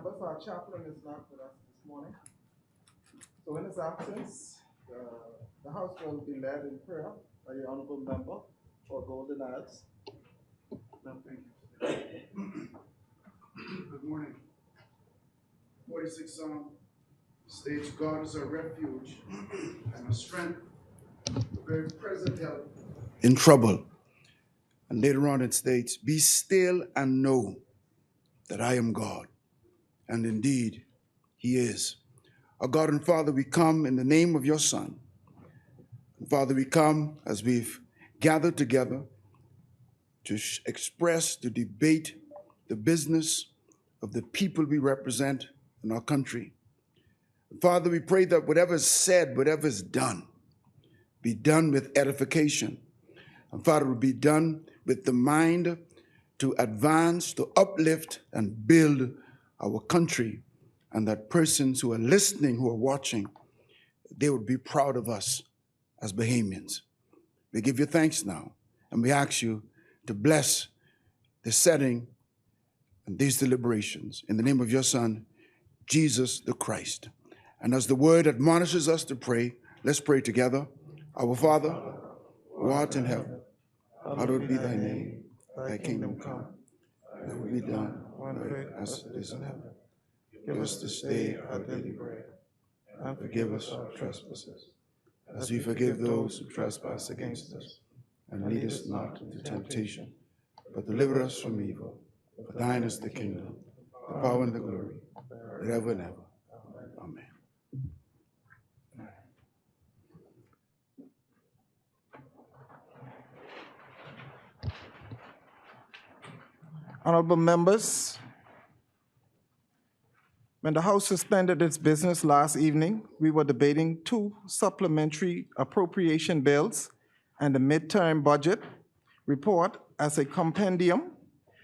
members, our chaplain is not with us this morning. So in his absence, the House will be led in prayer by the Honorable Member for Golden Ads. No, thank you. Good morning. 46 Psalm states, God is our refuge and our strength, a very present help in trouble. And later on it states, be still and know that I am God. And indeed, he is. Our God and Father, we come in the name of your Son. And Father, we come as we've gathered together to express, to debate the business of the people we represent in our country. Father, we pray that whatever is said, whatever is done, be done with edification. And Father, will be done with the mind to advance, to uplift, and build our country. And that persons who are listening, who are watching, they would be proud of us as Bahamians. We give you thanks now, and we ask you to bless the setting and these deliberations in the name of your Son, Jesus the Christ. And as the word admonishes us to pray, let's pray together. Our Father, who art in heaven, hallowed be thy name. Thy kingdom come, thy will be done on earth as it is in heaven. Give us this day our daily bread, and forgive us our trespasses, as we forgive those who trespass against us. And lead us not into temptation, but deliver us from evil. For thine is the kingdom, the power, and the glory, forever and ever. Amen. Honorable members, when the House suspended its business last evening, we were debating two supplementary appropriation bills and the midterm budget report as a compendium.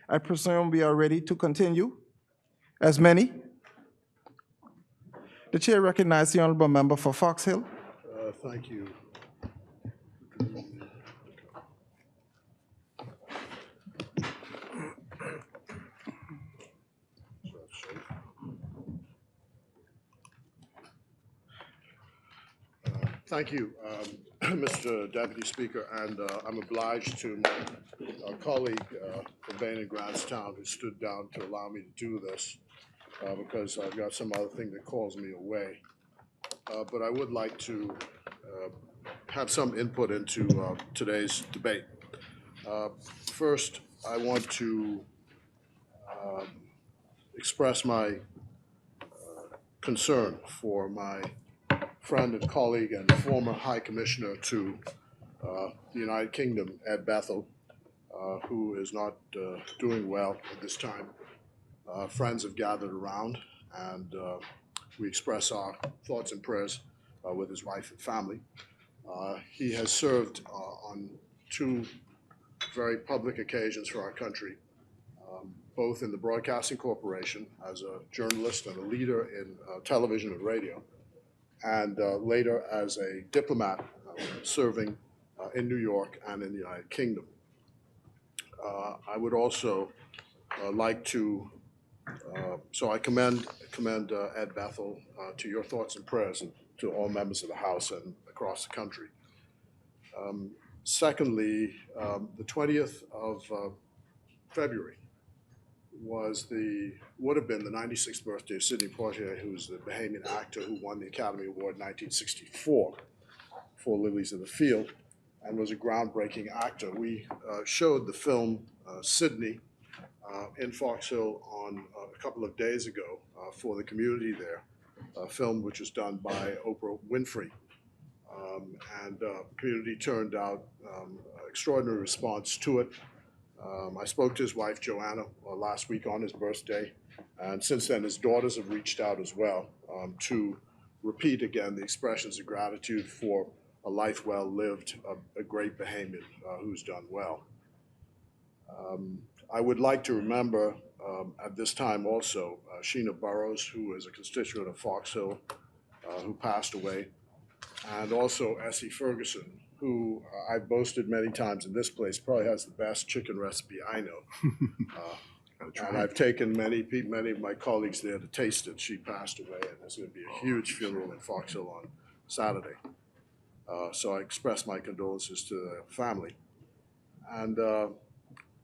I presume we are ready to continue. As many? The chair recognizes the honorable member for Fox Hill. Thank you. Thank you, Mr. Deputy Speaker, and I'm obliged to my colleague from Baines and Grantstown who stood down to allow me to do this because I've got some other thing that calls me away. But I would like to have some input into today's debate. First, I want to express my concern for my friend and colleague and former High Commissioner to the United Kingdom, Ed Bethel, who is not doing well at this time. Friends have gathered around, and we express our thoughts and prayers with his wife and family. He has served on two very public occasions for our country, both in the Broadcasting Corporation as a journalist and a leader in television and radio, and later as a diplomat serving in New York and in the United Kingdom. I would also like to, so I commend Ed Bethel to your thoughts and prayers and to all members of the House and across the country. Secondly, the 20th of February would have been the 96th birthday of Sidney Poitier, who's the Bahamian actor who won the Academy Award in 1964 for Lilies of the Field and was a groundbreaking actor. We showed the film Sidney in Fox Hill on a couple of days ago for the community there, a film which was done by Oprah Winfrey. And the community turned out extraordinary response to it. I spoke to his wife, Joanna, last week on his birthday, and since then his daughters have reached out as well to repeat again the expressions of gratitude for a life well lived, a great Bahamian who's done well. I would like to remember at this time also Sheena Burrows, who is a constituent of Fox Hill, who passed away, and also Essie Ferguson, who I've boasted many times in this place probably has the best chicken recipe I know. And I've taken many of my colleagues there to taste it. She passed away, and there's going to be a huge funeral in Fox Hill on Saturday. So I express my condolences to the family. And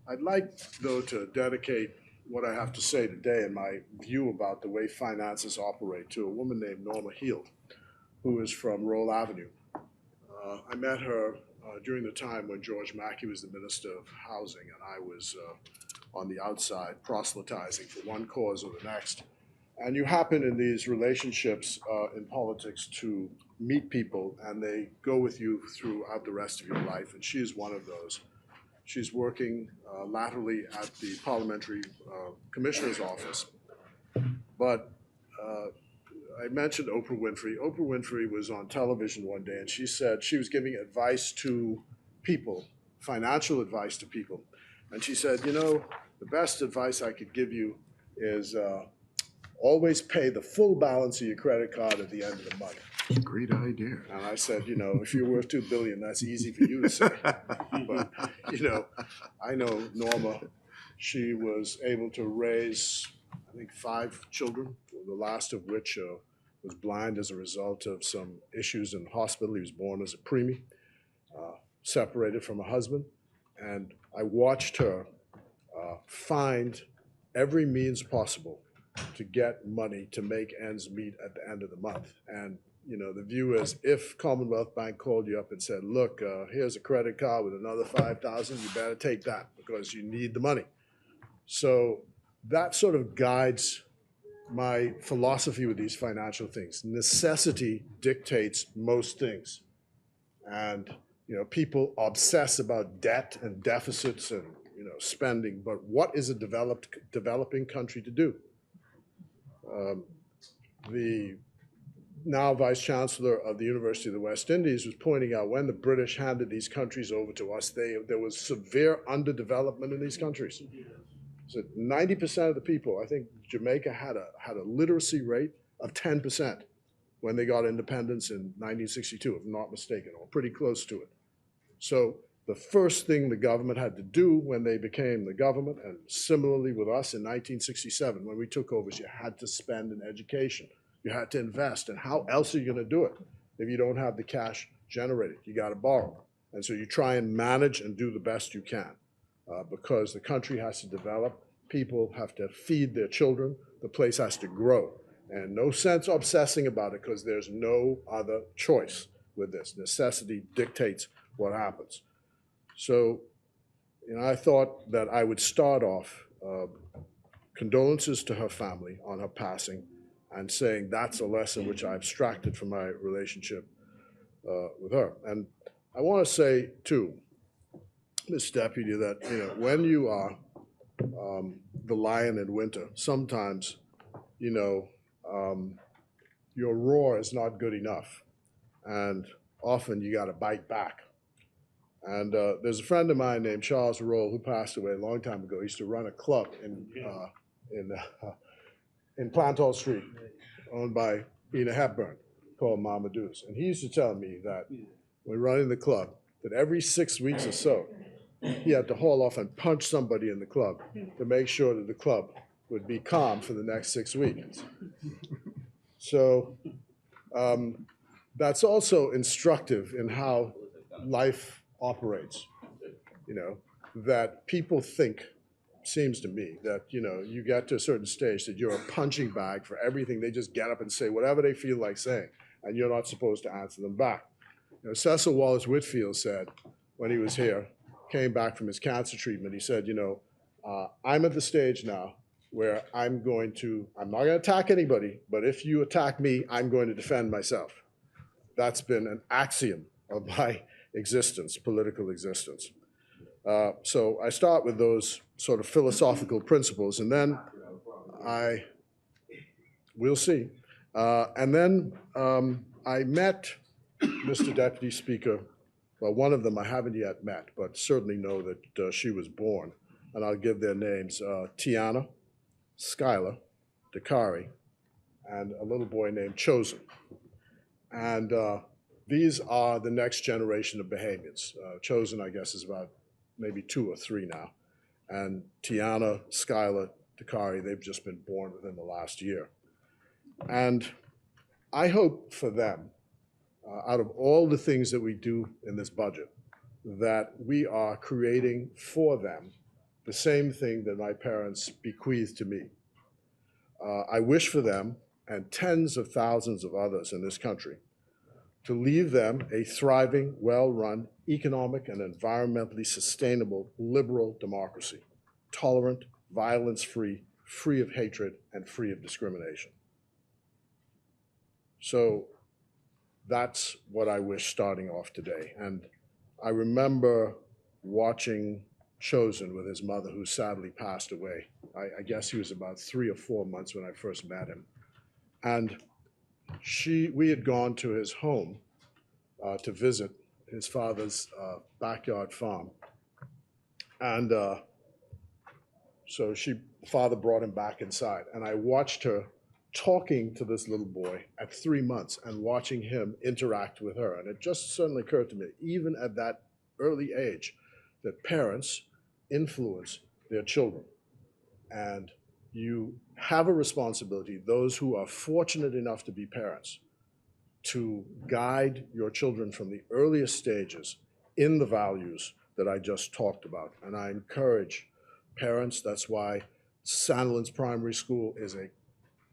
I'd like, though, to dedicate what I have to say today and my view about the way finances operate to a woman named Norma Heald, who is from Roll Avenue. I met her during the time when George Mackey was the Minister of Housing, and I was on the outside proselytizing for one cause or the next. And you happen in these relationships in politics to meet people, and they go with you throughout the rest of your life, and she is one of those. She's working laterally at the Parliamentary Commissioner's Office. But I mentioned Oprah Winfrey. Oprah Winfrey was on television one day, and she said she was giving advice to people, financial advice to people. And she said, you know, the best advice I could give you is always pay the full balance of your credit card at the end of the month. That's a great idea. And I said, you know, if you're worth $2 billion, that's easy for you to say. But, you know, I know Norma, she was able to raise, I think, 5 children, the last of which was blind as a result of some issues in the hospital. He was born as a preemie, separated from a husband. And I watched her find every means possible to get money to make ends meet at the end of the month. And you know, the view is if Commonwealth Bank called you up and said, look, here's a credit card with another $5,000, you better take that because you need the money. So that sort of guides my philosophy with these financial things. Necessity dictates most things. And, you know, people obsess about debt and deficits and, you know, spending, but what is a developing country to do? The now Vice Chancellor of the University of the West Indies was pointing out when the British handed these countries over to us, there was severe underdevelopment in these countries. So 90% of the people, I think Jamaica had a literacy rate of 10% when they got independence in 1962, if I'm not mistaken, or pretty close to it. So the first thing the government had to do when they became the government, and similarly with us in 1967, when we took over, is you had to spend in education. You had to invest, and how else are you going to do it if you don't have the cash generated? You got to borrow. And so you try and manage and do the best you can because the country has to develop, people have to feed their children, the place has to grow. And no sense obsessing about it because there's no other choice with this. Necessity dictates what happens. So, you know, I thought that I would start off condolences to her family on her passing, and saying that's a lesson which I abstracted from my relationship with her. And I want to say, too, Ms. Deputy, that you know when you are the lion in winter, sometimes, you know, your roar is not good enough. And often you got to bite back. And there's a friend of mine named Charles Roll who passed away a long time ago. He used to run a club in Plantal Street, owned by Ina Hepburn, called Mama Deuce. And he used to tell me that when running the club, that every 6 weeks or so, he had to haul off and punch somebody in the club to make sure that the club would be calm for the next 6 weeks. So that's also instructive in how life operates, you know, that people think, seems to me, that, you know, you get to a certain stage that you're a punching bag for everything. They just get up and say whatever they feel like saying, and you're not supposed to answer them back. You know, Cecil Wallace Whitfield said when he was here, came back from his cancer treatment, he said, you know, I'm at the stage now where I'm not going to attack anybody, but if you attack me, I'm going to defend myself. That's been an axiom of my existence, political existence. So I start with those sort of philosophical principles, and then we'll see. And then I met Mr. Deputy Speaker, well, one of them I haven't yet met, but certainly know that she was born, and I'll give their names, Tiana, Skylar, Dakari, and a little boy named Chosen. And these are the next generation of Bahamians. Chosen, I guess, is about maybe 2 or 3 now. and Tiana, Skylar, Dakari, they've just been born within the last year. And I hope for them, out of all the things that we do in this budget, that we are creating for them the same thing that my parents bequeathed to me. I wish for them and tens of thousands of others in this country to leave them a thriving, well-run, economic and environmentally sustainable liberal democracy, tolerant, violence-free, free of hatred, and free of discrimination. So that's what I wish starting off today. And I remember watching Chosen with his mother, who sadly passed away. I guess he was about 3 or 4 months when I first met him. And we had gone to his home to visit his father's backyard farm. And so father brought him back inside. And I watched her talking to this little boy at 3 months and watching him interact with her. And it just suddenly occurred to me, even at that early age, that parents influence their children. And you have a responsibility, those who are fortunate enough to be parents, to guide your children from the earliest stages in the values that I just talked about. And I encourage parents, that's why Sandilands Primary School is a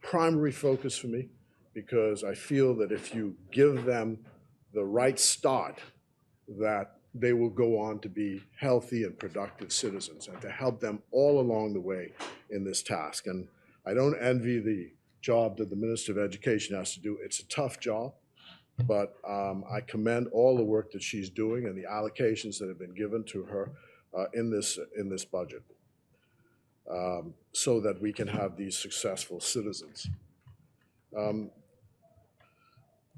primary focus for me, because I feel that if you give them the right start, that they will go on to be healthy and productive citizens, and to help them all along the way in this task. And I don't envy the job that the Minister of Education has to do. It's a tough job, but I commend all the work that she's doing and the allocations that have been given to her in this budget, so that we can have these successful citizens.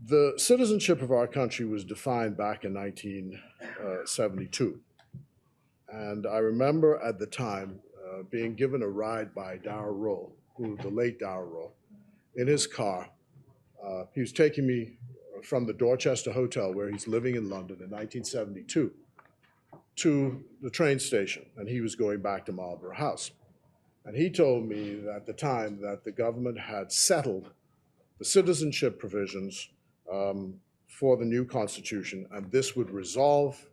The citizenship of our country was defined back in 1972. And I remember at the time being given a ride by Darrell Roll, the late Darrell Roll, in his car. He was taking me from the Dorchester Hotel, where he's living in London, in 1972, to the train station, and he was going back to Marlborough House. And he told me at the time that the government had settled the citizenship provisions for the new Constitution, and this would resolve,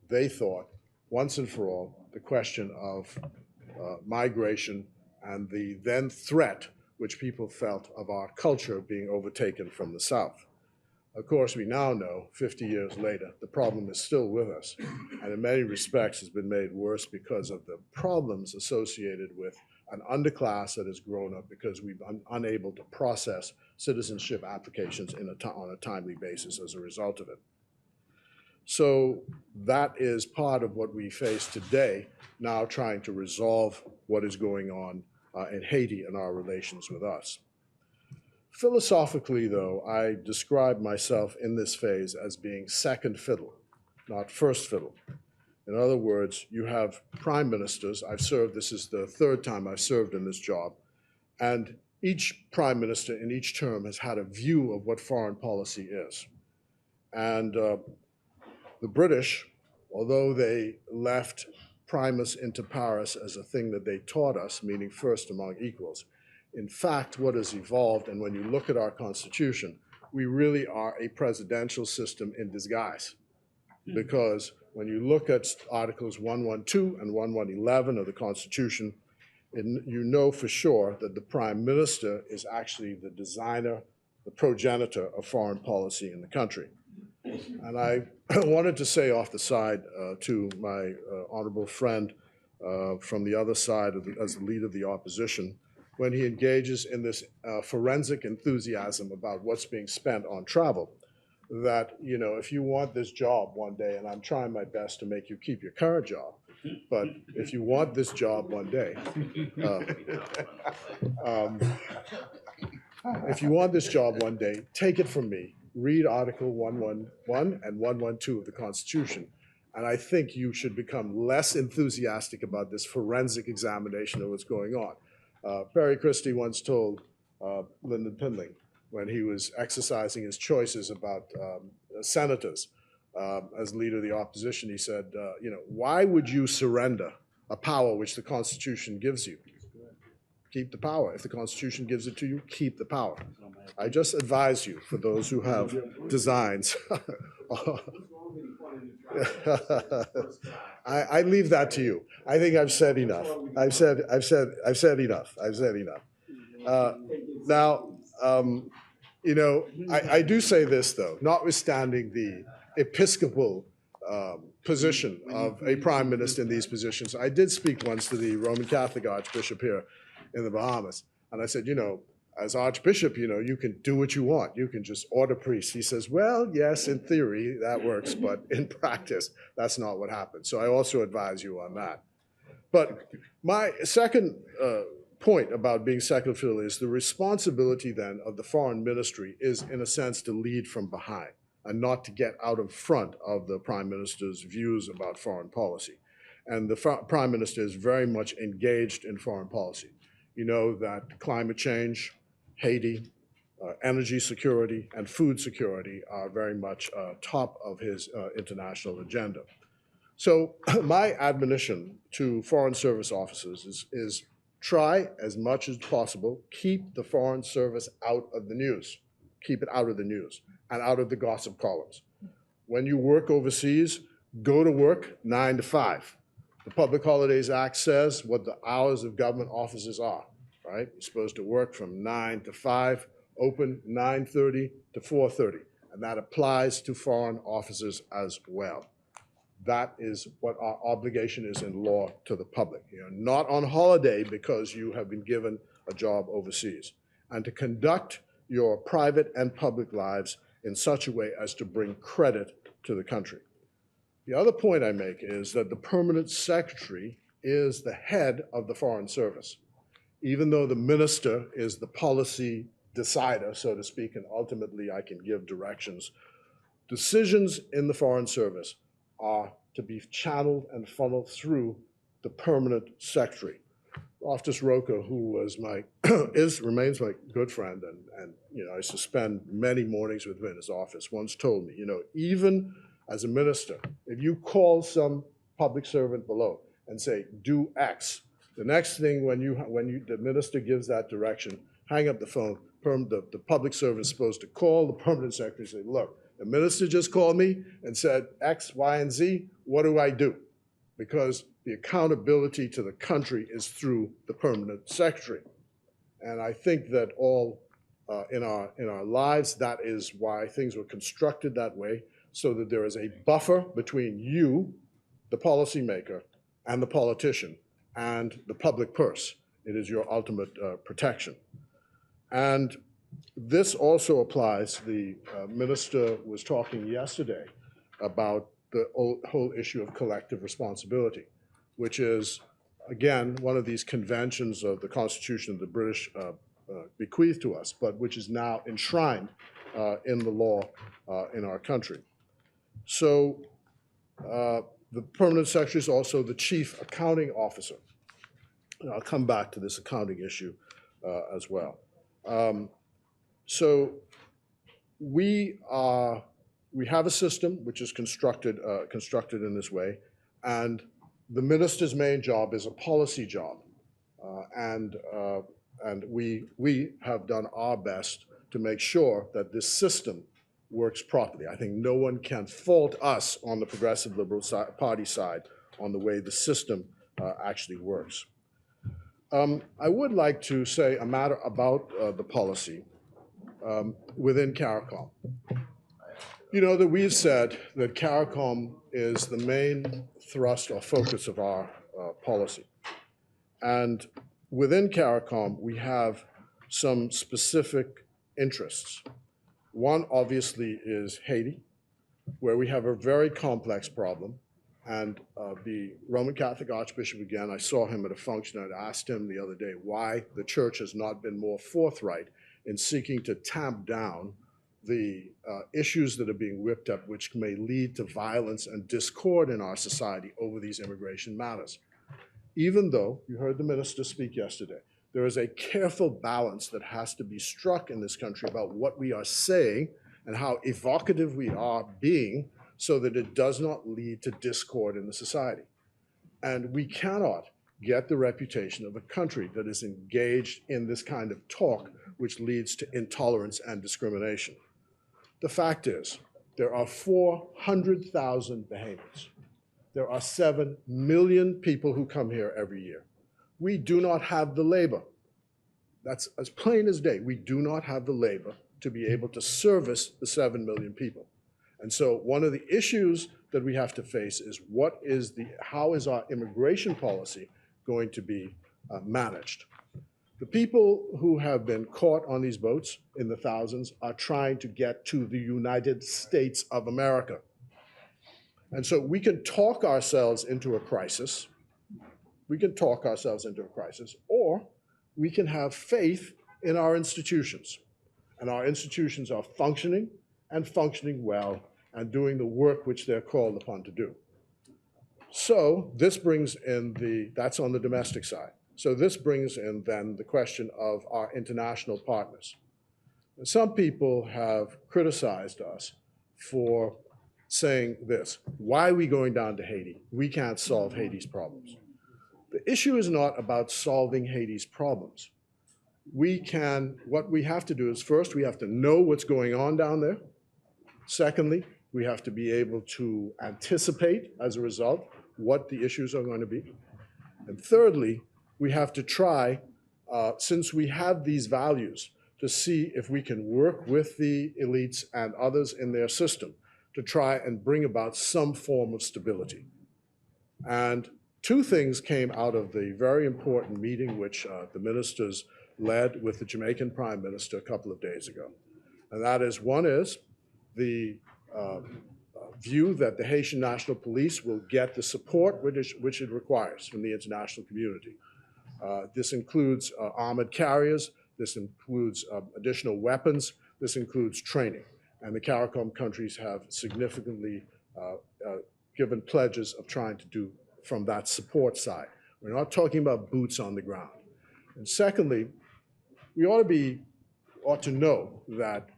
they thought, once and for all, the question of migration and the then threat which people felt of our culture being overtaken from the South. Of course, we now know, 50 years later, the problem is still with us, and in many respects has been made worse because of the problems associated with an underclass that has grown up because we've been unable to process citizenship applications on a timely basis as a result of it. So that is part of what we face today, now trying to resolve what is going on in Haiti and our relations with us. Philosophically, though, I describe myself in this phase as being second fiddle, not first fiddle. In other words, you have prime ministers. This is the third time I've served in this job, and each prime minister in each term has had a view of what foreign policy is. And the British, although they left primus inter pares as a thing that they taught us, meaning first among equals, in fact, what has evolved, and when you look at our Constitution, we really are a presidential system in disguise. Because when you look at Articles 112 and 1111 of the Constitution, you know for sure that the Prime Minister is actually the designer, the progenitor of foreign policy in the country. And I wanted to say off the side to my honorable friend from the other side as the leader of the opposition, when he engages in this forensic enthusiasm about what's being spent on travel, that, you know, if you want this job one day, and I'm trying my best to make you keep your current job, but if you want this job one day, if you want this job one day, take it from me. Read Article 111 and 112 of the Constitution. And I think you should become less enthusiastic about this forensic examination of what's going on. Perry Christie once told Lyndon Pindling, when he was exercising his choices about senators as leader of the opposition, he said, you know, why would you surrender a power which the Constitution gives you. Keep the power. If the Constitution gives it to you, keep the power. I just advise you, for those who have designs. I leave that to you. I think I've said enough. I've said enough. Now, I do say this though, notwithstanding the episcopal position of a prime minister in these positions. I did speak once to the Roman Catholic Archbishop here in the Bahamas, and I said, as Archbishop, you can do what you want. You can just order priests. He says, well, yes, in theory, that works, but in practice, that's not what happens. So I also advise you on that. But my second point about being secular filial is the responsibility then of the foreign ministry is, in a sense, to lead from behind and not to get out in front of the prime minister's views about foreign policy. And the prime minister is very much engaged in foreign policy. You know that climate change, Haiti, energy security, and food security are very much top of his international agenda. So my admonition to Foreign Service officers is try as much as possible, keep the Foreign Service out of the news. Keep it out of the news and out of the gossip columns. When you work overseas, go to work 9 to 5. The Public Holidays Act says what the hours of government offices are, right? You're supposed to work from 9 to 5, open 9:30 to 4:30, and that applies to foreign officers as well. That is what our obligation is in law to the public. You're not on holiday because you have been given a job overseas. And to conduct your private and public lives in such a way as to bring credit to the country. The other point I make is that the permanent secretary is the head of the Foreign Service. Even though the minister is the policy decider, so to speak, and ultimately I can give directions, decisions in the Foreign Service are to be channeled and funneled through the permanent secretary. Loftus Roca, who was remains my good friend, and I used to spend many mornings with him in his office, once told me, even as a minister, if you call some public servant below and say, do X, the next thing when the minister gives that direction, hang up the phone. The public servant is supposed to call the permanent secretary and say, look, the minister just called me and said X, Y, and Z, what do I do? Because the accountability to the country is through the permanent secretary. And I think that all in our lives, that is why things were constructed that way, so that there is a buffer between you, the policymaker, and the politician, and the public purse. It is your ultimate protection. And this also applies, the minister was talking yesterday about the whole issue of collective responsibility, which is, again, one of these conventions of the Constitution of the British bequeathed to us, but which is now enshrined in the law in our country. So the permanent secretary is also the chief accounting officer. And I'll come back to this accounting issue as well. So we have a system which is constructed in this way, and the minister's main job is a policy job, and we have done our best to make sure that this system works properly. I think no one can fault us on the Progressive Liberal Party side on the way the system actually works. I would like to say a matter about the policy within CARICOM. You know that we've said that CARICOM is the main thrust or focus of our policy. And within CARICOM, we have some specific interests. One, obviously, is Haiti, where we have a very complex problem. And the Roman Catholic Archbishop, again, I saw him at a function, and I asked him the other day why the church has not been more forthright in seeking to tamp down the issues that are being whipped up, which may lead to violence and discord in our society over these immigration matters. Even though, you heard the minister speak yesterday, there is a careful balance that has to be struck in this country about what we are saying and how evocative we are being, so that it does not lead to discord in the society. And we cannot get the reputation of a country that is engaged in this kind of talk, which leads to intolerance and discrimination. The fact is, there are 400,000 Bahamians. There are 7 million people who come here every year. We do not have the labor. That's as plain as day. We do not have the labor to be able to service the 7 million people. And so one of the issues that we have to face is how is our immigration policy going to be managed? The people who have been caught on these boats in the thousands are trying to get to the United States of America. And so we can talk ourselves into a crisis. We can talk ourselves into a crisis, or we can have faith in our institutions. And our institutions are functioning and functioning well and doing the work which they're called upon to do. So this brings in that's on the domestic side. So this brings in then the question of our international partners. Some people have criticized us for saying this: why are we going down to Haiti? We can't solve Haiti's problems. The issue is not about solving Haiti's problems. What we have to do is, first, we have to know what's going on down there. Secondly, we have to be able to anticipate, as a result, what the issues are going to be. And thirdly, we have to try, since we have these values, to see if we can work with the elites and others in their system to try and bring about some form of stability. And two things came out of the very important meeting which the ministers led with the Jamaican Prime Minister a couple of days ago. And that is, one is the view that the Haitian National Police will get the support which it requires from the international community. This includes armored carriers, this includes additional weapons, this includes training. And the CARICOM countries have significantly given pledges of trying to do from that support side. We're not talking about boots on the ground. And secondly, we ought to know that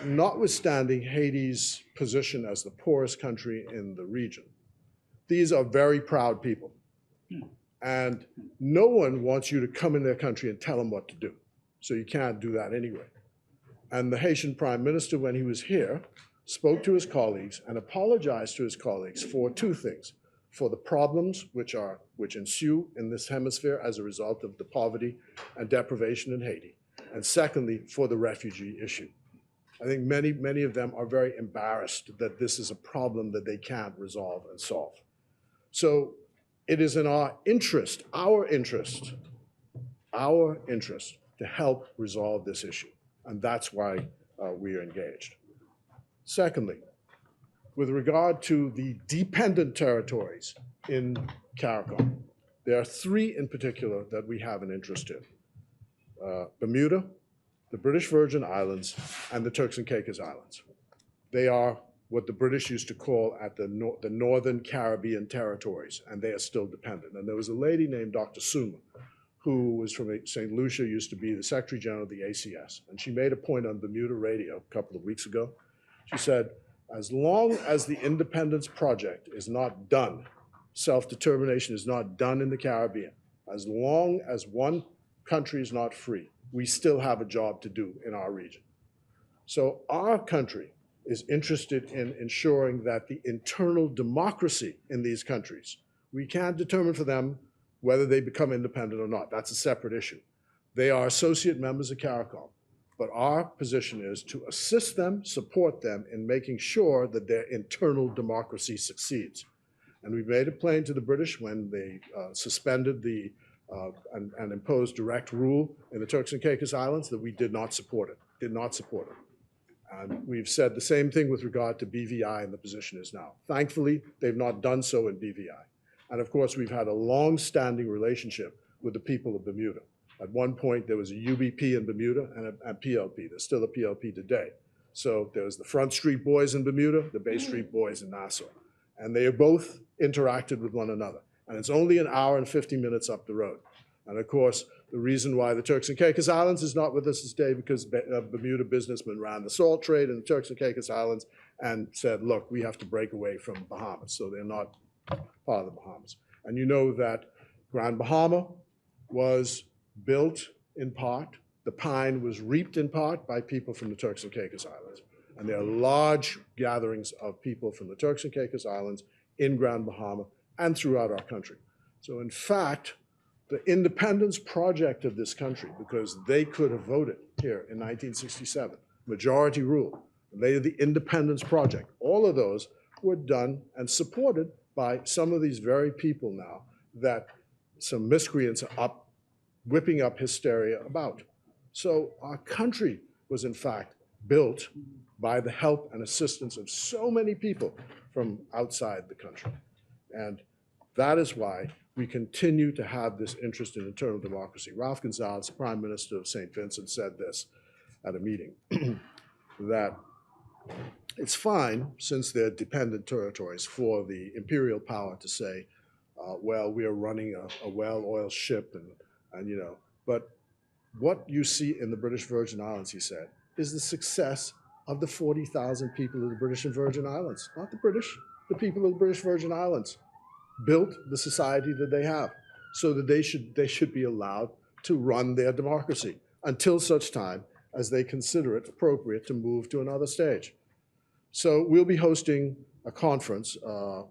notwithstanding Haiti's position as the poorest country in the region, these are very proud people. And no one wants you to come in their country and tell them what to do. So you can't do that anyway. And the Haitian Prime Minister, when he was here, spoke to his colleagues and apologized to his colleagues for two things: for the problems which ensue in this hemisphere as a result of the poverty and deprivation in Haiti, and secondly, for the refugee issue. I think many of them are very embarrassed that this is a problem that they can't resolve and solve. So it is in our interest to help resolve this issue. And that's why we are engaged. Secondly, with regard to the dependent territories in CARICOM, there are three in particular that we have an interest in: Bermuda, the British Virgin Islands, and the Turks and Caicos Islands. They are what the British used to call the Northern Caribbean territories, and they are still dependent. And there was a lady named Dr. Suma, who was from St. Lucia, used to be the Secretary General of the ACS. And she made a point on Bermuda radio a couple of weeks ago. She said, as long as the independence project is not done, self-determination is not done in the Caribbean, as long as one country is not free, we still have a job to do in our region. So our country is interested in ensuring that the internal democracy in these countries, we can't determine for them whether they become independent or not. That's a separate issue. They are associate members of CARICOM, but our position is to assist them, support them in making sure that their internal democracy succeeds. And we've made it plain to the British when they suspended and imposed direct rule in the Turks and Caicos Islands that we did not support it, And we've said the same thing with regard to BVI, and the position is now. Thankfully, they've not done so in BVI. And of course, we've had a long-standing relationship with the people of Bermuda. At one point, there was a UBP in Bermuda and a PLP. There's still a PLP today. So there's the Front Street Boys in Bermuda, the Bay Street Boys in Nassau. And they have both interacted with one another. And it's only an hour and 50 minutes up the road. And of course, the reason why the Turks and Caicos Islands is not with us today because Bermuda businessmen ran the salt trade in the Turks and Caicos Islands and said, look, we have to break away from Bahamas. So they're not part of the Bahamas. And you know that Grand Bahama was built in part, the pine was reaped in part by people from the Turks and Caicos Islands. And there are large gatherings of people from the Turks and Caicos Islands in Grand Bahama and throughout our country. So in fact, the independence project of this country, because they could have voted here in 1967, majority rule, later the independence project, all of those were done and supported by some of these very people now that some miscreants are up, whipping up hysteria about. So our country was in fact built by the help and assistance of so many people from outside the country. And that is why we continue to have this interest in internal democracy. Ralph Gonsalves, Prime Minister of St. Vincent, said this at a meeting, that it's fine, since they're dependent territories, for the imperial power to say, well, we are running a well-oiled ship, and you know, but what you see in the British Virgin Islands, he said, is the success of the 40,000 people of the British and Virgin Islands, not the British, the people of the British Virgin Islands built the society that they have, so that they should be allowed to run their democracy until such time as they consider it appropriate to move to another stage. So we'll be hosting a conference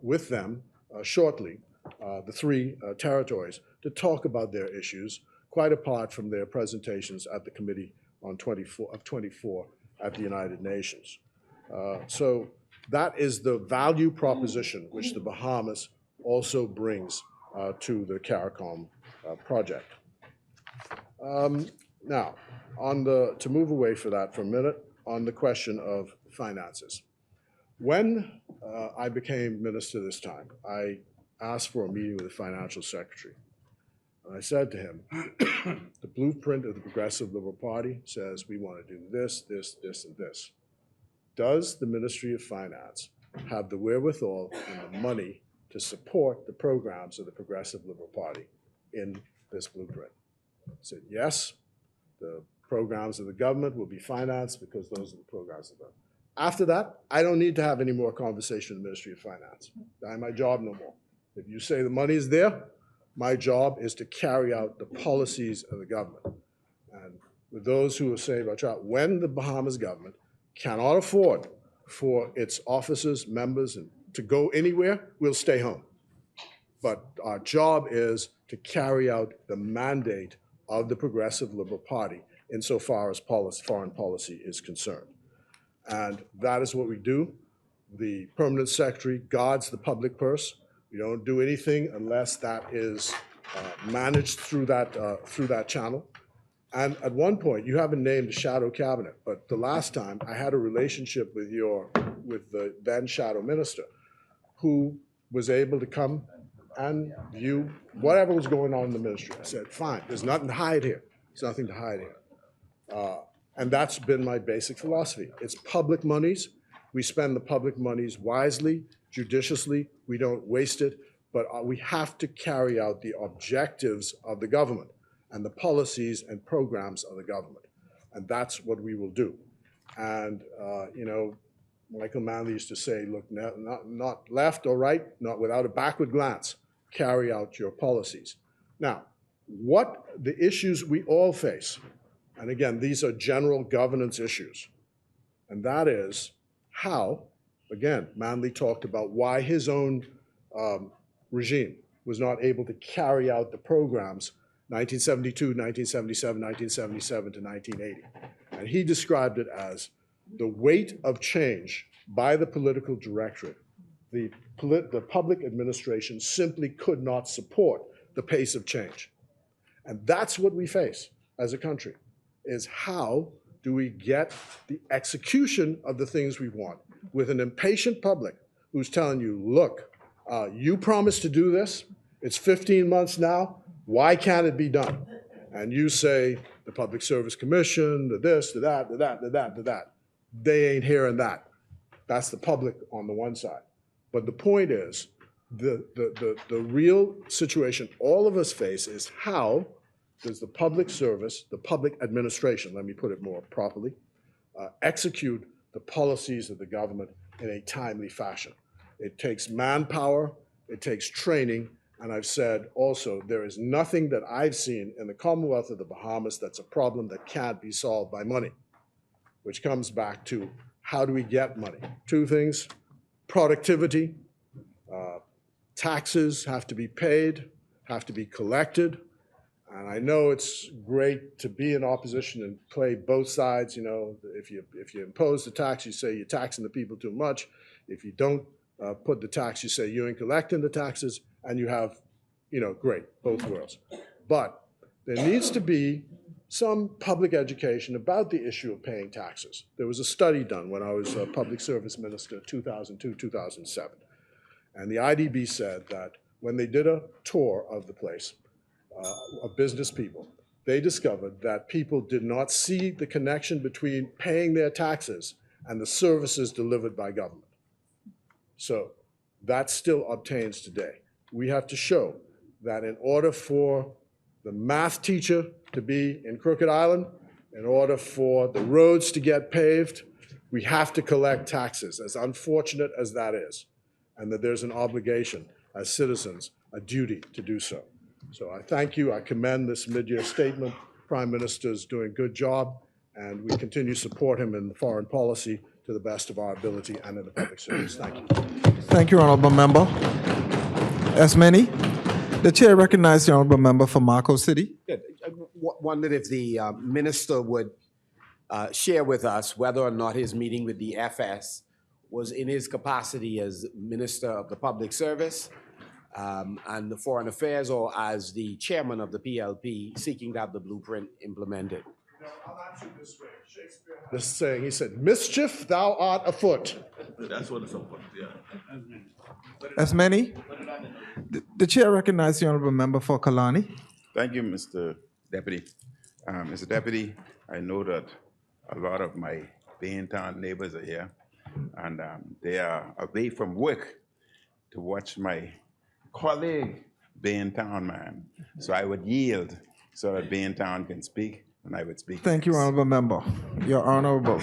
with them shortly, the three territories, to talk about their issues, quite apart from their presentations at the Committee on 24 at the United Nations. So that is the value proposition which the Bahamas also brings to the CARICOM project. Now, to move away from that for a minute, on the question of finances. When I became minister this time, I asked for a meeting with the financial secretary. And I said to him, the blueprint of the Progressive Liberal Party says we want to do this, this, this, and this. Does the Ministry of Finance have the wherewithal and the money to support the programs of the Progressive Liberal Party in this blueprint? I said, yes, the programs of the government will be financed because those are the programs of the government. After that, I don't need to have any more conversation with the Ministry of Finance. That's my job no more. If you say the money is there, my job is to carry out the policies of the government. And with those who are saying about when the Bahamas government cannot afford for its officers, members, and to go anywhere, we'll stay home. But our job is to carry out the mandate of the Progressive Liberal Party insofar as foreign policy is concerned. And that is what we do. The permanent secretary guards the public purse. We don't do anything unless that is managed through that channel. And at one point, you haven't named a shadow cabinet, but the last time I had a relationship with the then shadow minister, who was able to come and view whatever was going on in the ministry. I said, fine, there's nothing to hide here. There's nothing to hide here. And that's been my basic philosophy. It's public monies. We spend the public monies wisely, judiciously. We don't waste it, but we have to carry out the objectives of the government and the policies and programs of the government. And that's what we will do. And, you know, Michael Manley used to say, look, not left or right, not without a backward glance, carry out your policies. Now, what the issues we all face, and again, these are general governance issues, and that is how, again, Manley talked about why his own regime was not able to carry out the programs 1972, 1977, 1977 to 1980. And he described it as the weight of change by the political directorate. The public administration simply could not support the pace of change. And that's what we face as a country, is how do we get the execution of the things we want with an impatient public who's telling you, look, you promised to do this, it's 15 months now, why can't it be done? And you say, the Public Service Commission, the this, the that, the that, the that, the that. They ain't hearing that. That's the public on the one side. But the point is, the real situation all of us face is how does the public service, the public administration, let me put it more properly, execute the policies of the government in a timely fashion. It takes manpower, it takes training, And I've said also, there is nothing that I've seen in the Commonwealth of the Bahamas that's a problem that can't be solved by money, which comes back to how do we get money? Two things: productivity, taxes have to be paid, have to be collected. And I know it's great to be in opposition and play both sides. You know, if you impose the tax, you say you're taxing the people too much. If you don't put the tax, you say you ain't collecting the taxes, and you have, you know, great, both worlds. But there needs to be some public education about the issue of paying taxes. There was a study done when I was a public service minister, 2002, 2007. And the IDB said that when they did a tour of the place, of business people, they discovered that people did not see the connection between paying their taxes and the services delivered by government. So that still obtains today. We have to show that in order for the math teacher to be in Crooked Island, in order for the roads to get paved, we have to collect taxes, as unfortunate as that is, and that there's an obligation as citizens, a duty to do so. So I thank you. I commend this mid-year statement. Prime Minister is doing a good job, and we continue to support him in foreign policy to the best of our ability and in the public service. Thank you. Thank you, Honorable Member. As many, the chair recognizes the Honorable Member for Marco City. Good. I wondered if the minister would share with us whether or not his meeting with the FS was in his capacity as Minister of the Public Service and the Foreign Affairs, or as the chairman of the PLP seeking to have the blueprint implemented. No, I'll answer this way. Shakespeare had this saying, he said, "Mischief thou art afoot." That's what it's about, yeah. As many, the chair recognizes the Honorable Member for Killarney. Thank you, Mr. Deputy. Mr. Deputy, I know that a lot of my Baintown neighbors are here, and they are away from work to watch my colleague, Baintown man. So I would yield so that Baintown can speak, and I would speak. Thank you, next. Honorable Member. You're honorable.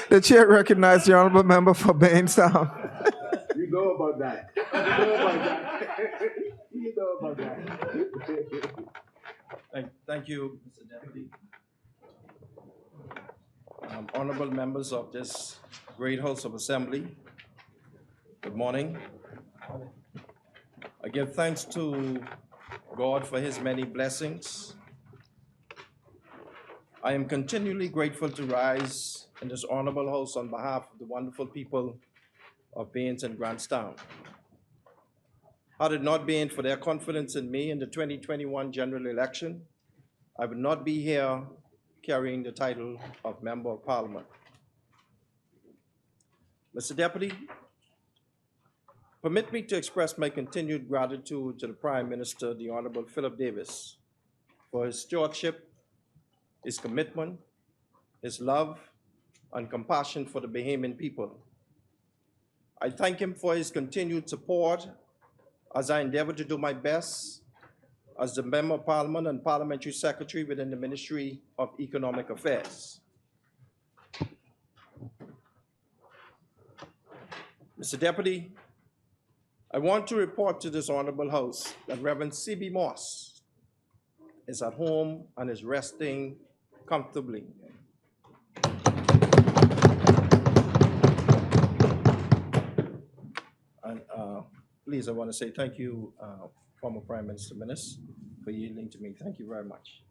The chair recognizes the Honorable Member for Bainstown. You know about that. You know about that. You know about that. Thank you, Mr. Deputy. Honorable members of this great House of Assembly, good morning. I give thanks to God for his many blessings. I am continually grateful to rise in this honorable house on behalf of the wonderful people of Baines and Grantstown. Had it not been for their confidence in me in the 2021 general election, I would not be here carrying the title of Member of Parliament. Mr. Deputy, permit me to express my continued gratitude to the Prime Minister, the Honorable Philip Davis, for his stewardship, his commitment, his love, and compassion for the Bahamian people. I thank him for his continued support as I endeavor to do my best as the Member of Parliament and Parliamentary Secretary within the Ministry of Economic Affairs. Mr. Deputy, I want to report to this honorable House that Reverend C.B. Moss is at home and is resting comfortably. And please, I want to say thank you, former Prime Minister Menace, for yielding to me. Thank you very much.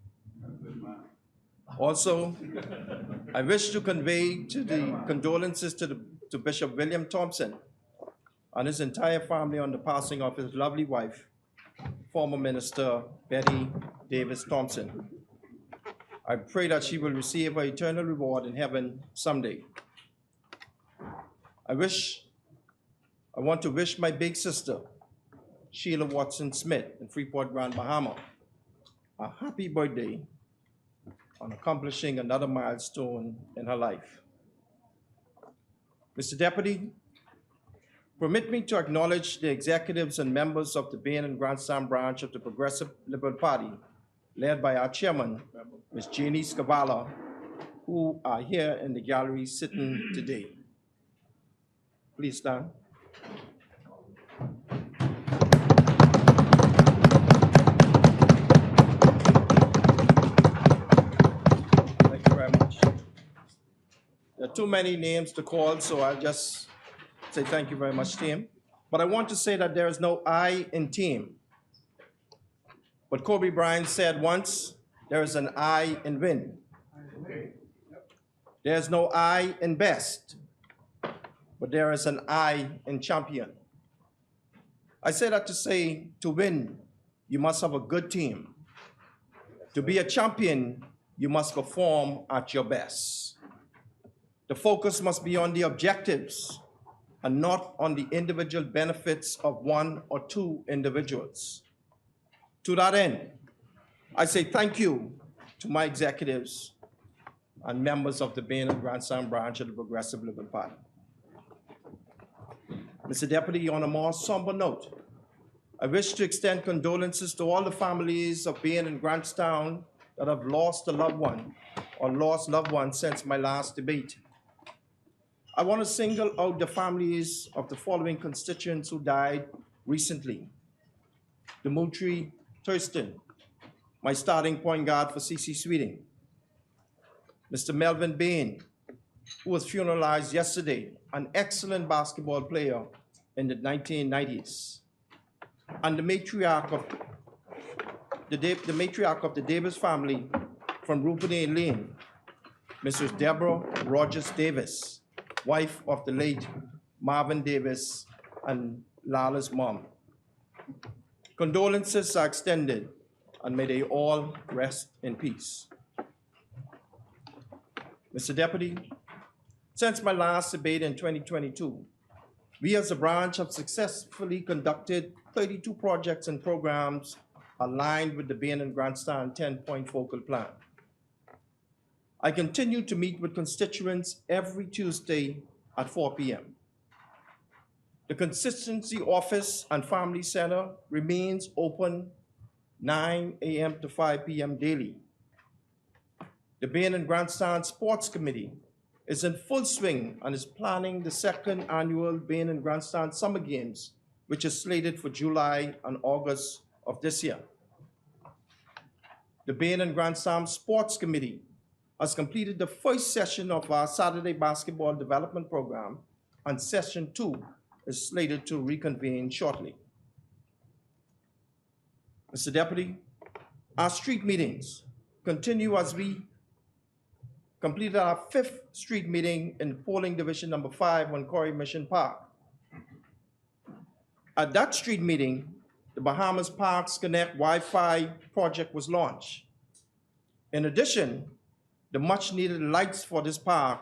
Also, I wish to convey to the condolences to Bishop William Thompson and his entire family on the passing of his lovely wife, former Minister Betty Davis Thompson. I pray that she will receive her eternal reward in heaven someday. I want to wish my big sister, Sheila Watson Smith in Freeport, Grand Bahama, a happy birthday on accomplishing another milestone in her life. Mr. Deputy, permit me to acknowledge the executives and members of the Bain and Grantstown branch of the Progressive Liberal Party, led by our chairman, Ms. Jeannie Scavala, who are here in the gallery sitting today. Please stand. Thank you very much. There are too many names to call, so I'll just say thank you very much, team. But I want to say that there is no I in team. But Kobe Bryant said once, there is an I in win. There's no I in best, but there is an I in champion. I say that to say, to win, you must have a good team. To be a champion, you must perform at your best. The focus must be on the objectives and not on the individual benefits of one or two individuals. To that end, I say thank you to my executives and members of the Baines and Grandson branch of the Progressive Liberal Party. Mr. Deputy, on a more somber note, I wish to extend condolences to all the families of Baines and Grantstown that have lost a loved one or lost loved ones since my last debate. I want to single out the families of the following constituents who died recently. Dimitri Thurston, my starting point guard for CC Sweeting. Mr. Melvin Bain, who was funeralized yesterday, an excellent basketball player in the 1990s. And the matriarch of the Davis family from Rupert Lane, Mrs. Deborah Rogers Davis, wife of the late Marvin Davis and Lala's mom. Condolences are extended, and may they all rest in peace. Mr. Deputy, since my last debate in 2022, we as a branch have successfully conducted 32 projects and programs aligned with the Baines and Grandstand 10-point focal plan. I continue to meet with constituents every Tuesday at 4 p.m. The Constituency Office and Family Center remains open 9 a.m. to 5 p.m. daily. The Baines and Grandstand Sports Committee is in full swing and is planning the second annual Baines and Grandstand Summer Games, which is slated for July and August of this year. The Baines and Grandstand Sports Committee has completed the first session of our Saturday Basketball Development Program, and session 2 is slated to reconvene shortly. Mr. Deputy, our street meetings continue as we completed our 5th street meeting in polling division number 5 on Corrie Mission Park. At that street meeting, the Bahamas Parks Connect Wi-Fi project was launched. In addition, the much-needed lights for this park,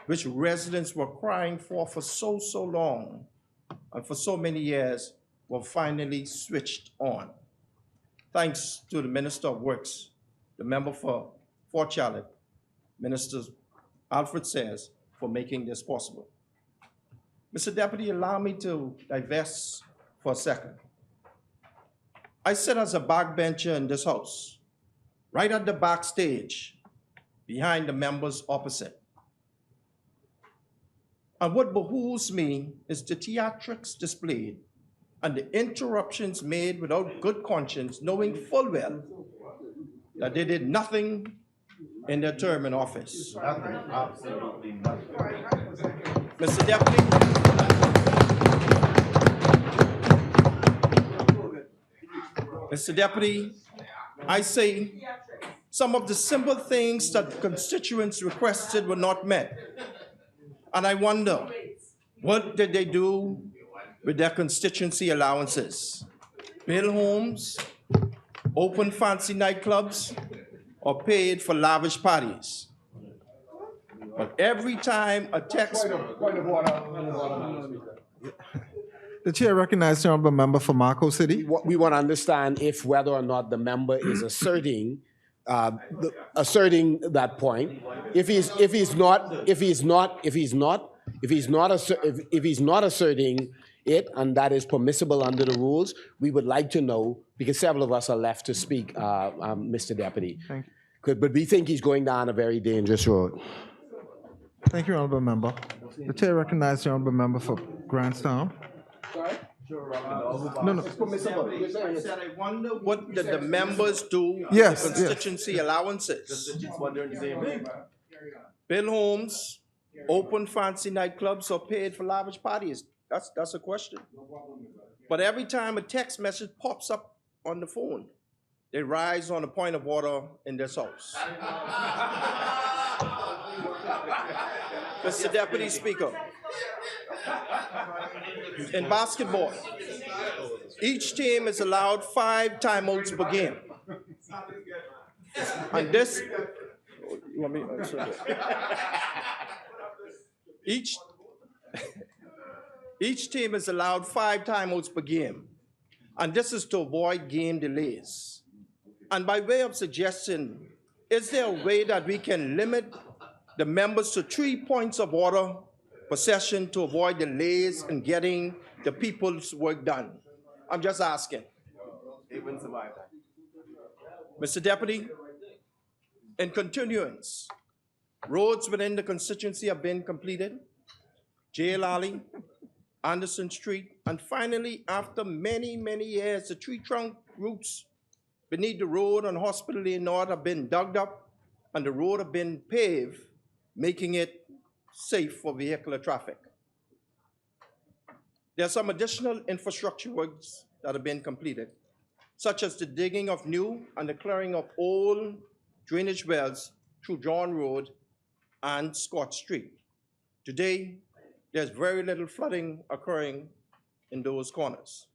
which residents were crying for so long and for so many years, were finally switched on. Thanks to the Minister of Works, the member for Fort Charlotte, Minister Alfred Sayers, for making this possible. Mr. Deputy, allow me to divest for a second. I sit as a backbencher in this house, right at the backstage, behind the members opposite. And what behooves me is the theatrics displayed and the interruptions made without good conscience, knowing full well that they did nothing in their term in office. Nothing, absolutely nothing. Mr. Deputy, Mr. Deputy, I say some of the simple things that constituents requested were not met. And I wonder, what did they do with their constituency allowances? Build homes, open fancy nightclubs, or paid for lavish parties? But every time a text... The chair recognizes the honorable member for Marco City. We want to understand if whether or not the member is asserting that point. If he's not asserting it, and that is permissible under the rules, we would like to know, because several of us are left to speak, Mr. Deputy. Thank you. But we think he's going down a very dangerous road. Thank you, honorable member. The chair recognizes the honorable member for Grantstown. No, no. I said, I wonder what did the members do with Yes, the yes. constituency allowances? Bill homes, open fancy nightclubs, or paid for lavish parties? That's a question. But every time a text message pops up on the phone, they rise on a point of order in this house. Mr. Deputy Speaker, in basketball, each team is allowed 5 timeouts per game. And this, you want me? Oh, sorry. Each team is allowed 5 timeouts per game, and this is to avoid game delays. And by way of suggestion, is there a way that we can limit the members to 3 points of order per session to avoid delays in getting the people's work done? I'm just asking. It wouldn't survive that. Mr. Deputy, in continuance, roads within the constituency have been completed. Jail Alley, Anderson Street, and finally, after many, many years, the tree trunk roots beneath the road on Hospital Lane North have been dug up and the road have been paved, making it safe for vehicular traffic. There are some additional infrastructure works that have been completed, such as the digging of new and the clearing of old drainage wells through John Road and Scott Street. Today, there's very little flooding occurring in those corners.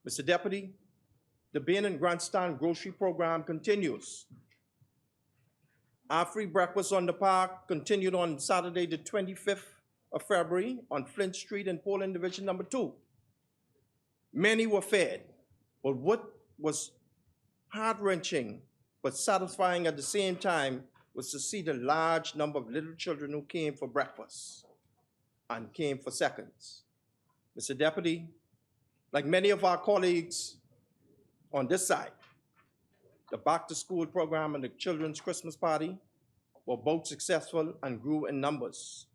Mr. Deputy, the Baines and Grandstand grocery program continues. Our free breakfast on the park continued on Saturday, the 25th of February on Flint Street in Poland Division number 2. Many were fed, but what was heart-wrenching but satisfying at the same time was to see the large number of little children who came for breakfast and came for seconds. Mr. Deputy, like many of our colleagues on this side, the back-to-school program and the children's Christmas party were both successful and grew in numbers.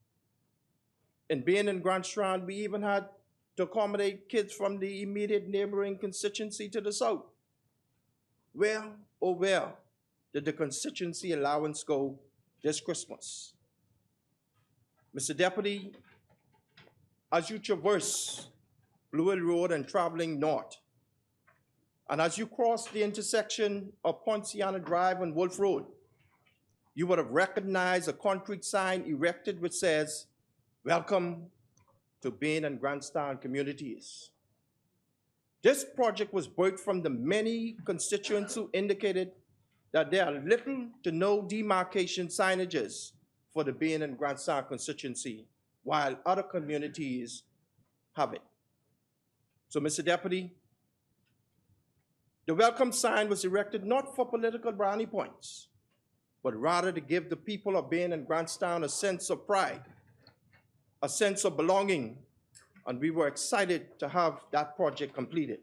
In Baines and Grandstand, we even had to accommodate kids from the immediate neighboring constituency to the south. Where, oh where, did the constituency allowance go this Christmas? Mr. Deputy, as you traverse Blue Hill Road and traveling north, and as you cross the intersection of Poinciana Drive and Wolf Road, you would have recognized a concrete sign erected which says, "Welcome to Baines and Grandstand communities." This project was birthed from the many constituents who indicated that there are little to no demarcation signages for the Baines and Grandstand constituency, while other communities have it. So, Mr. Deputy, the welcome sign was erected not for political brownie points, but rather to give the people of Baines and Grandstand a sense of pride, a sense of belonging, and we were excited to have that project completed.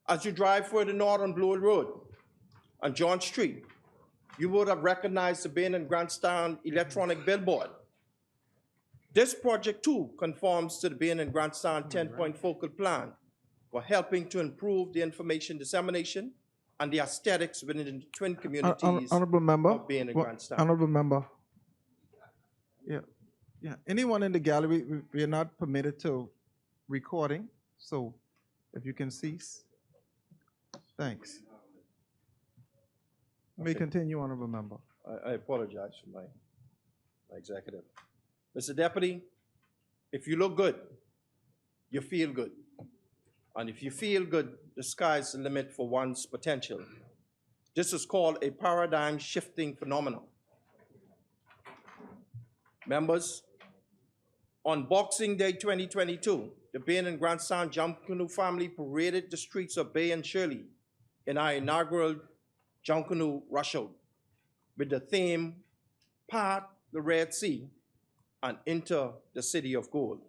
As you drive further north on Blue Hill Road and John Street, you would have recognized the Baines and Grandstand electronic billboard. This project too conforms to the Baines and Grandstand 10-point focal plan for helping to improve the information dissemination and the aesthetics within the twin communities Honorable member. of Baines and Grandstand. Honorable member. Yeah. Anyone in the gallery, we are not permitted to recording, so if you can cease. Thanks. You may continue, honorable member. I apologize for my executive. Mr. Deputy, if you look good, you feel good. And if you feel good, the sky's the limit for one's potential. This is called a paradigm-shifting phenomenon. Members, on Boxing Day 2022, the Baines and Grandstand Jump Canoe family paraded the streets of Bay and Shirley in our inaugural Jump Canoe Rush Out with the theme, Part the Red Sea and Enter the City of Gold.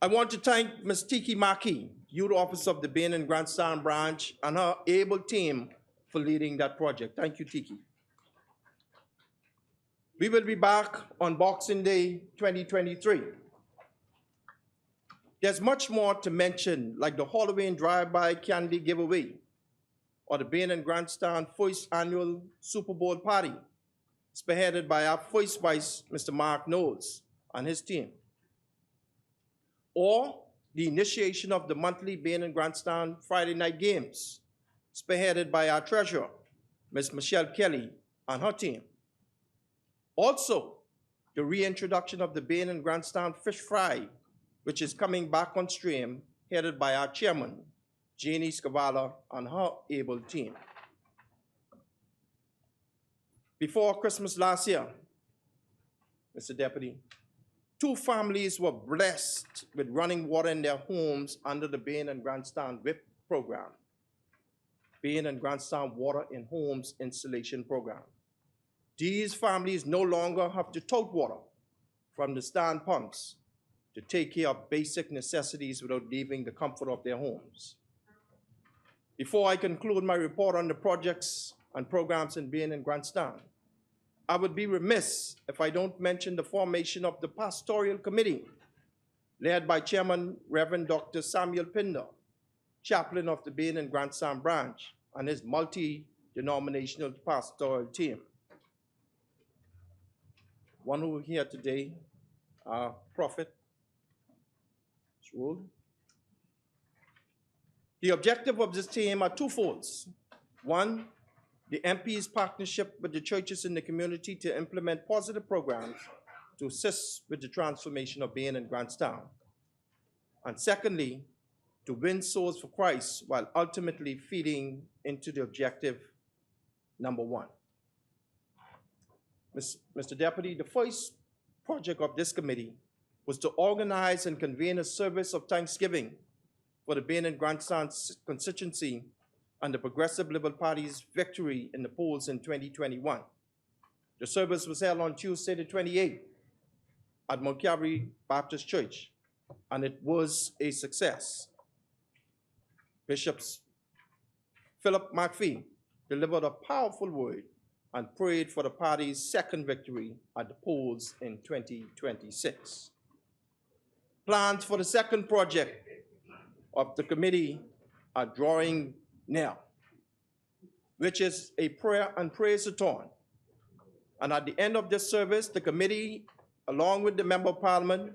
I want to thank Ms. Tiki Maki youth officer of the Baines and Grandstand branch, and her able team for leading that project. Thank you, Tiki. We will be back on Boxing Day 2023. There's much more to mention, like the Halloween drive-by candy giveaway, or the Baines and Grandstand first annual Super Bowl party, spearheaded by our first vice, Mr. Mark Knowles, and his team. Or the initiation of the monthly Baines and Grandstand Friday night games, spearheaded by our treasurer, Ms. Michelle Kelly, and her team. Also, the reintroduction of the Baines and Grandstand Fish Fry, which is coming back on stream, headed by our chairman, Janie Scavala, and her able team. Before Christmas last year, Mr. Deputy, 2 families were blessed with running water in their homes under the Baines and Grandstand WIP program, Baines and Grandstand Water in Homes Installation Program. These families no longer have to tote water from the stand pumps to take care of basic necessities without leaving the comfort of their homes. Before I conclude my report on the projects and programs in Baines and Grandstand, I would be remiss if I don't mention the formation of the Pastoral Committee, led by Chairman Reverend Dr. Samuel Pinder, chaplain of the Baines and Grandstand branch, and his multi-denominational pastoral team. One who here today, Prophet Shul. The objective of this team are twofold. One, the MP's partnership with the churches in the community to implement positive programs to assist with the transformation of Baines and Grandstand. And secondly, to win souls for Christ while ultimately feeding into the objective number 1. Mr. Deputy, the first project of this committee was to organize and convene a service of thanksgiving for the Baines and Grandstand constituency and the Progressive Liberal Party's victory in the polls in 2021. The service was held on Tuesday the 28th at Mount Calvary Baptist Church, and it was a success. Bishop Philip McPhee delivered a powerful word and prayed for the party's second victory at the polls in 2026. Plans for the second project of the committee are drawing near, which is a prayer and praise-a-thon. And at the end of this service, the committee, along with the Member of Parliament,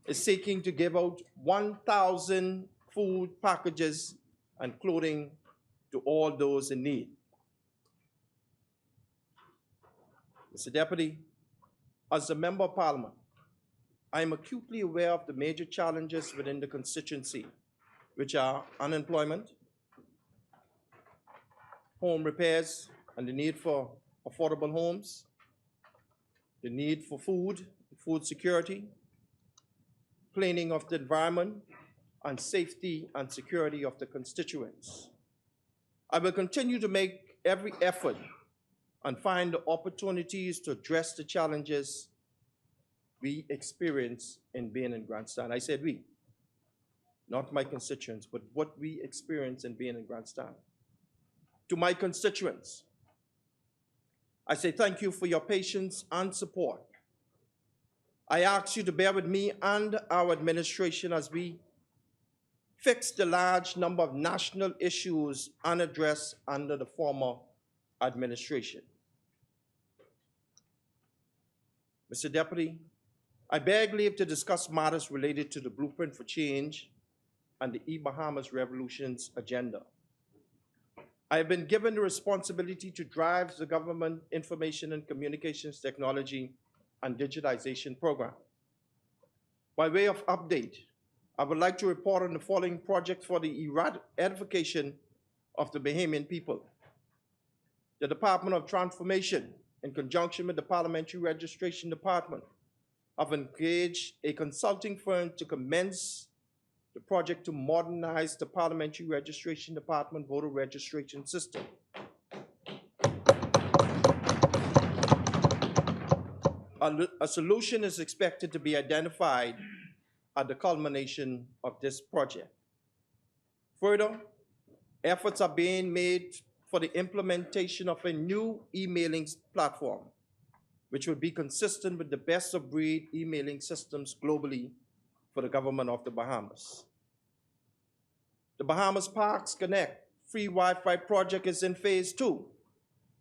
is seeking to give out 1,000 food packages and clothing to all those in need. Mr. Deputy, as a Member of Parliament, I am acutely aware of the major challenges within the constituency, which are unemployment, home repairs and the need for affordable homes, the need for food security, cleaning of the environment, and safety and security of the constituents. I will continue to make every effort and find the opportunities to address the challenges we experience in Baines and Grandstand. I said we, not my constituents, but what we experience in Baines and Grandstand. To my constituents, I say thank you for your patience and support. I ask you to bear with me and our administration as we fix the large number of national issues unaddressed under the former administration. Mr. Deputy, I beg leave to discuss matters related to the Blueprint for Change and the E-Bahamas Revolution's agenda. I have been given the responsibility to drive the government information and communications technology and digitization program. By way of update, I would like to report on the following projects for the edification of the Bahamian people. The Department of Transformation, in conjunction with the Parliamentary Registration Department, have engaged a consulting firm to commence the project to modernize the Parliamentary Registration Department voter registration system. A solution is expected to be identified at the culmination of this project. Further, efforts are being made for the implementation of a new emailing platform, which will be consistent with the best-of-breed emailing systems globally for the government of the Bahamas. The Bahamas Parks Connect free Wi-Fi project is in phase 2.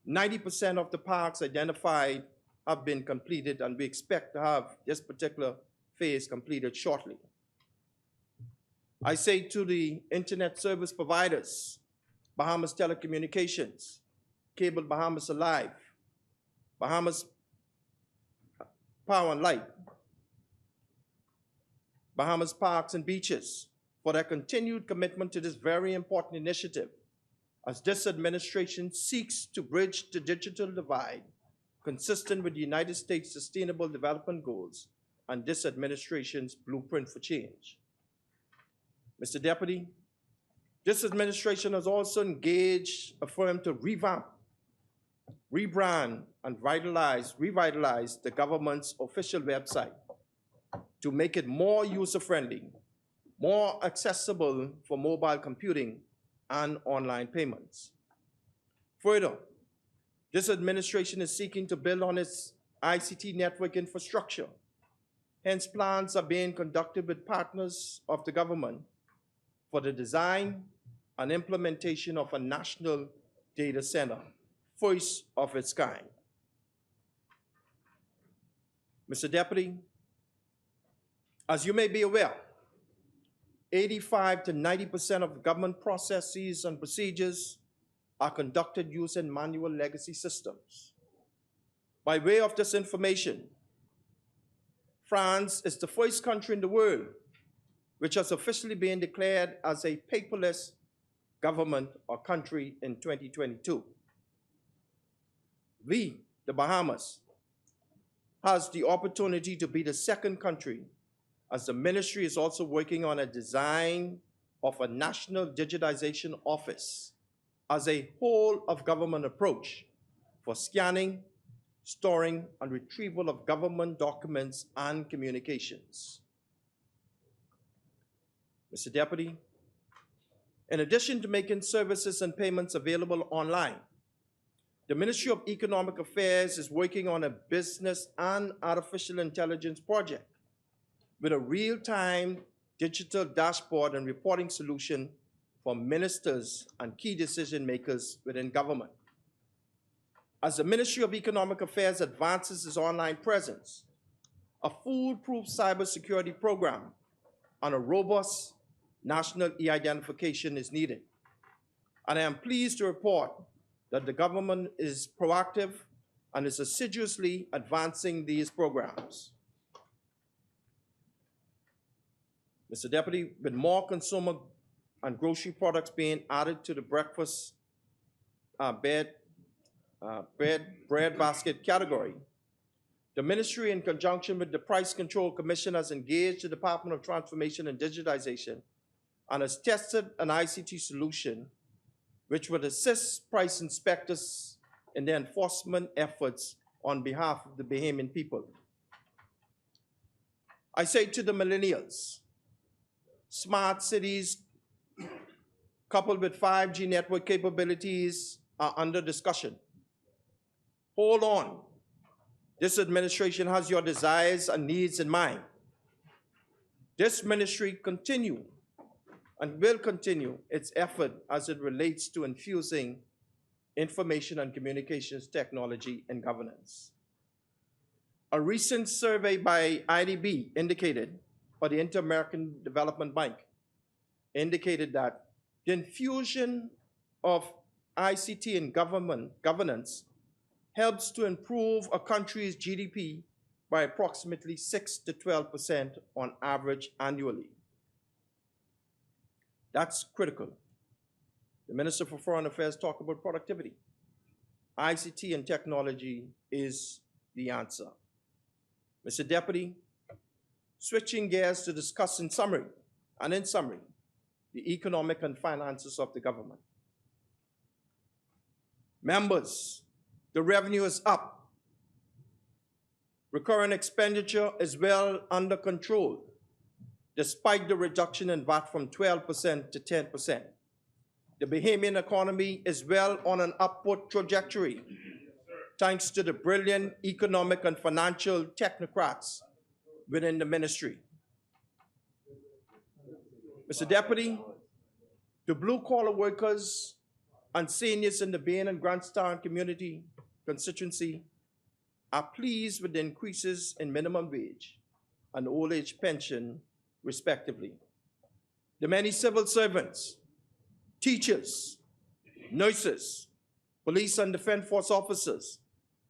90% of the parks identified have been completed, and we expect to have this particular phase completed shortly. I say to the internet service providers, Bahamas Telecommunications, Cable Bahamas Alive, Bahamas Power and Light, Bahamas Parks and Beaches, for their continued commitment to this very important initiative, as this administration seeks to bridge the digital divide consistent with the United States Sustainable Development Goals and this administration's blueprint for change. Mr. Deputy, this administration has also engaged a firm to revamp, rebrand, and revitalize the government's official website to make it more user-friendly, more accessible for mobile computing and online payments. Further, this administration is seeking to build on its ICT network infrastructure. Hence, plans are being conducted with partners of the government for the design and implementation of a national data center, first of its kind. Mr. Deputy, as you may be aware, 85 to 90% of government processes and procedures are conducted using manual legacy systems. By way of this information, France is the first country in the world which has officially been declared as a paperless government or country in 2022. We, the Bahamas, has the opportunity to be the second country, as the ministry is also working on a design of a national digitization office as a whole of government approach for scanning, storing, and retrieval of government documents and communications. Mr. Deputy, in addition to making services and payments available online, the Ministry of Economic Affairs is working on a business and artificial intelligence project with a real-time digital dashboard and reporting solution for ministers and key decision makers within government. As the Ministry of Economic Affairs advances its online presence, a foolproof cybersecurity program and a robust national e-identification is needed. And I am pleased to report that the government is proactive and is assiduously advancing these programs. Mr. Deputy, with more consumer and grocery products being added to the breakfast bread basket category, the ministry, in conjunction with the Price Control Commission, has engaged the Department of Transformation and Digitization and has tested an ICT solution which would assist price inspectors in their enforcement efforts on behalf of the Bahamian people. I say to the millennials, smart cities coupled with 5G network capabilities are under discussion. Hold on. This administration has your desires and needs in mind. This ministry continue and will continue its effort as it relates to infusing information and communications technology in governance. A recent survey by IDB indicated, or the Inter-American Development Bank, indicated that the infusion of ICT in governance helps to improve a country's GDP by approximately 6 to 12% on average annually. That's critical. The Minister for Foreign Affairs talked about productivity. ICT and technology is the answer. Mr. Deputy, switching gears to discuss in summary, the economic and finances of the government. Members, the revenue is up. Recurrent expenditure is well under control. despite the reduction in VAT from 12% to 10%. The Bahamian economy is well on an upward trajectory, thanks to the brilliant economic and financial technocrats within the ministry. Mr. Deputy, the blue-collar workers and seniors in the Baines and Grantstown community constituency are pleased with the increases in minimum wage and old age pension, respectively. The many civil servants, teachers, nurses, police and defense force officers,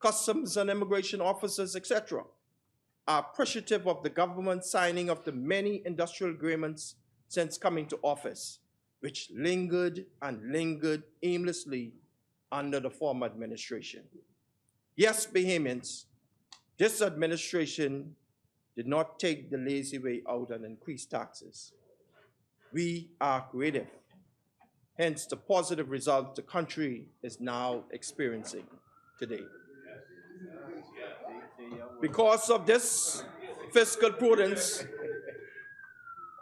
customs and immigration officers, etc., are appreciative of the government signing of the many industrial agreements since coming to office, which lingered and lingered aimlessly under the former administration. Yes, Bahamians, this administration did not take the lazy way out and increase taxes. We are creative, hence the positive result the country is now experiencing today. Because of this fiscal prudence,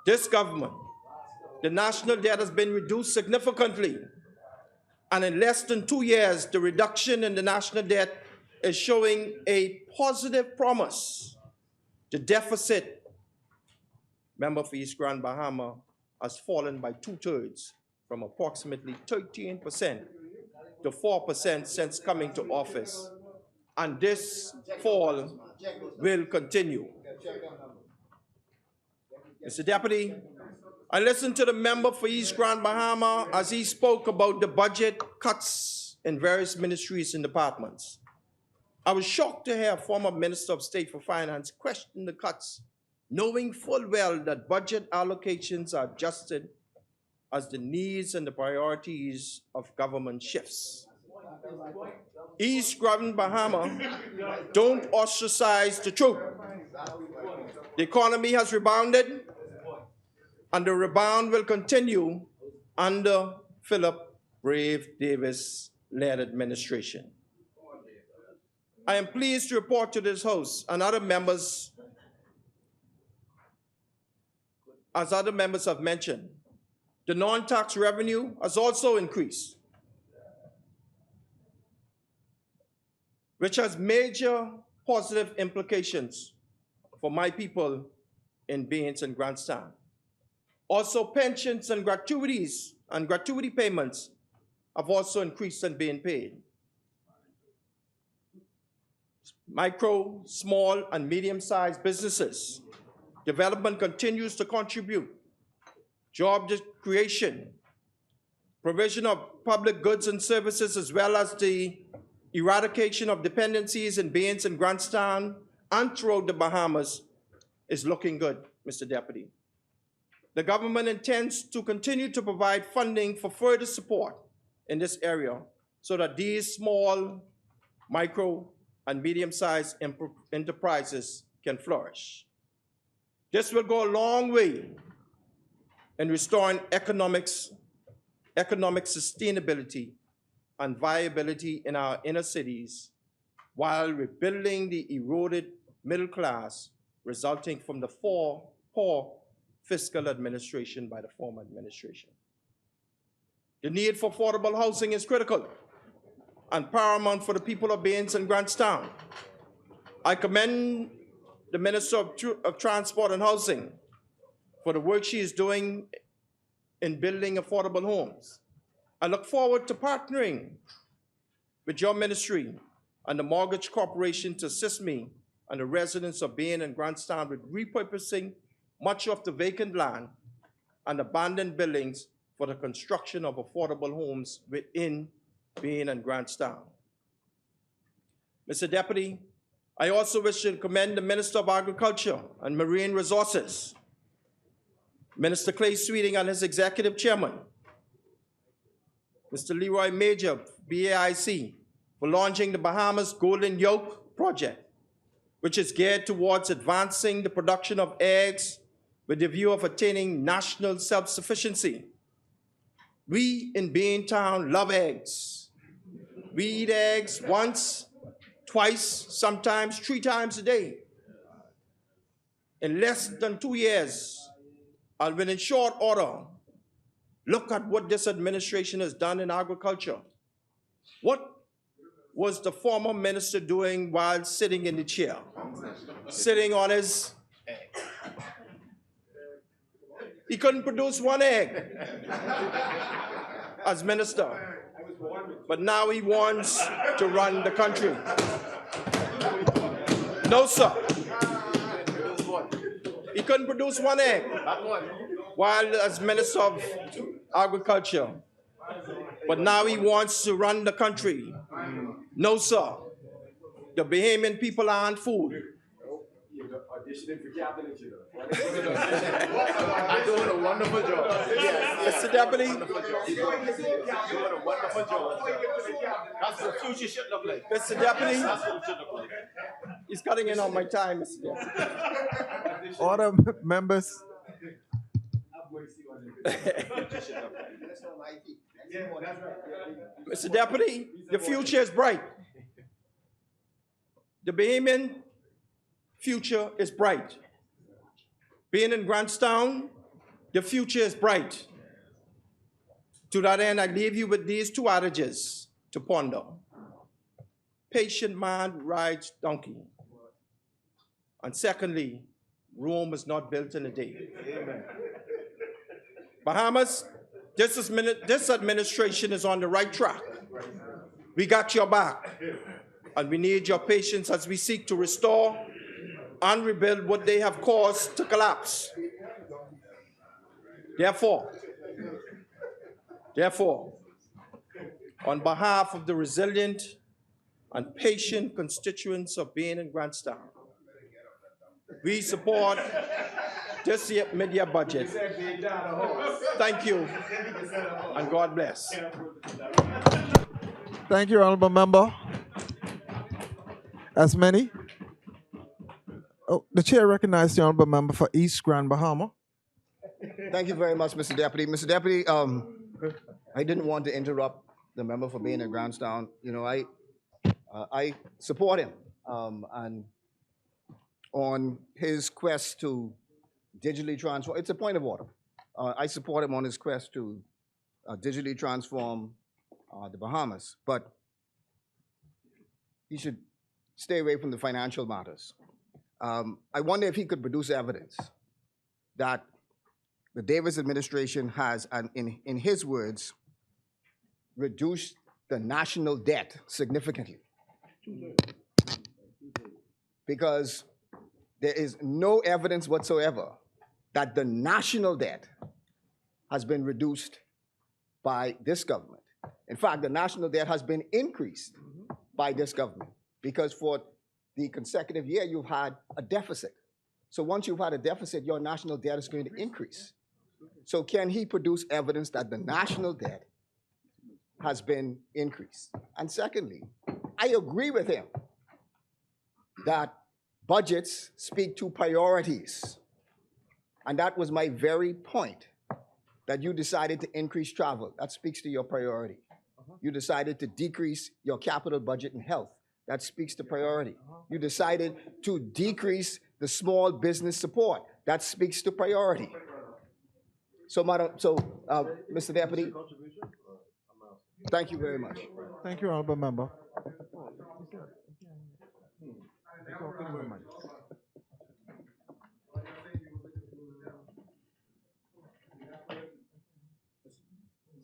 this government, the national debt has been reduced significantly, and in less than 2 years, the reduction in the national debt is showing a positive promise. The deficit, member for East Grand Bahama, has fallen by 2/3, from approximately 13% to 4% since coming to office. And this fall will continue. Mr. Deputy, I listened to the member for East Grand Bahama as he spoke about the budget cuts in various ministries and departments. I was shocked to hear former Minister of State for Finance question the cuts, knowing full well that budget allocations are adjusted as the needs and the priorities of government shifts. East Grand Bahama don't ostracize the truth. The economy has rebounded, and the rebound will continue under Philip Brave Davis-led administration. I am pleased to report to this House and other members, as other members have mentioned, the non-tax revenue has also increased, which has major positive implications for my people in Baines and Grantstown. Also, pensions and gratuity payments have also increased and being paid. Micro, small, and medium-sized businesses development continues to contribute. Job creation, provision of public goods and services, as well as the eradication of dependencies in Baines and Grantstown and throughout the Bahamas is looking good, Mr. Deputy. The government intends to continue to provide funding for further support in this area so that these small, micro, and medium-sized enterprises can flourish. This will go a long way in restoring economic sustainability and viability in our inner cities while rebuilding the eroded middle class resulting from the poor fiscal administration by the former administration. The need for affordable housing is critical and paramount for the people of Baines and Grantstown. I commend the Minister of Transport and Housing for the work she is doing in building affordable homes. I look forward to partnering with your ministry and the Mortgage Corporation to assist me and the residents of Baines and Grantstown with repurposing much of the vacant land and abandoned buildings for the construction of affordable homes within Baines and Grantstown. Mr. Deputy, I also wish to commend the Minister of Agriculture and Marine Resources, Minister Clay Sweeting and his Executive Chairman, Mr. Leroy Major, BAIC, for launching the Bahamas Golden Yolk Project, which is geared towards advancing the production of eggs with the view of attaining national self-sufficiency. We in Bain Town love eggs. We eat eggs once, twice, sometimes 3 times a day. In less than 2 years, and will in short order look at what this administration has done in agriculture. What was the former minister doing while sitting in the chair? Sitting on his... He couldn't produce one egg as minister. But now he wants to run the country. No, sir. He couldn't produce one egg while as Minister of Agriculture. But now he wants to run the country. No, sir. The Bahamian people aren't food. I'm doing a wonderful job. Yes, Mr. Deputy, you're doing a wonderful job. That's what the future should look like. Mr. Deputy, That's what it should look like. he's cutting in on my time, Mr. Deputy. Order, members. Mr. Deputy, the future is bright. The Bahamian future is bright. Being in Grantstown, the future is bright. To that end, I leave you with these two adages to ponder. Patient man rides donkey. And secondly, Rome is not built in a day. Amen. Bahamas, this administration is on the right track. We got your back. And we need your patience as we seek to restore and rebuild what they have caused to collapse. Therefore, on behalf of the resilient and patient constituents of Baines and Grantstown, we support this mid-year budget. Thank you, and God bless. Thank you, Honorable Member. As many. Oh, the chair recognizes the Honorable Member for East Grand Bahama. Thank you very much, Mr. Deputy. Mr. Deputy, I didn't want to interrupt the member for being in Grantstown. You know, I support him and on his quest to digitally transform. It's a point of order. I support him on his quest to digitally transform the Bahamas, but he should stay away from the financial matters. I wonder if he could produce evidence that the Davis administration has, in his words, reduced the national debt significantly. Because there is no evidence whatsoever that the national debt has been reduced by this government. In fact, the national debt has been increased by this government because for the consecutive year, you've had a deficit. So once you've had a deficit, your national debt is going to increase. So can he produce evidence that the national debt has been increased? And secondly, I agree with him that budgets speak to priorities. And that was my very point, that you decided to increase travel. That speaks to your priority. You decided to decrease your capital budget in health. That speaks to priority. You decided to decrease the small business support. That speaks to priority. So, Mr. Deputy, thank you very much. Thank you, Honorable Member.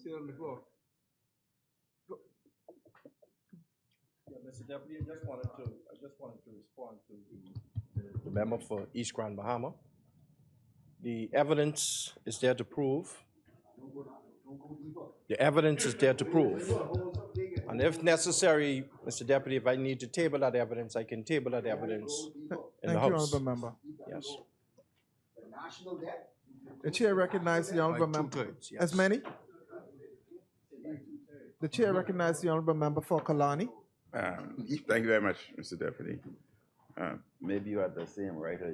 Sit on the floor. Mr. Deputy, I just wanted to respond to the member for East Grand Bahama. The evidence is there to prove. The evidence is there to prove. And if necessary, Mr. Deputy, if I need to table that evidence, I can table that evidence in the Thank you, House. Honorable Member. Yes. The chair recognizes the Honorable Member. Two-thirds, yes. As many? The chair recognizes the Honorable Member for Killarney. Thank you very much, Mr. Deputy. Maybe you are the same writer,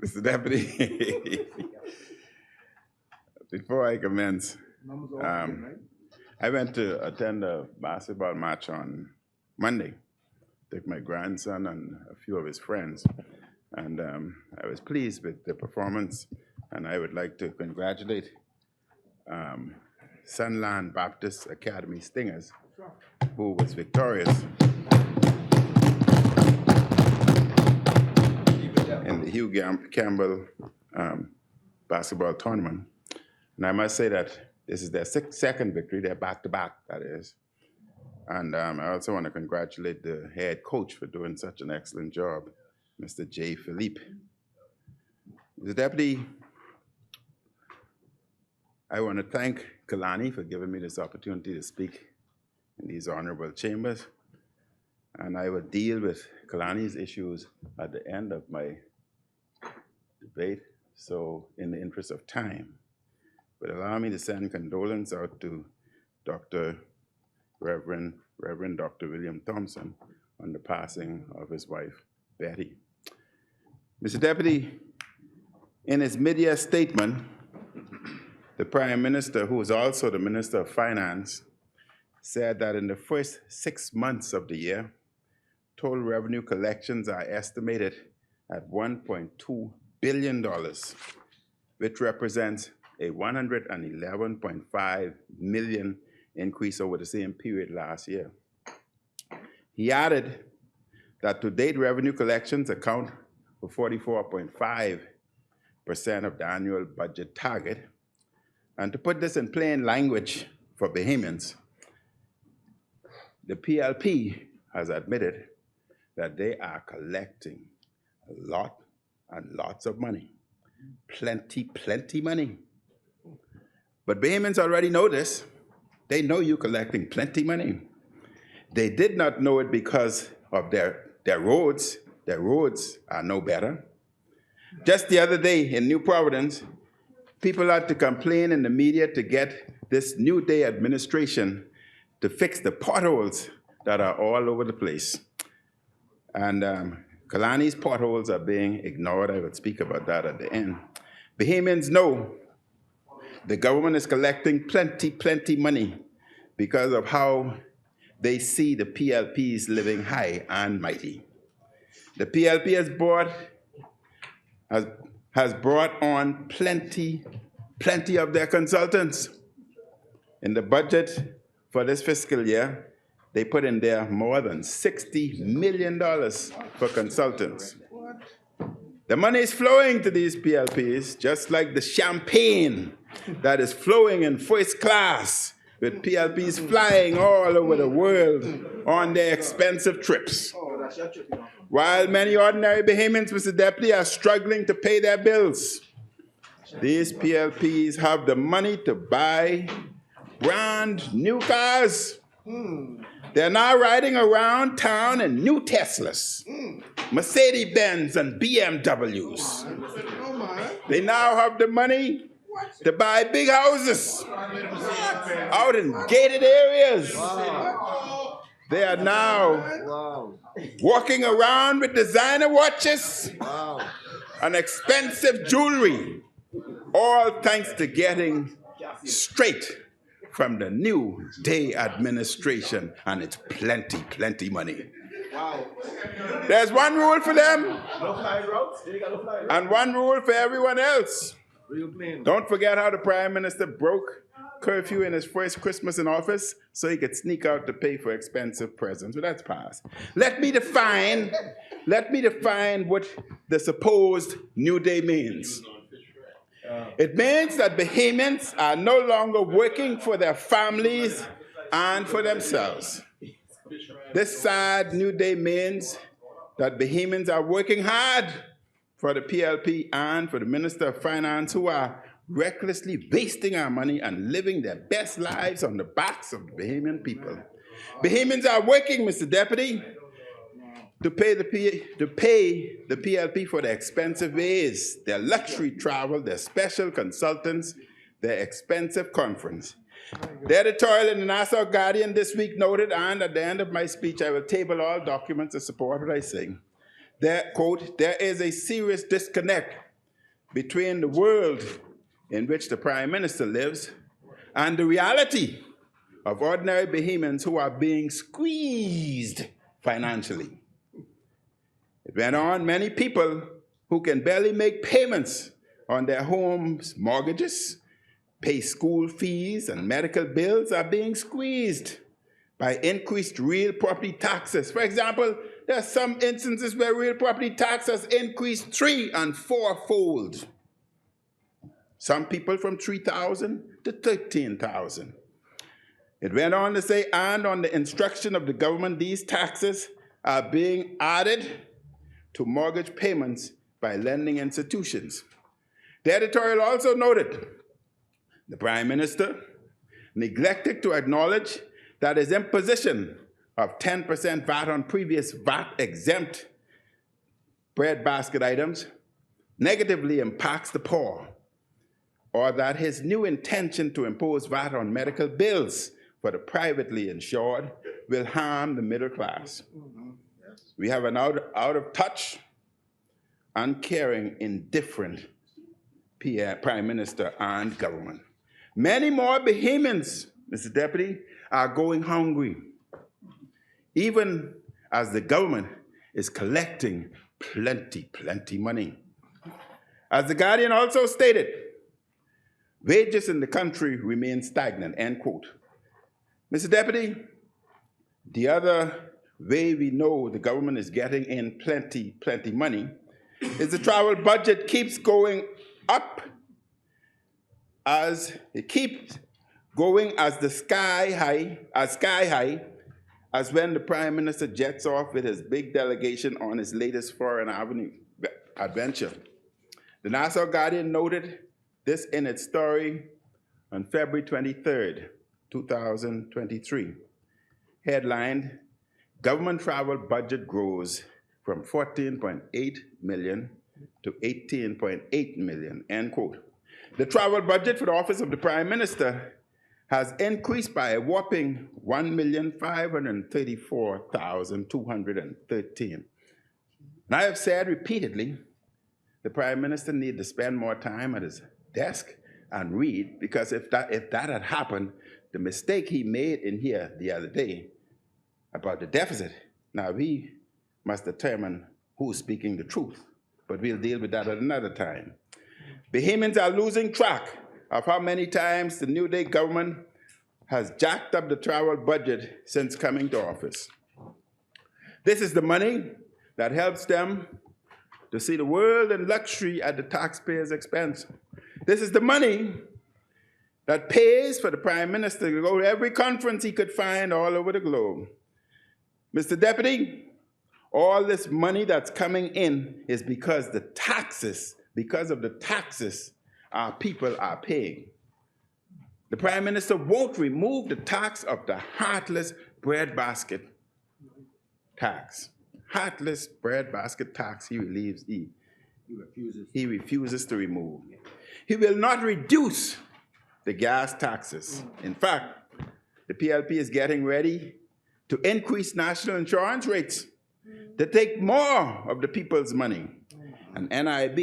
Mr. Deputy, before I commence, I went to attend a basketball match on Monday, took my grandson and a few of his friends. And I was pleased with the performance, and I would like to congratulate Sunland Baptist Academy Stingers, who was victorious in the Hugh Campbell basketball tournament. And I must say that this is their second victory. They're back-to-back, that is. And I also want to congratulate the head coach for doing such an excellent job, Mr. J. Philippe. Mr. Deputy, I want to thank Killarney for giving me this opportunity to speak in these honorable chambers. And I will deal with Killarney's issues at the end of my debate, so in the interest of time. But allow me to send condolence out to Reverend Dr. William Thompson on the passing of his wife, Betty. Mr. Deputy, in his mid-year statement, the Prime Minister, who is also the Minister of Finance, said that in the first 6 months of the year, total revenue collections are estimated at $1.2 billion, which represents a 111.5 million increase over the same period last year. He added that to date revenue collections account for 44.5% of the annual budget target. And to put this in plain language for Bahamians, the PLP has admitted that they are collecting a lot and lots of money. Plenty money. But Bahamians already know this. They know you're collecting plenty money. They did not know it because of their roads. Their roads are no better. Just the other day in New Providence, people had to complain in the media to get this New Day administration to fix the potholes that are all over the place. And Killarney's potholes are being ignored. I will speak about that at the end. Bahamians know the government is collecting plenty money because of how they see the PLPs living high and mighty. The PLP has brought on plenty of their consultants. In the budget for this fiscal year, they put in there more than $60 million for consultants. The money is flowing to these PLPs, just like the champagne that is flowing in first class, with PLPs flying all over the world on their expensive trips. While many ordinary Bahamians, Mr. Deputy, are struggling to pay their bills, these PLPs have the money to buy brand new cars. They're now riding around town in new Teslas, Mercedes-Benz and BMWs. They now have the money to buy big houses out in gated areas. They are now walking around with designer watches and expensive jewelry, all thanks to getting straight from the New Day administration, and it's plenty money. There's one rule for them and one rule for everyone else. Don't forget how the Prime Minister broke curfew in his first Christmas in office so he could sneak out to pay for expensive presents. Well, that's past. Let me define what the supposed New Day means. It means that Bahamians are no longer working for their families and for themselves. This sad New Day means that Bahamians are working hard for the PLP and for the Minister of Finance, who are recklessly wasting our money and living their best lives on the backs of the Bahamian people. Bahamians are working, Mr. Deputy, to pay the PLP for their expensive ways, their luxury travel, their special consultants, their expensive conference. The editorial in the Nassau Guardian this week noted, and at the end of my speech, I will table all documents to support what I say. There, quote, there is a serious disconnect between the world in which the Prime Minister lives and the reality of ordinary Bahamians who are being squeezed financially. It went on, many people who can barely make payments on their homes' mortgages, pay school fees and medical bills are being squeezed by increased real property taxes. For example, there are some instances where real property taxes increased 3- and 4-fold. Some people from 3,000 to 13,000. It went on to say, and on the instruction of the government, these taxes are being added to mortgage payments by lending institutions. The editorial also noted the Prime Minister neglected to acknowledge that his imposition of 10% VAT on previous VAT-exempt breadbasket items negatively impacts the poor, or that his new intention to impose VAT on medical bills for the privately insured will harm the middle class. We have an out of touch, uncaring, indifferent Prime Minister and government. Many more Bahamians, Mr. Deputy, are going hungry, even as the government is collecting plenty money. As the Guardian also stated, wages in the country remain stagnant, end quote. Mr. Deputy, the other way we know the government is getting in plenty money is the travel budget keeps going up as it keeps going as sky high as when the Prime Minister jets off with his big delegation on his latest foreign adventure. The Nassau Guardian noted this in its story on February 23rd, 2023. Headlined, Government Travel Budget Grows from 14.8 million to 18.8 million, end quote. The travel budget for the Office of the Prime Minister has increased by a whopping 1,534,213. And I have said repeatedly, the Prime Minister needs to spend more time at his desk and read, because if that had happened, the mistake he made in here the other day about the deficit, now we must determine who's speaking the truth, but we'll deal with that at another time. Bahamians are losing track of how many times the New Day government has jacked up the travel budget since coming to office. This is the money that helps them to see the world in luxury at the taxpayers' expense. This is the money that pays for the Prime Minister to go to every conference he could find all over the globe. Mr. Deputy, all this money that's coming in is because of the taxes our people are paying. The Prime Minister won't remove the tax of the heartless breadbasket tax. Heartless breadbasket tax he refuses to remove. He will not reduce the gas taxes. In fact, the PLP is getting ready to increase national insurance rates to take more of the people's money. And NIB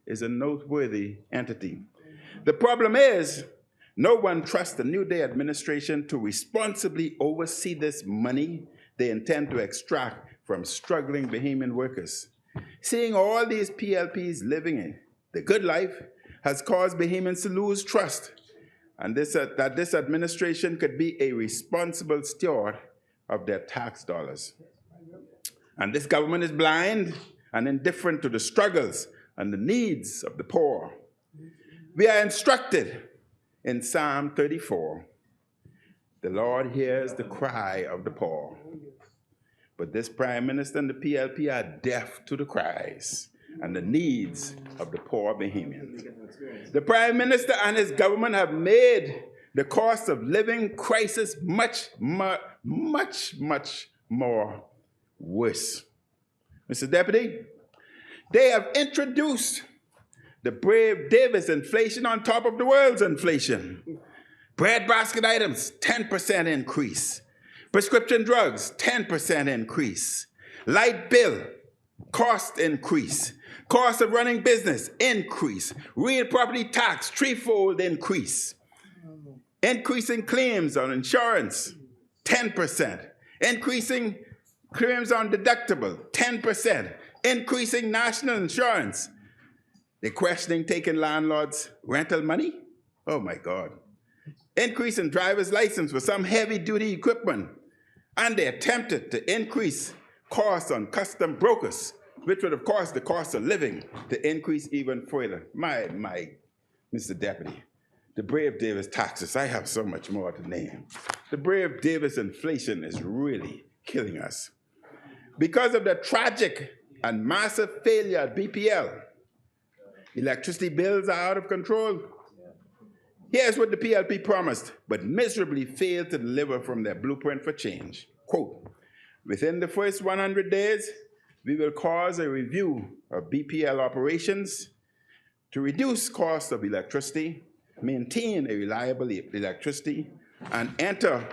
is a noteworthy entity. The problem is, no one trusts the New Day administration to responsibly oversee this money they intend to extract from struggling Bahamian workers. Seeing all these PLPs living in the good life has caused Bahamians to lose trust, and that this administration could be a responsible steward of their tax dollars. And this government is blind and indifferent to the struggles and the needs of the poor. We are instructed in Psalm 34, the Lord hears the cry of the poor. But this Prime Minister and the PLP are deaf to the cries and the needs of the poor Bahamians. The Prime Minister and his government have made the cost of living crisis much more worse. Mr. Deputy, they have introduced the brave Davis inflation on top of the world's inflation. Breadbasket items, 10% increase. Prescription drugs, 10% increase. Light bill, cost increase. Cost of running business, increase. Real property tax, threefold increase. Increasing claims on insurance, 10%. Increasing claims on deductible, 10%. increasing national insurance. They're questioning taking landlords' rental money. Oh my God. Increase in driver's license for some heavy-duty equipment. And they attempted to increase costs on custom brokers, which would have caused the cost of living to increase even further. My, Mr. Deputy, the Brave Davis taxes, I have so much more to name. The Brave Davis inflation is really killing us. Because of the tragic and massive failure at BPL, electricity bills are out of control. Here's what the PLP promised, but miserably failed to deliver from their blueprint for change. Quote, within the first 100 days, we will cause a review of BPL operations to reduce cost of electricity, maintain a reliable electricity, and enter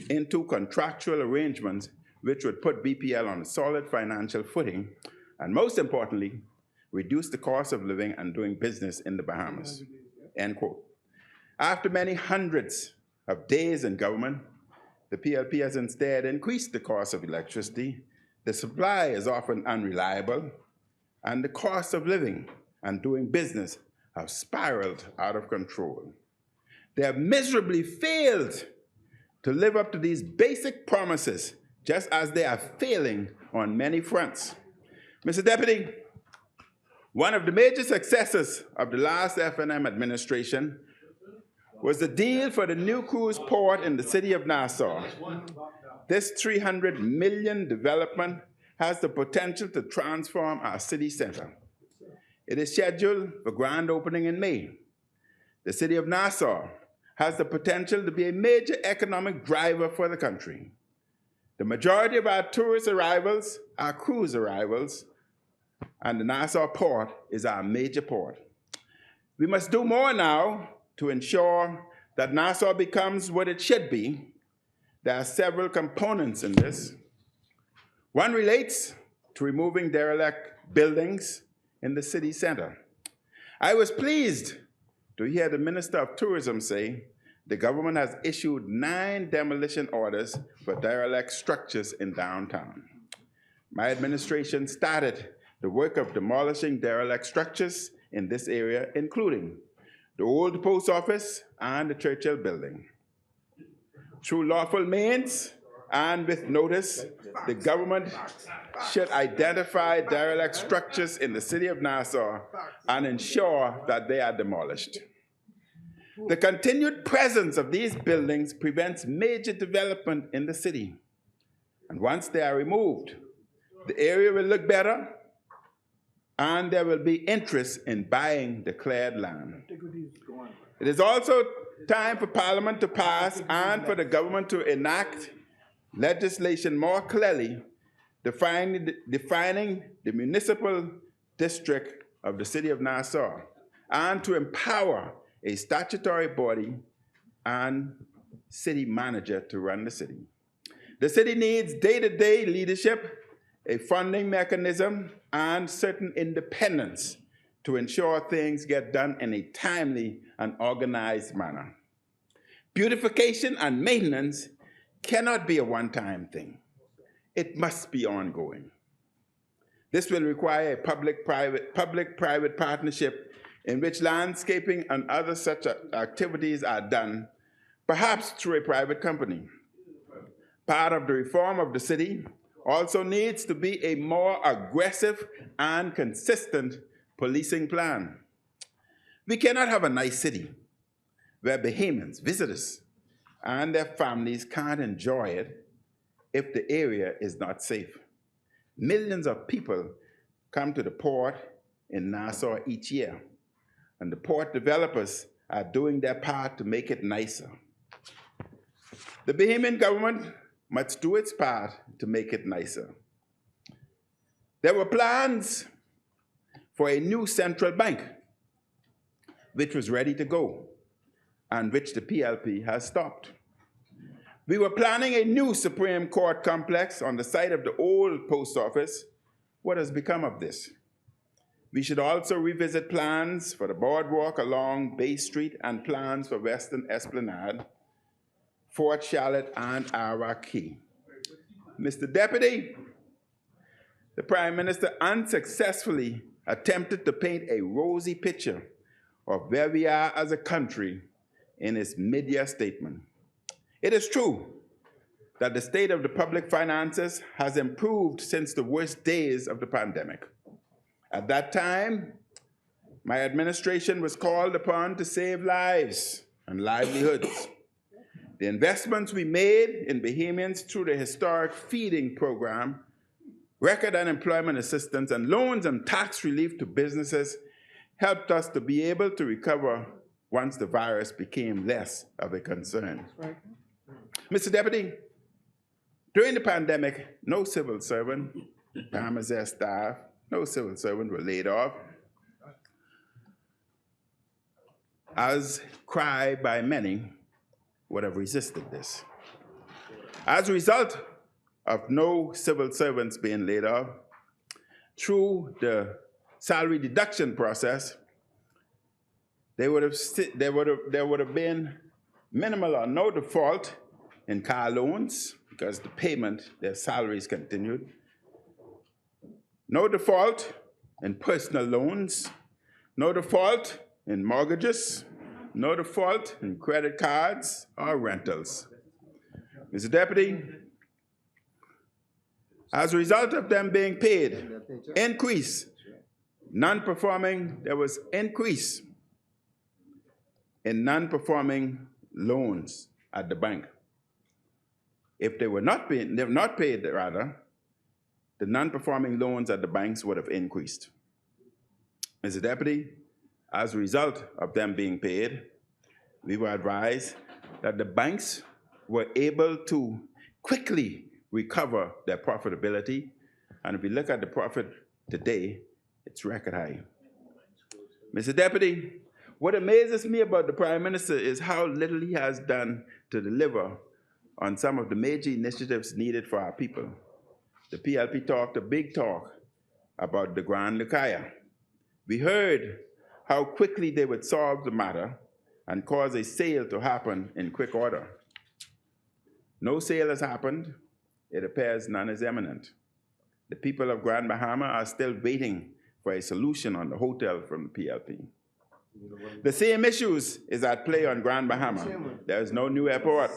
into contractual arrangements which would put BPL on a solid financial footing, and most importantly, reduce the cost of living and doing business in the Bahamas, end quote. After many hundreds of days in government, the PLP has instead increased the cost of electricity, the supply is often unreliable, and the cost of living and doing business have spiraled out of control. They have miserably failed to live up to these basic promises, just as they are failing on many fronts. Mr. Deputy, one of the major successes of the last F&M administration was the deal for the new cruise port in the city of Nassau. This $300 million development has the potential to transform our city center. It is scheduled for grand opening in May. The city of Nassau has the potential to be a major economic driver for the country. The majority of our tourist arrivals are cruise arrivals, and the Nassau port is our major port. We must do more now to ensure that Nassau becomes what it should be. There are several components in this. One relates to removing derelict buildings in the city center. I was pleased to hear the Minister of Tourism say the government has issued 9 demolition orders for derelict structures in downtown. My administration started the work of demolishing derelict structures in this area, including the old post office and the Churchill building. Through lawful means and with notice, the government should identify derelict structures in the city of Nassau and ensure that they are demolished. The continued presence of these buildings prevents major development in the city. And once they are removed, the area will look better and there will be interest in buying the cleared land. It is also time for Parliament to pass and for the government to enact legislation more clearly defining the municipal district of the city of Nassau and to empower a statutory body and city manager to run the city. The city needs day-to-day leadership, a funding mechanism, and certain independence to ensure things get done in a timely and organized manner. Beautification and maintenance cannot be a one-time thing. It must be ongoing. This will require a public-private partnership in which landscaping and other such activities are done, perhaps through a private company. Part of the reform of the city also needs to be a more aggressive and consistent policing plan. We cannot have a nice city where Bahamians, visitors, and their families can't enjoy it if the area is not safe. Millions of people come to the port in Nassau each year, and the port developers are doing their part to make it nicer. The Bahamian government must do its part to make it nicer. There were plans for a new central bank, which was ready to go, and which the PLP has stopped. We were planning a new Supreme Court complex on the site of the old post office. What has become of this? We should also revisit plans for the boardwalk along Bay Street and plans for Western Esplanade, Fort Charlotte, and Ara Key. Mr. Deputy, the Prime Minister unsuccessfully attempted to paint a rosy picture of where we are as a country in his mid-year statement. It is true that the state of the public finances has improved since the worst days of the pandemic. At that time, my administration was called upon to save lives and livelihoods. The investments we made in Bahamians through the historic feeding program, record unemployment assistance, and loans and tax relief to businesses helped us to be able to recover once the virus became less of a concern. Right. Mr. Deputy, during the pandemic, no civil servant, Parliamentary staff, no civil servant were laid off, as cried by many would have resisted this. As a result of no civil servants being laid off, through the salary deduction process, there would have been minimal or no default in car loans because the payment, their salaries continued. No default in personal loans, no default in mortgages, no default in credit cards or rentals. Mr. Deputy, as a result of them being paid, increase, non-performing, there was increase in non-performing loans at the bank. If they were not paid, the non-performing loans at the banks would have increased. Mr. Deputy, as a result of them being paid, we were advised that the banks were able to quickly recover their profitability. And if we look at the profit today, it's record high. Mr. Deputy, what amazes me about the Prime Minister is how little he has done to deliver on some of the major initiatives needed for our people. The PLP talked a big talk about the Grand Lucaya. We heard how quickly they would solve the matter and cause a sale to happen in quick order. No sale has happened. It appears none is imminent. The people of Grand Bahama are still waiting for a solution on the hotel from the PLP. The same issues is at play on Grand Bahama. There is no new airport.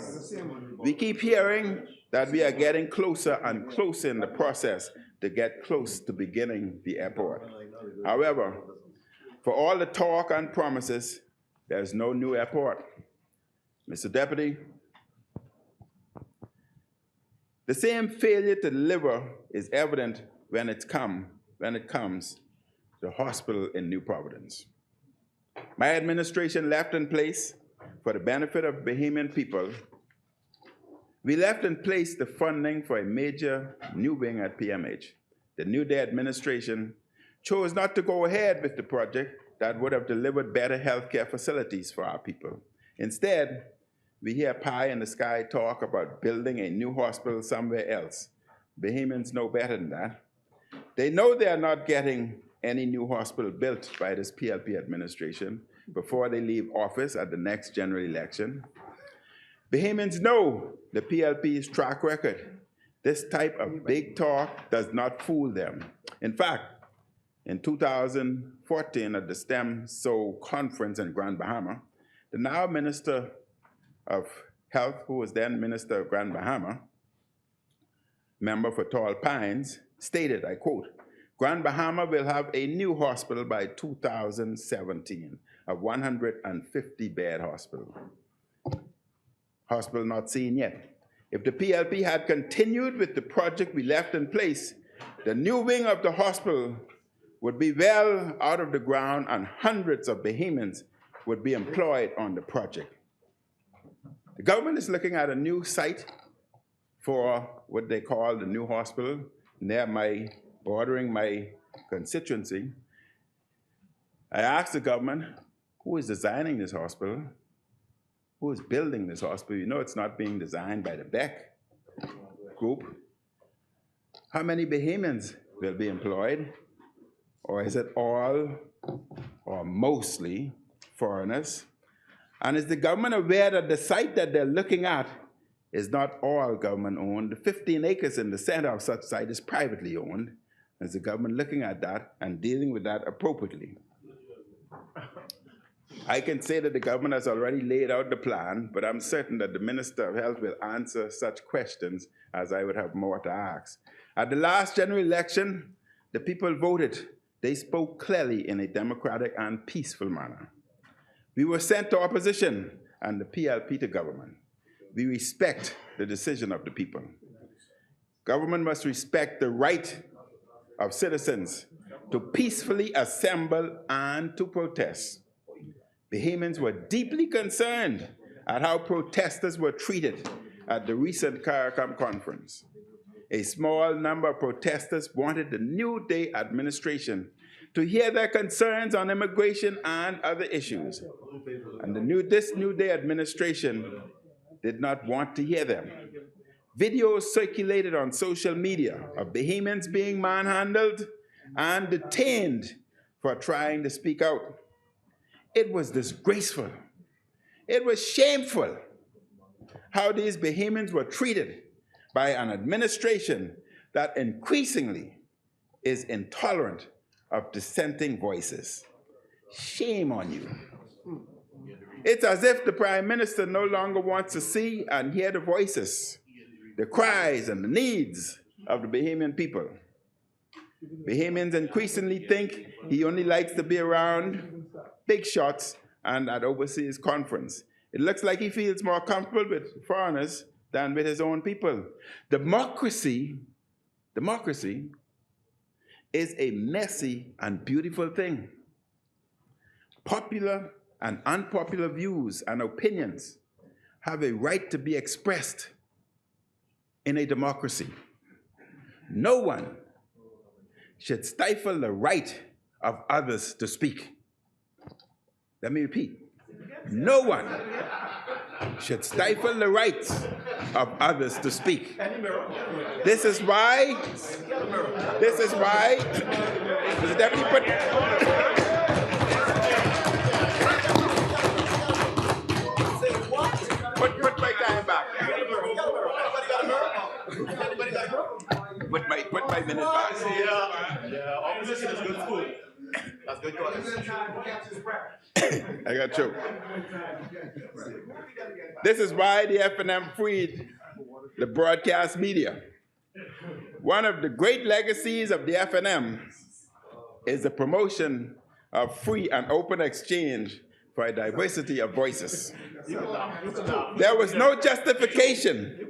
We keep hearing that we are getting closer and closer in the process to get close to beginning the airport. However, for all the talk and promises, there's no new airport. Mr. Deputy, the same failure to deliver is evident when it comes to the hospital in New Providence. My administration left in place, for the benefit of Bahamian people, we left in place the funding for a major new wing at PMH. The New Day administration chose not to go ahead with the project that would have delivered better healthcare facilities for our people. Instead, we hear pie in the sky talk about building a new hospital somewhere else. Bahamians know better than that. They know they are not getting any new hospital built by this PLP administration before they leave office at the next general election. Bahamians know the PLP's track record. This type of big talk does not fool them. In fact, in 2014 at the STEM SO conference in Grand Bahama, the now Minister of Health, who was then Minister of Grand Bahama, member for Tall Pines, stated, I quote, Grand Bahama will have a new hospital by 2017, a 150-bed hospital. Hospital not seen yet. If the PLP had continued with the project we left in place, the new wing of the hospital would be well out of the ground and hundreds of Bahamians would be employed on the project. The government is looking at a new site for what they call the new hospital near bordering my constituency. I asked the government, who is designing this hospital? Who is building this hospital? You know it's not being designed by the Beck group. How many Bahamians will be employed? Or is it all or mostly foreigners? And is the government aware that the site that they're looking at is not all government owned? The 15 acres in the center of such site is privately owned. Is the government looking at that and dealing with that appropriately? I can say that the government has already laid out the plan, but I'm certain that the Minister of Health will answer such questions as I would have more to ask. At the last general election, the people voted. They spoke clearly in a democratic and peaceful manner. We were sent to opposition and the PLP to government. We respect the decision of the people. Government must respect the right of citizens to peacefully assemble and to protest. Bahamians were deeply concerned at how protesters were treated at the recent CARICOM conference. A small number of protesters wanted the New Day administration to hear their concerns on immigration and other issues. And this New Day administration did not want to hear them. Videos circulated on social media of Bahamians being manhandled and detained for trying to speak out. It was disgraceful. It was shameful how these Bahamians were treated by an administration that increasingly is intolerant of dissenting voices. Shame on you. It's as if the Prime Minister no longer wants to see and hear the voices, the cries and the needs of the Bahamian people. Bahamians increasingly think he only likes to be around big shots and at overseas conference. It looks like he feels more comfortable with foreigners than with his own people. Democracy is a messy and beautiful thing. Popular and unpopular views and opinions have a right to be expressed in a democracy. No one should stifle the right of others to speak. Let me repeat. No one should stifle the rights of others to speak. This is why, Mr. Deputy, put my time back. Put my minute back. Yeah, opposition is good school. That's good choice. I got choked. This is why the FNM freed the broadcast media. One of the great legacies of the FNM is the promotion of free and open exchange for a diversity of voices. There was no justification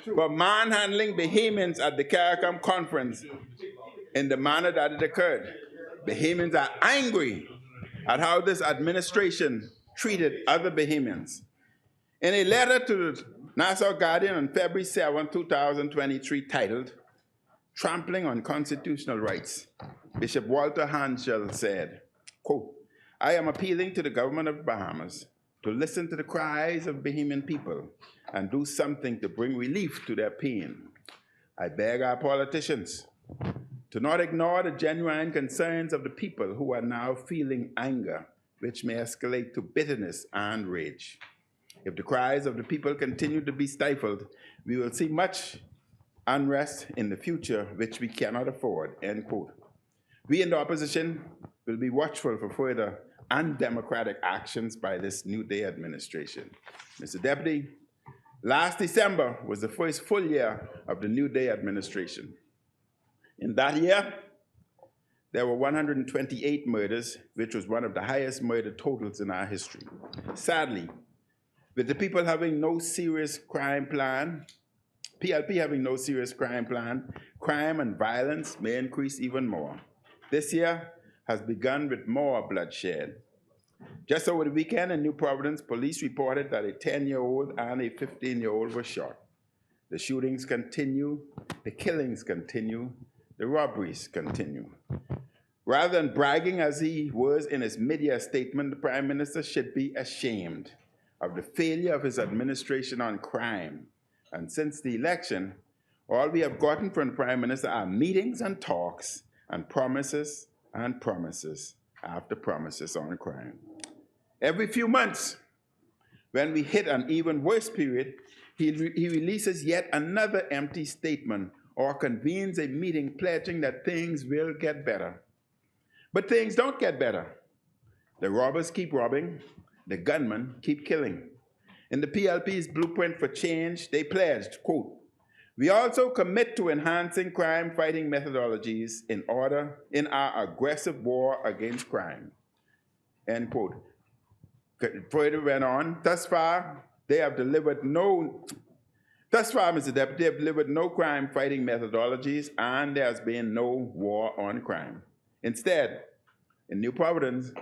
for manhandling Bahamians at the CARICOM conference in the manner that it occurred. Bahamians are angry at how this administration treated other Bahamians. In a letter to the Nassau Guardian on February 7, 2023, titled, "Trampling on Constitutional Rights," Bishop Walter Hanschel said, quote, "I am appealing to the government of Bahamas to listen to the cries of Bahamian people and do something to bring relief to their pain. I beg our politicians to not ignore the genuine concerns of the people who are now feeling anger, which may escalate to bitterness and rage. If the cries of the people continue to be stifled, we will see much unrest in the future, which we cannot afford," end quote. We in the opposition will be watchful for further undemocratic actions by this New Day administration. Mr. Deputy, last December was the first full year of the New Day administration. In that year, there were 128 murders, which was one of the highest murder totals in our history. Sadly, with the people having no serious crime plan, PLP having no serious crime plan, crime and violence may increase even more. This year has begun with more bloodshed. Just over the weekend in New Providence, police reported that a 10-year-old and a 15-year-old were shot. The shootings continue, the killings continue, the robberies continue. Rather than bragging as he was in his mid-year statement, the Prime Minister should be ashamed of the failure of his administration on crime. And since the election, all we have gotten from the Prime Minister are meetings and talks and promises after promises on crime. Every few months, when we hit an even worse period, he releases yet another empty statement or convenes a meeting pledging that things will get better. But things don't get better. The robbers keep robbing, the gunmen keep killing. In the PLP's blueprint for change, they pledged, quote, "We also commit to enhancing crime-fighting methodologies in our aggressive war against crime," end quote. Further went on, thus far, Mr. Deputy, they have delivered no crime-fighting methodologies, and there has been no war on crime. Instead, in New Providence,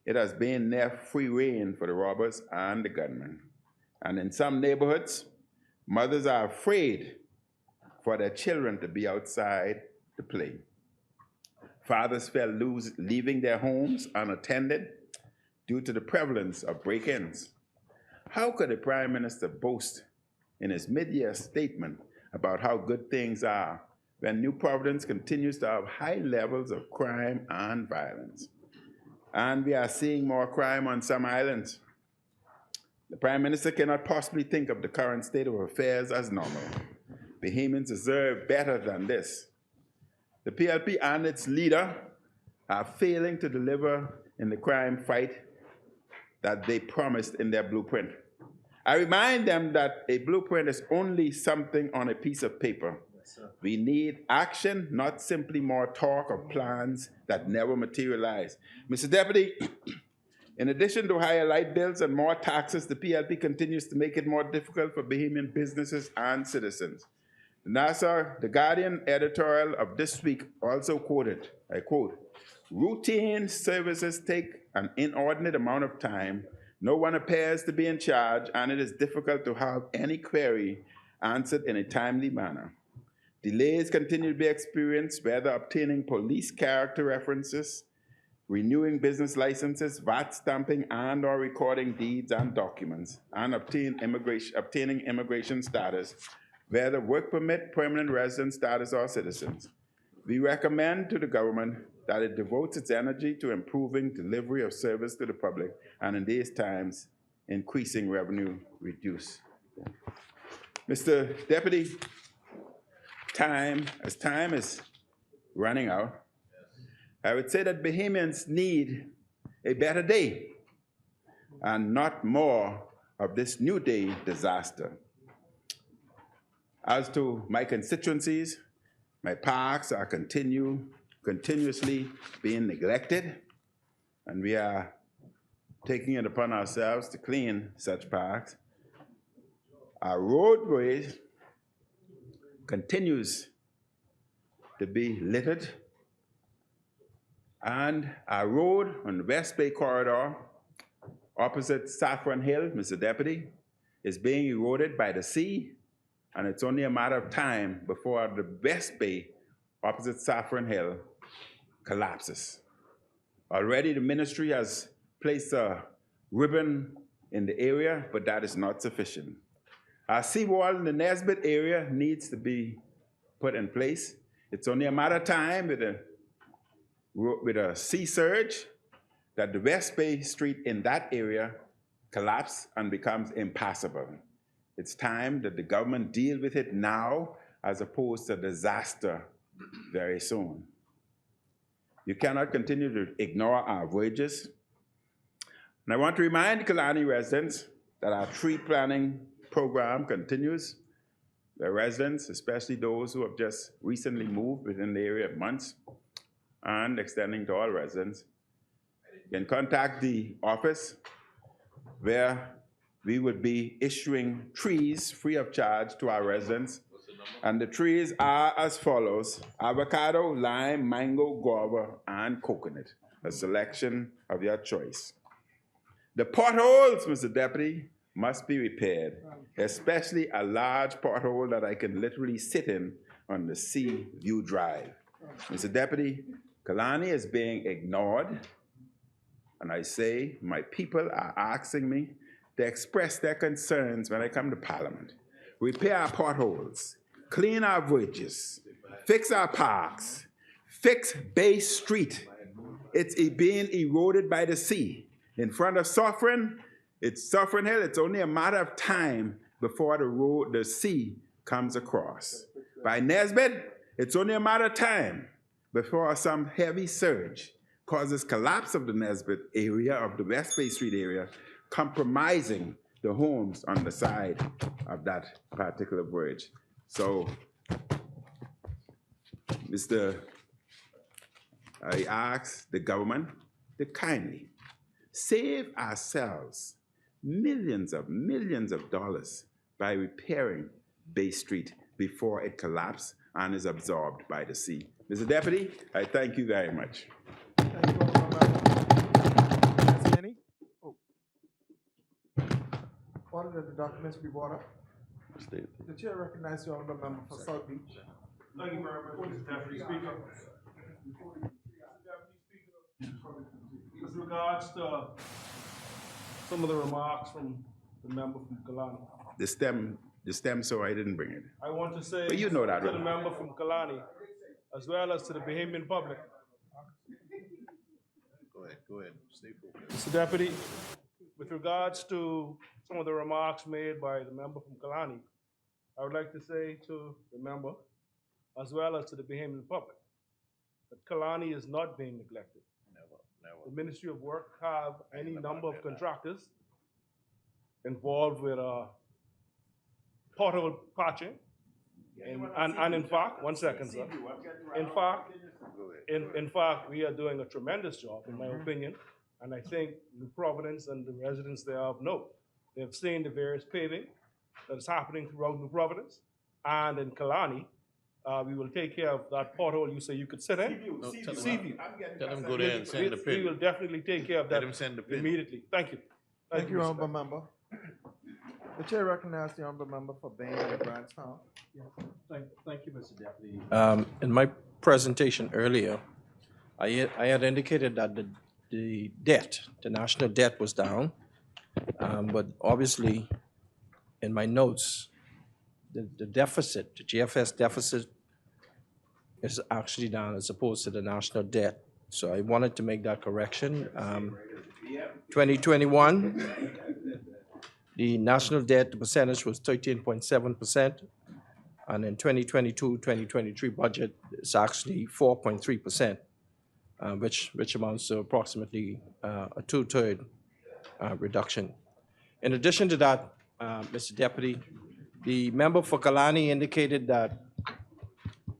it has been near free rein for the robbers and the gunmen. And in some neighborhoods, mothers are afraid for their children to be outside to play. Fathers felt leaving their homes unattended due to the prevalence of break-ins. How could the Prime Minister boast in his mid-year statement about how good things are when New Providence continues to have high levels of crime and violence? And we are seeing more crime on some islands. The Prime Minister cannot possibly think of the current state of affairs as normal. Bahamians deserve better than this. The PLP and its leader are failing to deliver in the crime fight that they promised in their blueprint. I remind them that a blueprint is only something on a piece of paper. We need action, not simply more talk of plans that never materialize. Mr. Deputy, in addition to higher light bills and more taxes, the PLP continues to make it more difficult for Bahamian businesses and citizens. Nassau, the Guardian editorial of this week also quoted, I quote, "Routine services take an inordinate amount of time. No one appears to be in charge, and it is difficult to have any query answered in a timely manner. Delays continue to be experienced, whether obtaining police character references, renewing business licenses, VAT stamping and or recording deeds and documents, and obtaining immigration status, whether work permit, permanent resident status, or citizens. We recommend to the government that it devotes its energy to improving delivery of service to the public, and in these times, increasing revenue reduce." Mr. Deputy, time is running out, I would say that Bahamians need a better day and not more of this new day disaster. As to my constituencies, my parks are continuously being neglected, and we are taking it upon ourselves to clean such parks. Our roadways continues to be littered, and our road on the West Bay corridor opposite Saffron Hill, Mr. Deputy, is being eroded by the sea, and it's only a matter of time before the West Bay opposite Saffron Hill collapses. Already the ministry has placed a ribbon in the area, but that is not sufficient. Our seawall in the Nesbitt area needs to be put in place. It's only a matter of time with a sea surge that the West Bay Street in that area collapses and becomes impassable. It's time that the government deal with it now as opposed to disaster very soon. You cannot continue to ignore our voyages. And I want to remind Killarney residents that our tree planting program continues. The residents, especially those who have just recently moved within the area of months, and extending to all residents, can contact the office where we would be issuing trees free of charge to our residents. And the trees are as follows: avocado, lime, mango, guava, and coconut, a selection of your choice. The potholes, Mr. Deputy, must be repaired, especially a large pothole that I can literally sit in on the Sea View Drive. Mr. Deputy, Killarney is being ignored, and I say my people are asking me to express their concerns when I come to Parliament. Repair our potholes, clean our bridges, fix our parks, fix Bay Street. It's being eroded by the sea. In front of Saffron Hill, it's only a matter of time before the sea comes across. By Nesbitt, it's only a matter of time before some heavy surge causes collapse of the Nesbitt area, of the West Bay Street area, compromising the homes on the side of that particular bridge. So, I ask the government to kindly save ourselves millions of dollars by repairing Bay Street before it collapses and is absorbed by the sea. Mr. Deputy, I thank you very much. Thank you, Honorable Member. As many? Oh. Order that the documents be brought up. The chair recognizes the Honorable Member for South Beach. Thank you very much, Mr. Deputy Speaker. With regards to some of the remarks from the member from Killarney, The stem, so I didn't bring it. I want to say But you know that, to the right? member from Killarney, as well as to the Bahamian public. Go ahead, stay focused. Mr. Deputy, with regards to some of the remarks made by the member from Killarney, I would like to say to the member, as well as to the Bahamian public, that Killarney is not being neglected. The Ministry of Work have any number of contractors involved with pothole patching. And in fact, one second, sir. In fact, we are doing a tremendous job, in my opinion, and I think New Providence and the residents thereof know. They've seen the various paving that is happening throughout New Providence, and in Killarney, we will take care of that pothole you say you could sit in. Seaview. Tell them go there and send the We pin. will definitely take care of that Let him send the pin. immediately. Thank you. Thank you, Mr. Honorable Member. The chair recognizes the Honorable Member for Baines and Grantstown. Thank you, Mr. Deputy. In my presentation earlier, I had indicated that the debt, the national debt was down, but obviously, in my notes, the deficit, the GFS deficit is actually down as opposed to the national debt. So I wanted to make that correction. 2021, the national debt percentage was 13.7%. And in 2022-2023 budget, it's actually 4.3%, which amounts to approximately a two-third reduction. In addition to that, Mr. Deputy, the member for Killarney indicated that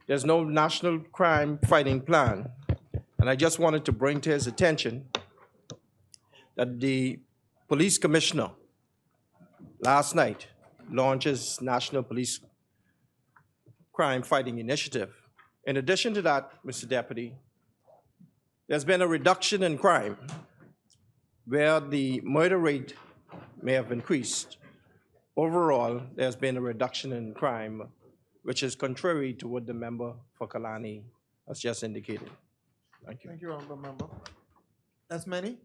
there's no national crime fighting plan. And I just wanted to bring to his attention that the police commissioner last night launches National Police Crime Fighting Initiative. In addition to that, Mr. Deputy, there's been a reduction in crime where the murder rate may have increased. Overall, there's been a reduction in crime, which is contrary to what the member for Killarney has just indicated. Thank you. Thank you, Honorable Member. As many?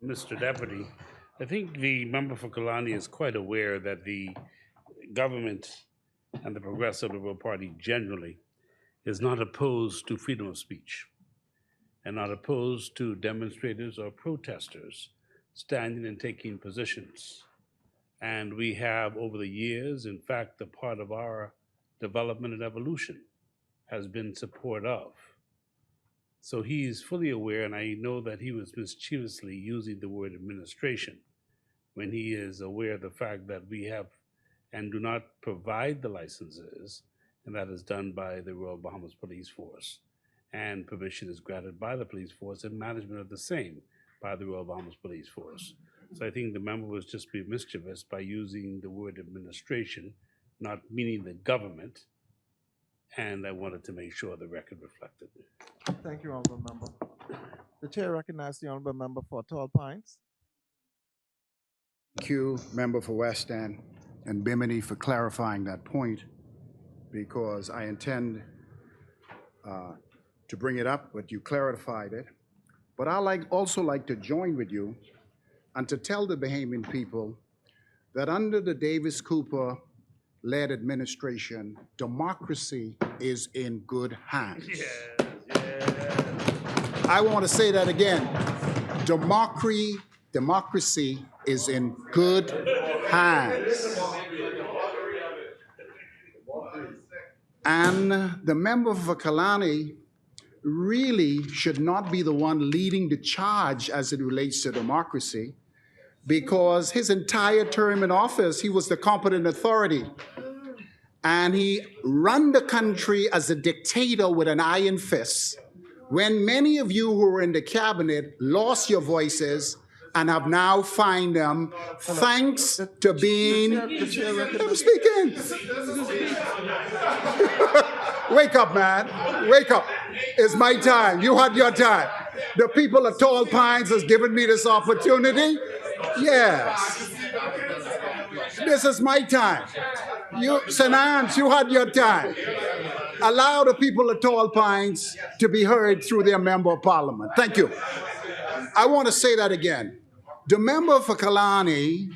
Mr. Deputy, I think the member for Killarney is quite aware that the government and the Progressive Liberal Party generally is not opposed to freedom of speech and not opposed to demonstrators or protesters standing and taking positions. And we have, over the years, in fact, a part of our development and evolution has been support of. So he's fully aware, and I know that he was mischievously using the word administration when he is aware of the fact that we have and do not provide the licenses, and that is done by the Royal Bahamas Police Force. And permission is granted by the police force and management of the same by the Royal Bahamas Police Force. So I think the member was just being mischievous by using the word administration, not meaning the government, and I wanted to make sure the record reflected. Thank you, Honorable Member. The chair recognizes the Honorable Member for Tall Pines. Thank you, Member for West End and Bimini, for clarifying that point, because I intend to bring it up, but you clarified it. But I also like to join with you and to tell the Bahamian people that under the Davis Cooper-led administration, democracy is in good hands. I want to say that again. Democracy is in good hands. And the member for Killarney really should not be the one leading the charge as it relates to democracy, because his entire term in office, he was the competent authority. And he ran the country as a dictator with an iron fist, when many of you who were in the cabinet lost your voices and have now found them thanks to being... I'm speaking. Wake up, man. Wake up. It's my time. You had your time. The people of Tall Pines has given me this opportunity. Yes. This is my time. You, St. Anne's, you had your time. Allow the people of Tall Pines to be heard through their member of parliament. Thank you. I want to say that again. The member for Killarney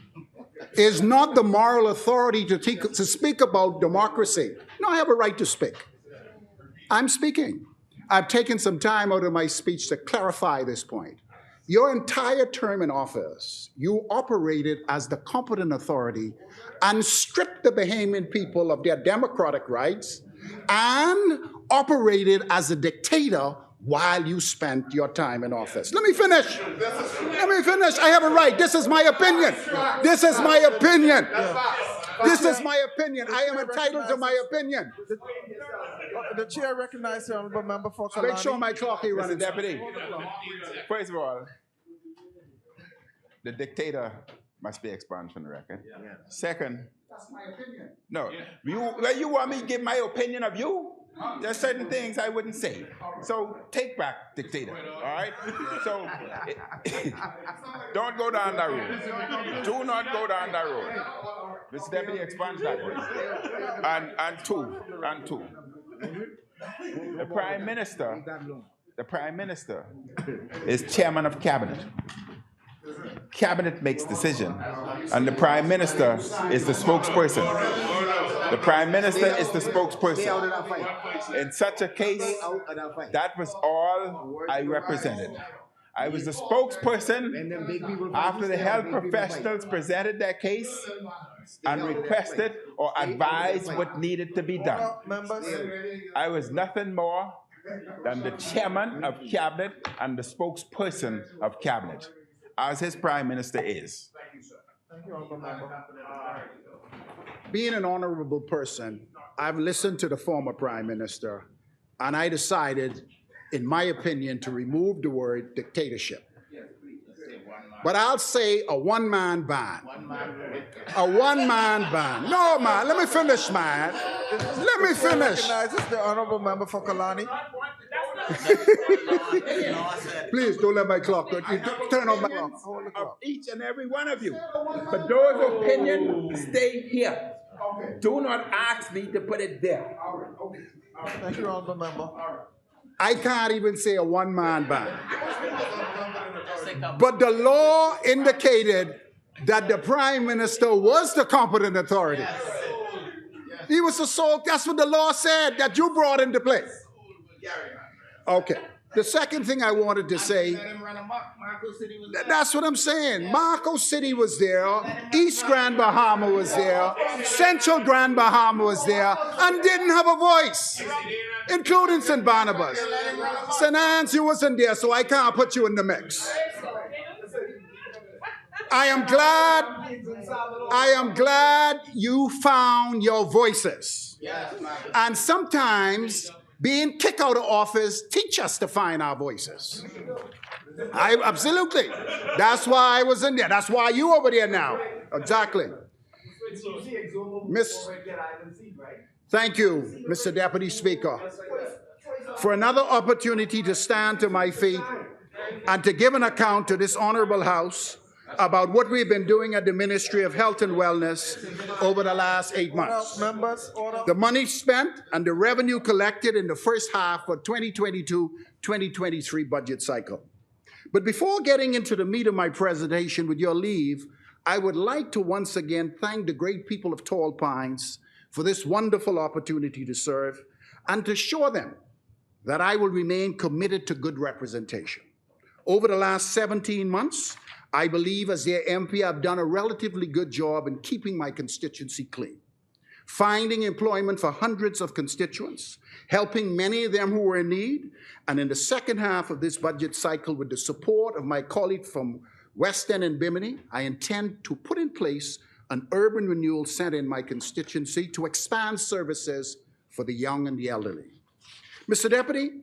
is not the moral authority to speak about democracy. No, I have a right to speak. I'm speaking. I've taken some time out of my speech to clarify this point. Your entire term in office, you operated as the competent authority and stripped the Bahamian people of their democratic rights and operated as a dictator while you spent your time in office. Let me finish. Let me finish. I have a right. This is my opinion. This is my opinion. This is my opinion. I am entitled to my opinion. The chair recognizes the honorable member for Killarney. Make sure my clock is running. Mr. Deputy, first of all, the dictator must be expunged from the record. Second, That's my opinion. no, you want me to give my opinion of you? There's certain things I wouldn't say. So take back dictator, all right? So don't go down that road. Do not go down that road. Mr. Deputy, expunge that word. And two. The Prime Minister is chairman of cabinet. Cabinet makes decision, and the Prime Minister is the spokesperson. The Prime Minister is the spokesperson. In such a case, that was all I represented. I was the spokesperson after the health professionals presented their case and requested or advised what needed to be done. I was nothing more than the chairman of cabinet and the spokesperson of cabinet, as his Prime Minister is. Thank you, honorable member. Being an honorable person, I've listened to the former Prime Minister, and I decided, in my opinion, to remove the word dictatorship. But I'll say a one-man band. A one-man band. No, man, let me finish, man. Let me finish. Recognizes the honorable member for Killarney. Please don't let my clock go. Turn on my clock. Of each and every one of you. But those opinions stay here. Do not ask me to put it there. Thank you, honorable member. I can't even say a one-man band. But the law indicated that the Prime Minister was the competent authority. He was the sole, that's what the law said, that you brought into play. Okay. The second thing I wanted to say, that's what I'm saying. Marco City was there, East Grand Bahama was there, Central Grand Bahama was there, and didn't have a voice, including St. Barnabas. St. Anne's, you wasn't there, so I can't put you in the mix. I am glad you found your voices. And sometimes being kicked out of office teach us to find our voices. Absolutely. That's why I was in there. That's why you over there now. Exactly. Thank you, Mr. Deputy Speaker, for another opportunity to stand to my feet and to give an account to this honorable House about what we've been doing at the Ministry of Health and Wellness over the last 8 months. The money spent and the revenue collected in the first half of 2022-2023 budget cycle. But before getting into the meat of my presentation, with your leave, I would like to once again thank the great people of Tall Pines for this wonderful opportunity to serve and to assure them that I will remain committed to good representation. Over the last 17 months, I believe as their MP, I've done a relatively good job in keeping my constituency clean. finding employment for hundreds of constituents, helping many of them who were in need. And in the second half of this budget cycle, with the support of my colleague from West End and Bimini, I intend to put in place an urban renewal center in my constituency to expand services for the young and the elderly. Mr. Deputy,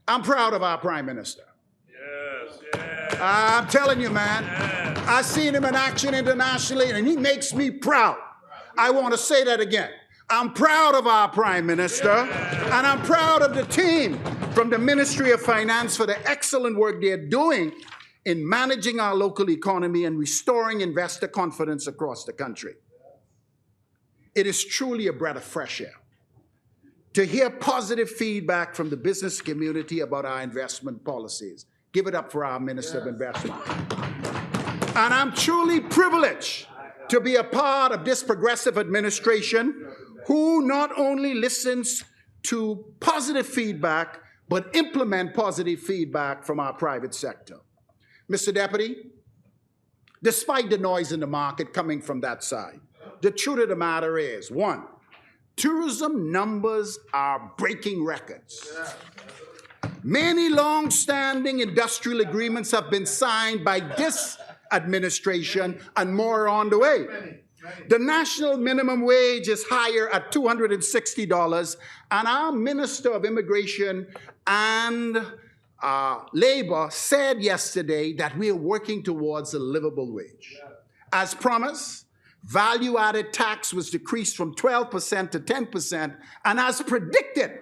I'm proud of our Prime Minister. Yes, yes. I'm telling you, man, I've seen him in action internationally, and he makes me proud. I want to say that again. I'm proud of our Prime Minister, and I'm proud of the team from the Ministry of Finance for the excellent work they're doing in managing our local economy and restoring investor confidence across the country. It is truly a breath of fresh air to hear positive feedback from the business community about our investment policies. Give it up for our Minister of Investment. And I'm truly privileged to be a part of this progressive administration who not only listens to positive feedback, but implement positive feedback from our private sector. Mr. Deputy, despite the noise in the market coming from that side, the truth of the matter is, one, tourism numbers are breaking records. Many long-standing industrial agreements have been signed by this administration, and more are on the way. The national minimum wage is higher at $260, and our Minister of Immigration and Labor said yesterday that we are working towards a livable wage. As promised, value-added tax was decreased from 12% to 10%, and as predicted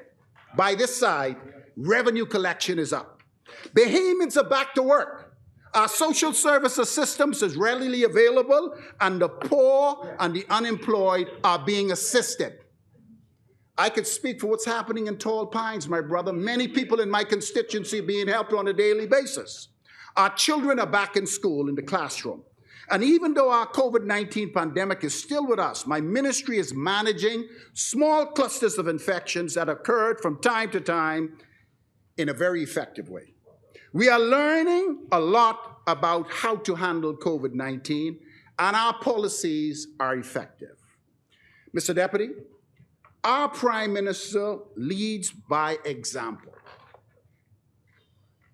by this side, revenue collection is up. Bahamians are back to work. Our social services systems is readily available, and the poor and the unemployed are being assisted. I could speak for what's happening in Tall Pines, my brother. Many people in my constituency are being helped on a daily basis. Our children are back in school, in the classroom. And even though our COVID-19 pandemic is still with us, my ministry is managing small clusters of infections that occurred from time to time in a very effective way. We are learning a lot about how to handle COVID-19, and our policies are effective. Mr. Deputy, our Prime Minister leads by example.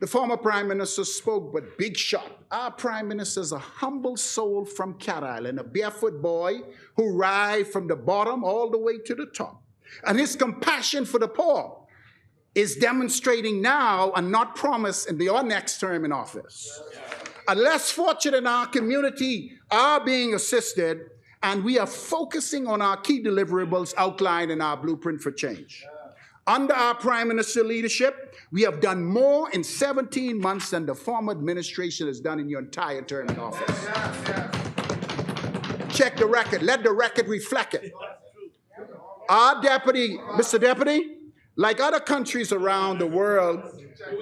The former Prime Minister spoke with big shot. Our Prime Minister is a humble soul from Cat Island, a barefoot boy who arrived from the bottom all the way to the top. And his compassion for the poor is demonstrating now and not promised in your next term in office. And less fortunate in our community are being assisted, and we are focusing on our key deliverables outlined in our blueprint for change. Under our Prime Minister leadership, we have done more in 17 months than the former administration has done in your entire term in office. Check the record. Let the record reflect it. Our deputy, Mr. Deputy, like other countries around the world,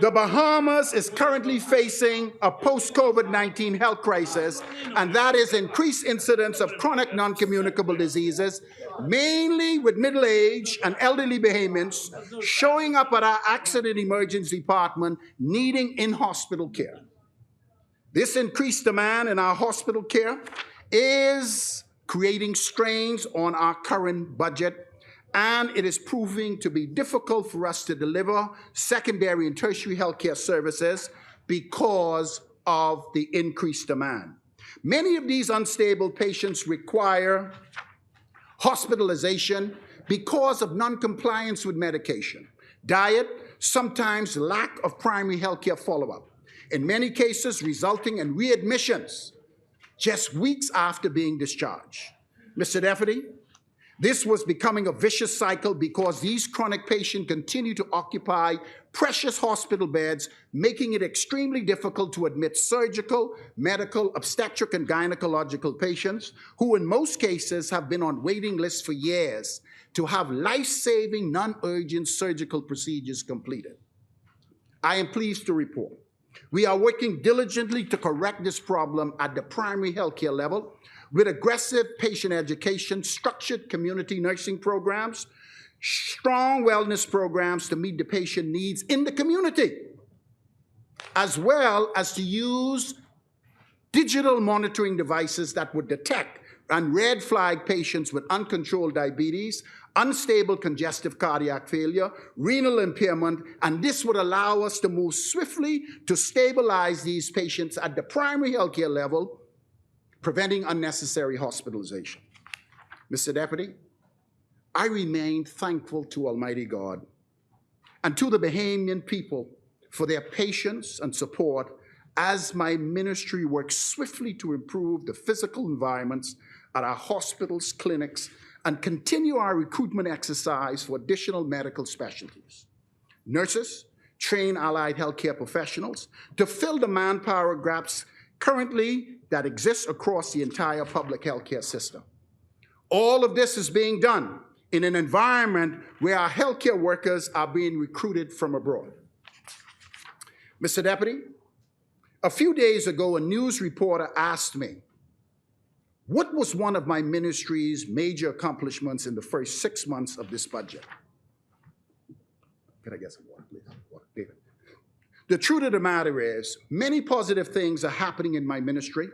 the Bahamas is currently facing a post-COVID-19 health crisis, and that is increased incidence of chronic non-communicable diseases, mainly with middle-aged and elderly Bahamians showing up at our accident emergency department needing in-hospital care. This increased demand in our hospital care is creating strains on our current budget, and it is proving to be difficult for us to deliver secondary and tertiary healthcare services because of the increased demand. Many of these unstable patients require hospitalization because of non-compliance with medication, diet, sometimes lack of primary healthcare follow-up, in many cases resulting in readmissions just weeks after being discharged. Mr. Deputy, this was becoming a vicious cycle because these chronic patients continue to occupy precious hospital beds, making it extremely difficult to admit surgical, medical, obstetric, and gynecological patients who in most cases have been on waiting lists for years to have life-saving, non-urgent surgical procedures completed. I am pleased to report we are working diligently to correct this problem at the primary healthcare level with aggressive patient education, structured community nursing programs, strong wellness programs to meet the patient needs in the community, as well as to use digital monitoring devices that would detect and red flag patients with uncontrolled diabetes, unstable congestive cardiac failure, renal impairment, and this would allow us to move swiftly to stabilize these patients at the primary healthcare level, preventing unnecessary hospitalization. Mr. Deputy, I remain thankful to Almighty God and to the Bahamian people for their patience and support as my ministry works swiftly to improve the physical environments at our hospitals, clinics, and continue our recruitment exercise for additional medical specialties. Nurses, trained allied healthcare professionals, to fill the manpower gaps currently that exist across the entire public healthcare system. All of this is being done in an environment where our healthcare workers are being recruited from abroad. Mr. Deputy, a few days ago, a news reporter asked me, what was one of my ministry's major accomplishments in the first 6 months of this budget? Can I get some water, please? Water, David. The truth of the matter is, many positive things are happening in my ministry,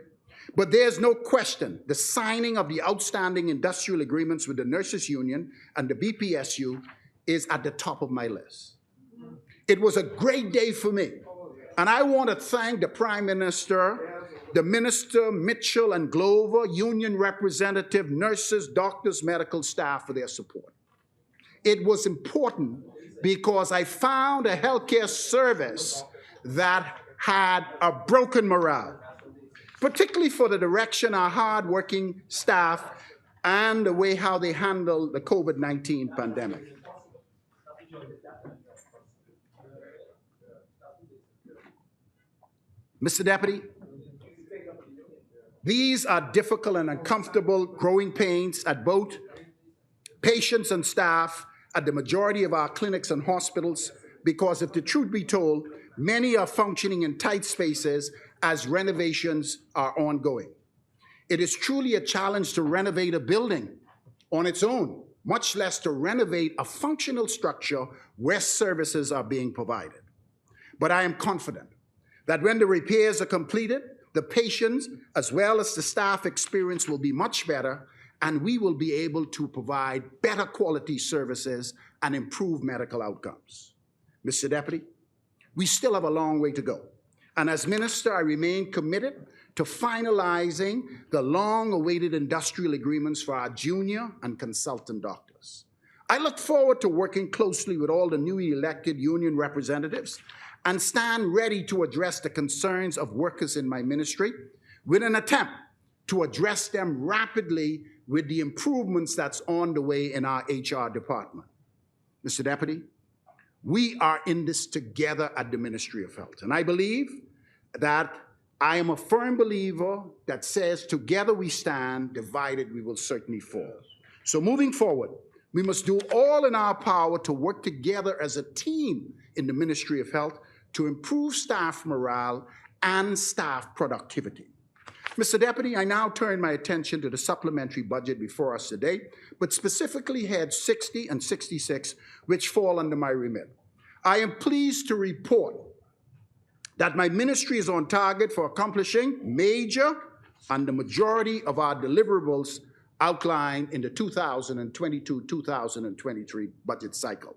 but there's no question the signing of the outstanding industrial agreements with the Nurses Union and the BPSU is at the top of my list. It was a great day for me, and I want to thank the Prime Minister, the Minister, Mitchell and Glover, union representative, nurses, doctors, medical staff for their support. It was important because I found a healthcare service that had a broken morale, particularly for the direction our hard-working staff and the way how they handle the COVID-19 pandemic. Mr. Deputy, these are difficult and uncomfortable growing pains at both patients and staff at the majority of our clinics and hospitals, because if the truth be told, many are functioning in tight spaces as renovations are ongoing. It is truly a challenge to renovate a building on its own, much less to renovate a functional structure where services are being provided. But I am confident that when the repairs are completed, the patients as well as the staff experience will be much better, and we will be able to provide better quality services and improve medical outcomes. Mr. Deputy, we still have a long way to go. And as Minister, I remain committed to finalizing the long-awaited industrial agreements for our junior and consultant doctors. I look forward to working closely with all the newly elected union representatives and stand ready to address the concerns of workers in my ministry with an attempt to address them rapidly with the improvements that's on the way in our HR department. Mr. Deputy, we are in this together at the Ministry of Health, and I believe that I am a firm believer that says together we stand, divided we will certainly fall. So moving forward, we must do all in our power to work together as a team in the Ministry of Health to improve staff morale and staff productivity. Mr. Deputy, I now turn my attention to the supplementary budget before us today, but specifically heads 60 and 66, which fall under my remit. I am pleased to report that my ministry is on target for accomplishing major and the majority of our deliverables outlined in the 2022-2023 budget cycle.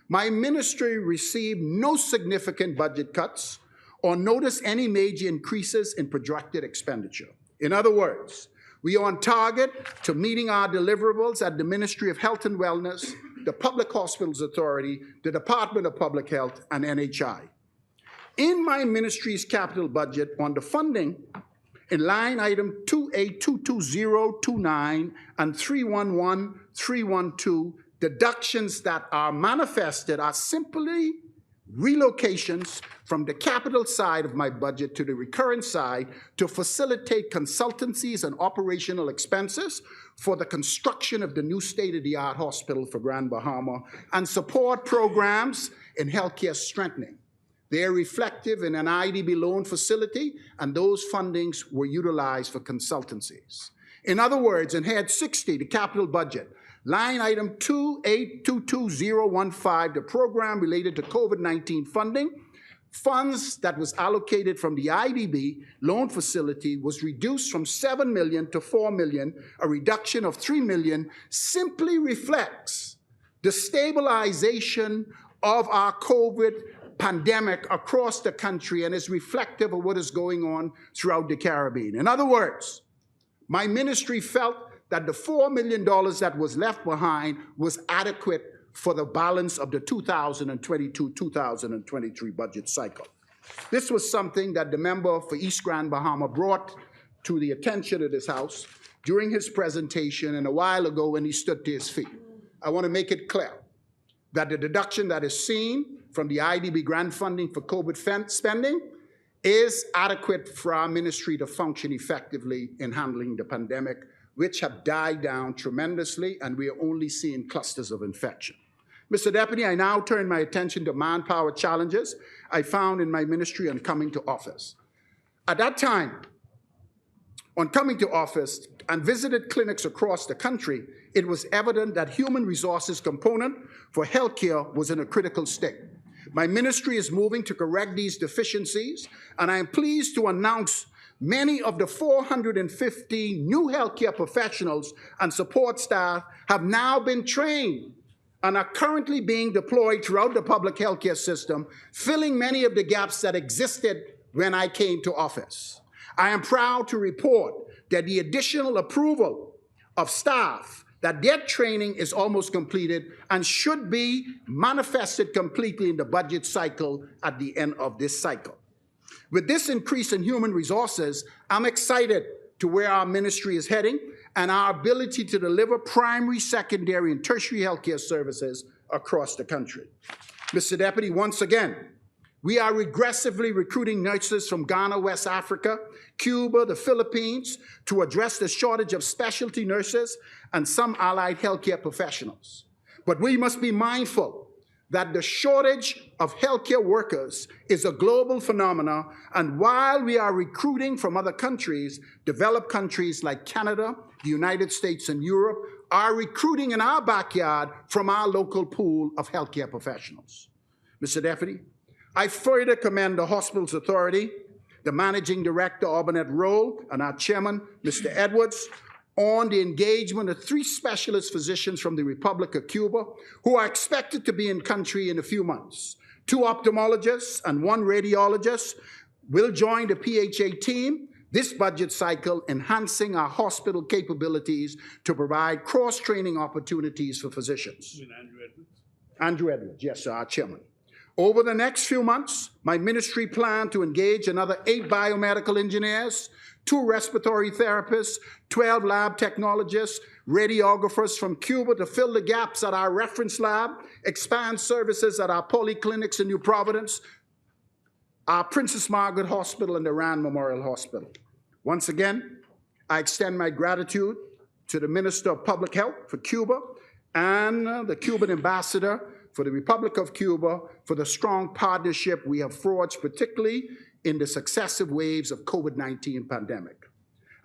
My ministry received no significant budget cuts or noticed any major increases in projected expenditure. In other words, we are on target to meeting our deliverables at the Ministry of Health and Wellness, the Public Hospitals Authority, the Department of Public Health, and NHI. In my ministry's capital budget on the funding, in line item 28222029 and 311312, deductions that are manifested are simply relocations from the capital side of my budget to the recurrent side to facilitate consultancies and operational expenses for the construction of the new state-of-the-art hospital for Grand Bahama and support programs in healthcare strengthening. They are reflective in an IDB loan facility, and those fundings were utilized for consultancies. In other words, in head 60, the capital budget, line item 28222015, the program related to COVID-19 funding, funds that was allocated from the IDB loan facility was reduced from 7 million to 4 million, a reduction of 3 million, simply reflects the stabilization of our COVID pandemic across the country and is reflective of what is going on throughout the Caribbean. In other words, my ministry felt that the $4 million that was left behind was adequate for the balance of the 2022-2023 budget cycle. This was something that the member for East Grand Bahama brought to the attention of this House during his presentation and a while ago when he stood to his feet. I want to make it clear that the deduction that is seen from the IDB grant funding for COVID spending is adequate for our ministry to function effectively in handling the pandemic, which have died down tremendously, and we are only seeing clusters of infection. Mr. Deputy, I now turn my attention to manpower challenges I found in my ministry on coming to office. At that time, on coming to office and visited clinics across the country, it was evident that human resources component for healthcare was in a critical state. My ministry is moving to correct these deficiencies, and I am pleased to announce many of the 450 new healthcare professionals and support staff have now been trained and are currently being deployed throughout the public healthcare system, filling many of the gaps that existed when I came to office. I am proud to report that the additional approval of staff, that their training is almost completed and should be manifested completely in the budget cycle at the end of this cycle. With this increase in human resources, I'm excited to where our ministry is heading and our ability to deliver primary, secondary, and tertiary healthcare services across the country. Mr. Deputy, once again, we are aggressively recruiting nurses from Ghana, West Africa, Cuba, the Philippines, to address the shortage of specialty nurses and some allied healthcare professionals. But we must be mindful that the shortage of healthcare workers is a global phenomenon, and while we are recruiting from other countries, developed countries like Canada, the United States, and Europe are recruiting in our backyard from our local pool of healthcare professionals. Mr. Deputy, I further commend the Hospitals Authority, the Managing Director, Auburnet Rowe, and our Chairman, Mr. Edwards, on the engagement of 3 specialist physicians from the Republic of Cuba who are expected to be in country in a few months. 2 ophthalmologists and 1 radiologist will join the PHA team this budget cycle, enhancing our hospital capabilities to provide cross-training opportunities for physicians. You mean Andrew Edwards? Andrew Edwards, yes, sir, our chairman. Over the next few months, my ministry plans to engage another 8 biomedical engineers, 2 respiratory therapists, 12 lab technologists, radiographers from Cuba to fill the gaps at our reference lab, expand services at our polyclinics in New Providence, our Princess Margaret Hospital, and the Rand Memorial Hospital. Once again, I extend my gratitude to the Minister of Public Health for Cuba and the Cuban Ambassador for the Republic of Cuba for the strong partnership we have forged, particularly in the successive waves of COVID-19 pandemic.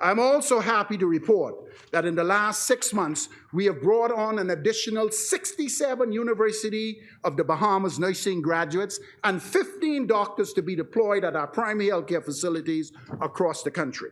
I'm also happy to report that in the last 6 months, we have brought on an additional 67 University of the Bahamas nursing graduates and 15 doctors to be deployed at our primary healthcare facilities across the country.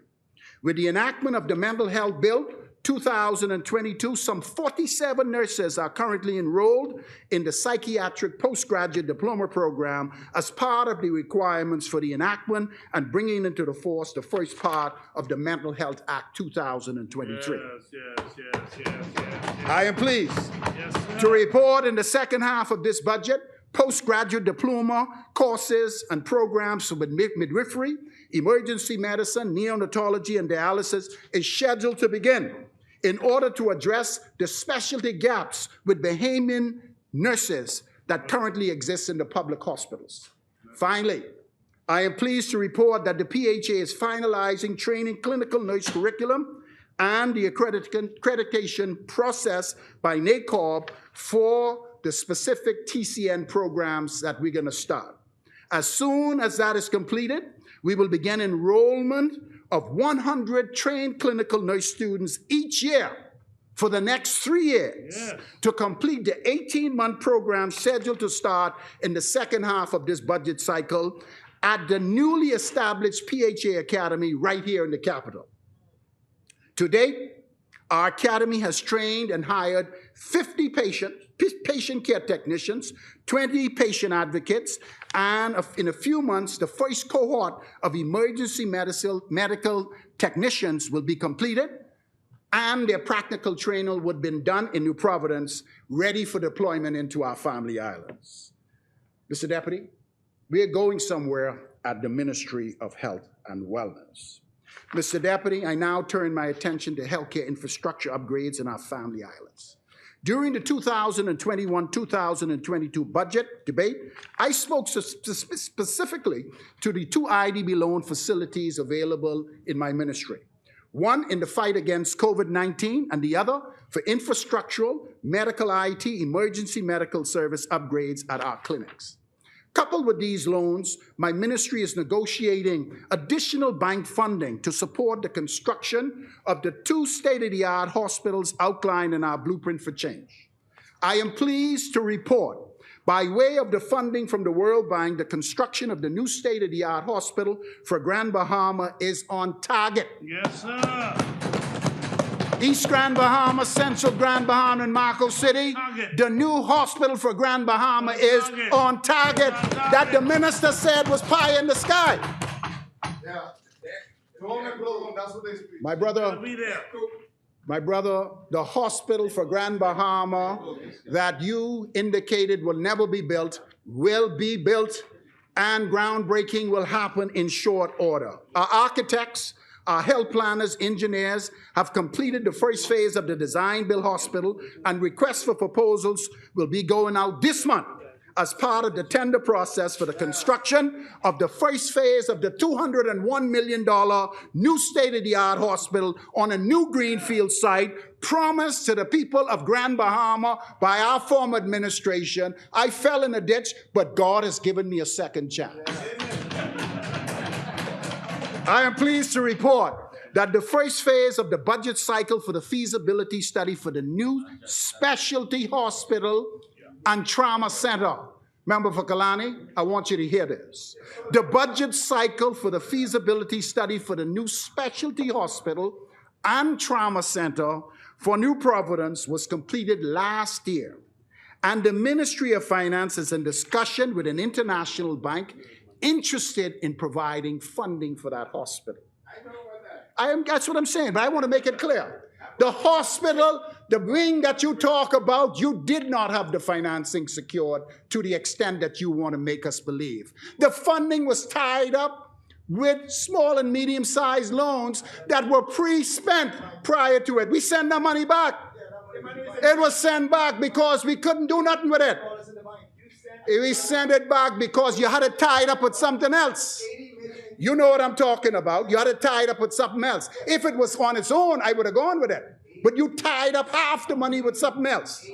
With the enactment of the Mental Health Bill 2022, some 47 nurses are currently enrolled in the psychiatric postgraduate diploma program as part of the requirements for the enactment and bringing into the force the first part of the Mental Health Act 2023. I am pleased to report in the second half of this budget, postgraduate diploma courses and programs for midwifery, emergency medicine, neonatology, and dialysis is scheduled to begin in order to address the specialty gaps with Bahamian nurses that currently exist in the public hospitals. Finally, I am pleased to report that the PHA is finalizing training clinical nurse curriculum and the accreditation process by NACORP for the specific TCN programs that we're going to start. As soon as that is completed, we will begin enrollment of 100 trained clinical nurse students each year for the next 3 years to complete the 18-month program scheduled to start in the second half of this budget cycle at the newly established PHA Academy right here in the capital. To date, our academy has trained and hired 50 patient care technicians, 20 patient advocates, and in a few months, the first cohort of emergency medical technicians will be completed, and their practical training would have been done in New Providence, ready for deployment into our family islands. Mr. Deputy, we are going somewhere at the Ministry of Health and Wellness. Mr. Deputy, I now turn my attention to healthcare infrastructure upgrades in our family islands. During the 2021-2022 budget debate, I spoke specifically to the 2 IDB loan facilities available in my ministry. One in the fight against COVID-19 and the other for infrastructural, medical IT, emergency medical service upgrades at our clinics. Coupled with these loans, my ministry is negotiating additional bank funding to support the construction of the 2 state-of-the-art hospitals outlined in our Blueprint for Change. I am pleased to report, by way of the funding from the World Bank, the construction of the new state-of-the-art hospital for Grand Bahama is on target. Yes, sir. East Grand Bahama, Central Grand Bahama, and Marco City. The new hospital for Grand Bahama is on target. That the minister said was pie in the sky. Yeah. That's what they speak. My brother, the hospital for Grand Bahama that you indicated will never be built, will be built, and groundbreaking will happen in short order. Our architects, our health planners, engineers have completed the first phase of the design-build hospital, and requests for proposals will be going out this month as part of the tender process for the construction of the first phase of the $201 million new state-of-the-art hospital on a new greenfield site promised to the people of Grand Bahama by our former administration. I fell in a ditch, but God has given me a second chance. I am pleased to report that the first phase of the budget cycle for the feasibility study for the new specialty hospital and trauma center. Member for Killarney, I want you to hear this. The budget cycle for the feasibility study for the new specialty hospital and trauma center for New Providence was completed last year. And the Ministry of Finance is in discussion with an international bank interested in providing funding for that hospital. That's what I'm saying, but I want to make it clear. The hospital, the wing that you talk about, you did not have the financing secured to the extent that you want to make us believe. The funding was tied up with small and medium-sized loans that were pre-spent prior to it. We send the money back. It was sent back because we couldn't do nothing with it. We sent it back because you had it tied up with something else. You know what I'm talking about. You had it tied up with something else. If it was on its own, I would have gone with it. But you tied up half the money with something else.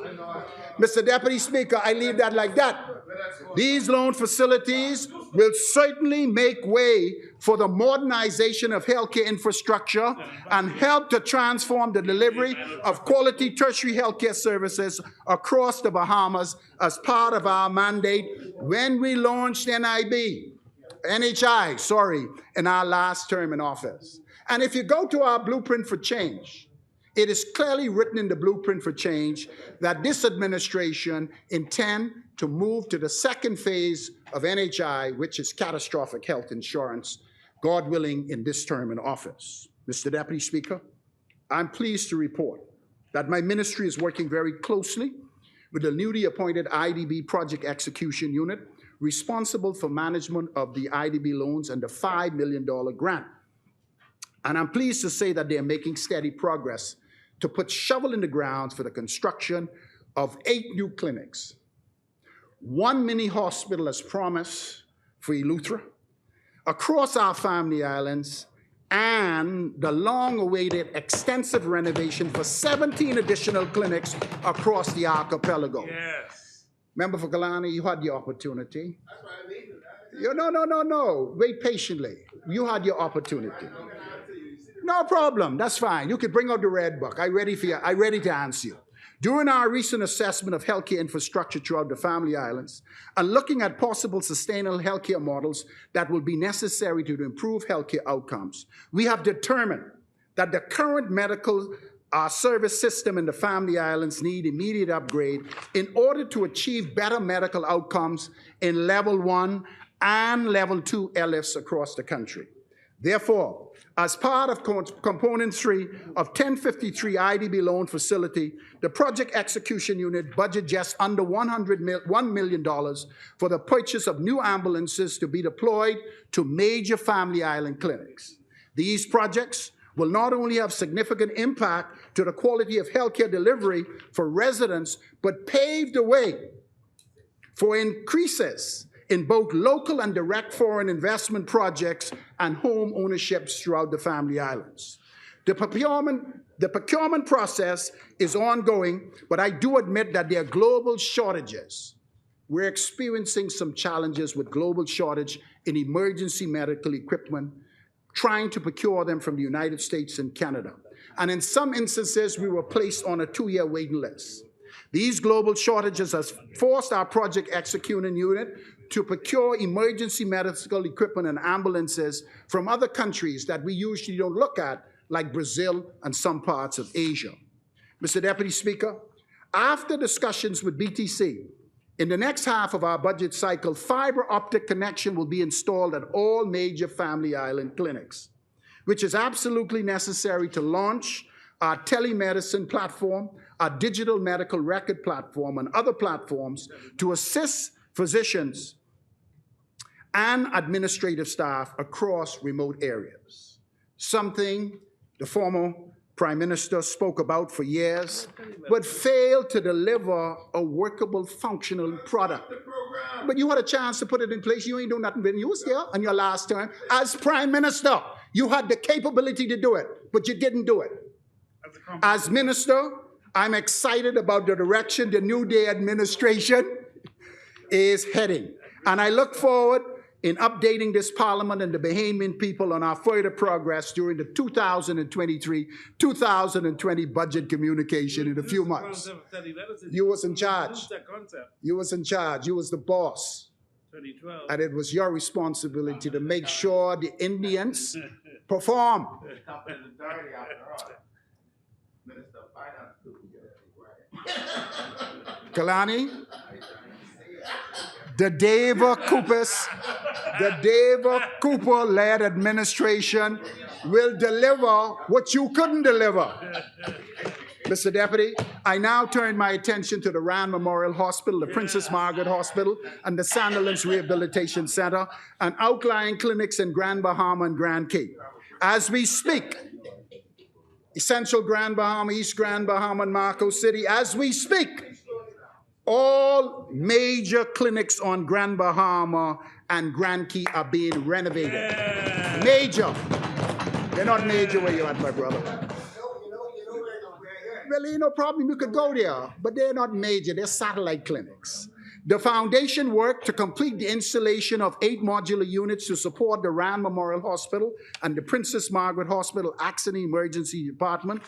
Mr. Deputy Speaker, I leave that like that. These loan facilities will certainly make way for the modernization of healthcare infrastructure and help to transform the delivery of quality tertiary healthcare services across the Bahamas as part of our mandate when we launched NHI, in our last term in office. And if you go to our Blueprint for Change, it is clearly written in the Blueprint for Change that this administration intends to move to the second phase of NHI, which is catastrophic health insurance, God willing, in this term in office. Mr. Deputy Speaker, I'm pleased to report that my ministry is working very closely with the newly appointed IDB Project Execution Unit, responsible for management of the IDB loans and the $5 million grant. And I'm pleased to say that they are making steady progress to put shovel in the ground for the construction of 8 new clinics, 1 mini hospital as promised for Eleuthera, across our family islands, and the long-awaited extensive renovation for 17 additional clinics across the archipelago. Yes. Member for Killarney, you had your opportunity. That's what I mean. No. Wait patiently. You had your opportunity. No problem. That's fine. You could bring out the red book. I'm ready for you. I'm ready to answer you. During our recent assessment of healthcare infrastructure throughout the Family Islands and looking at possible sustainable healthcare models that will be necessary to improve healthcare outcomes, we have determined that the current medical service system in the Family Islands need immediate upgrade in order to achieve better medical outcomes in level 1 and level 2 LFs across the country. Therefore, as part of component 3 of 1053 IDB loan facility, the project execution unit budget just under $1 million for the purchase of new ambulances to be deployed to major Family Island clinics. These projects will not only have significant impact to the quality of healthcare delivery for residents, but pave the way for increases in both local and direct foreign investment projects and home ownerships throughout the Family Islands. The procurement process is ongoing, but I do admit that there are global shortages. We're experiencing some challenges with global shortage in emergency medical equipment, trying to procure them from the United States and Canada. And in some instances, we were placed on a 2-year waiting list. These global shortages have forced our project executing unit to procure emergency medical equipment and ambulances from other countries that we usually don't look at, like Brazil and some parts of Asia. Mr. Deputy Speaker, after discussions with BTC, in the next half of our budget cycle, fiber optic connection will be installed at all major Family Island clinics, which is absolutely necessary to launch our telemedicine platform, our digital medical record platform, and other platforms to assist physicians and administrative staff across remote areas. Something the former Prime Minister spoke about for years, but failed to deliver a workable, functional product. But you had a chance to put it in place. You ain't doing nothing. You was here on your last term as Prime Minister. You had the capability to do it, but you didn't do it. As Minister, I'm excited about the direction the New Day administration is heading. And I look forward in updating this Parliament and the Bahamian people on our further progress during the 2023-2020 budget communication in a few months. You was in charge. You was in charge. You was the boss. And it was your responsibility to make sure the Indians perform. Killarney, the Deva Cooper-led administration will deliver what you couldn't deliver. Mr. Deputy, I now turn my attention to the Rand Memorial Hospital, the Princess Margaret Hospital, and the Sandilands Rehabilitation Center, and outlying clinics in Grand Bahama and Grand Cape. As we speak, Essential Grand Bahama, East Grand Bahama, and Marco City, as we speak, all major clinics on Grand Bahama and Grand Key are being renovated. Yeah. Major. They're not major where you're at, my brother. Well, no problem, you could go there, but they're not major, they're satellite clinics. The foundation worked to complete the installation of 8 modular units to support the Rand Memorial Hospital and the Princess Margaret Hospital Accident Emergency Department,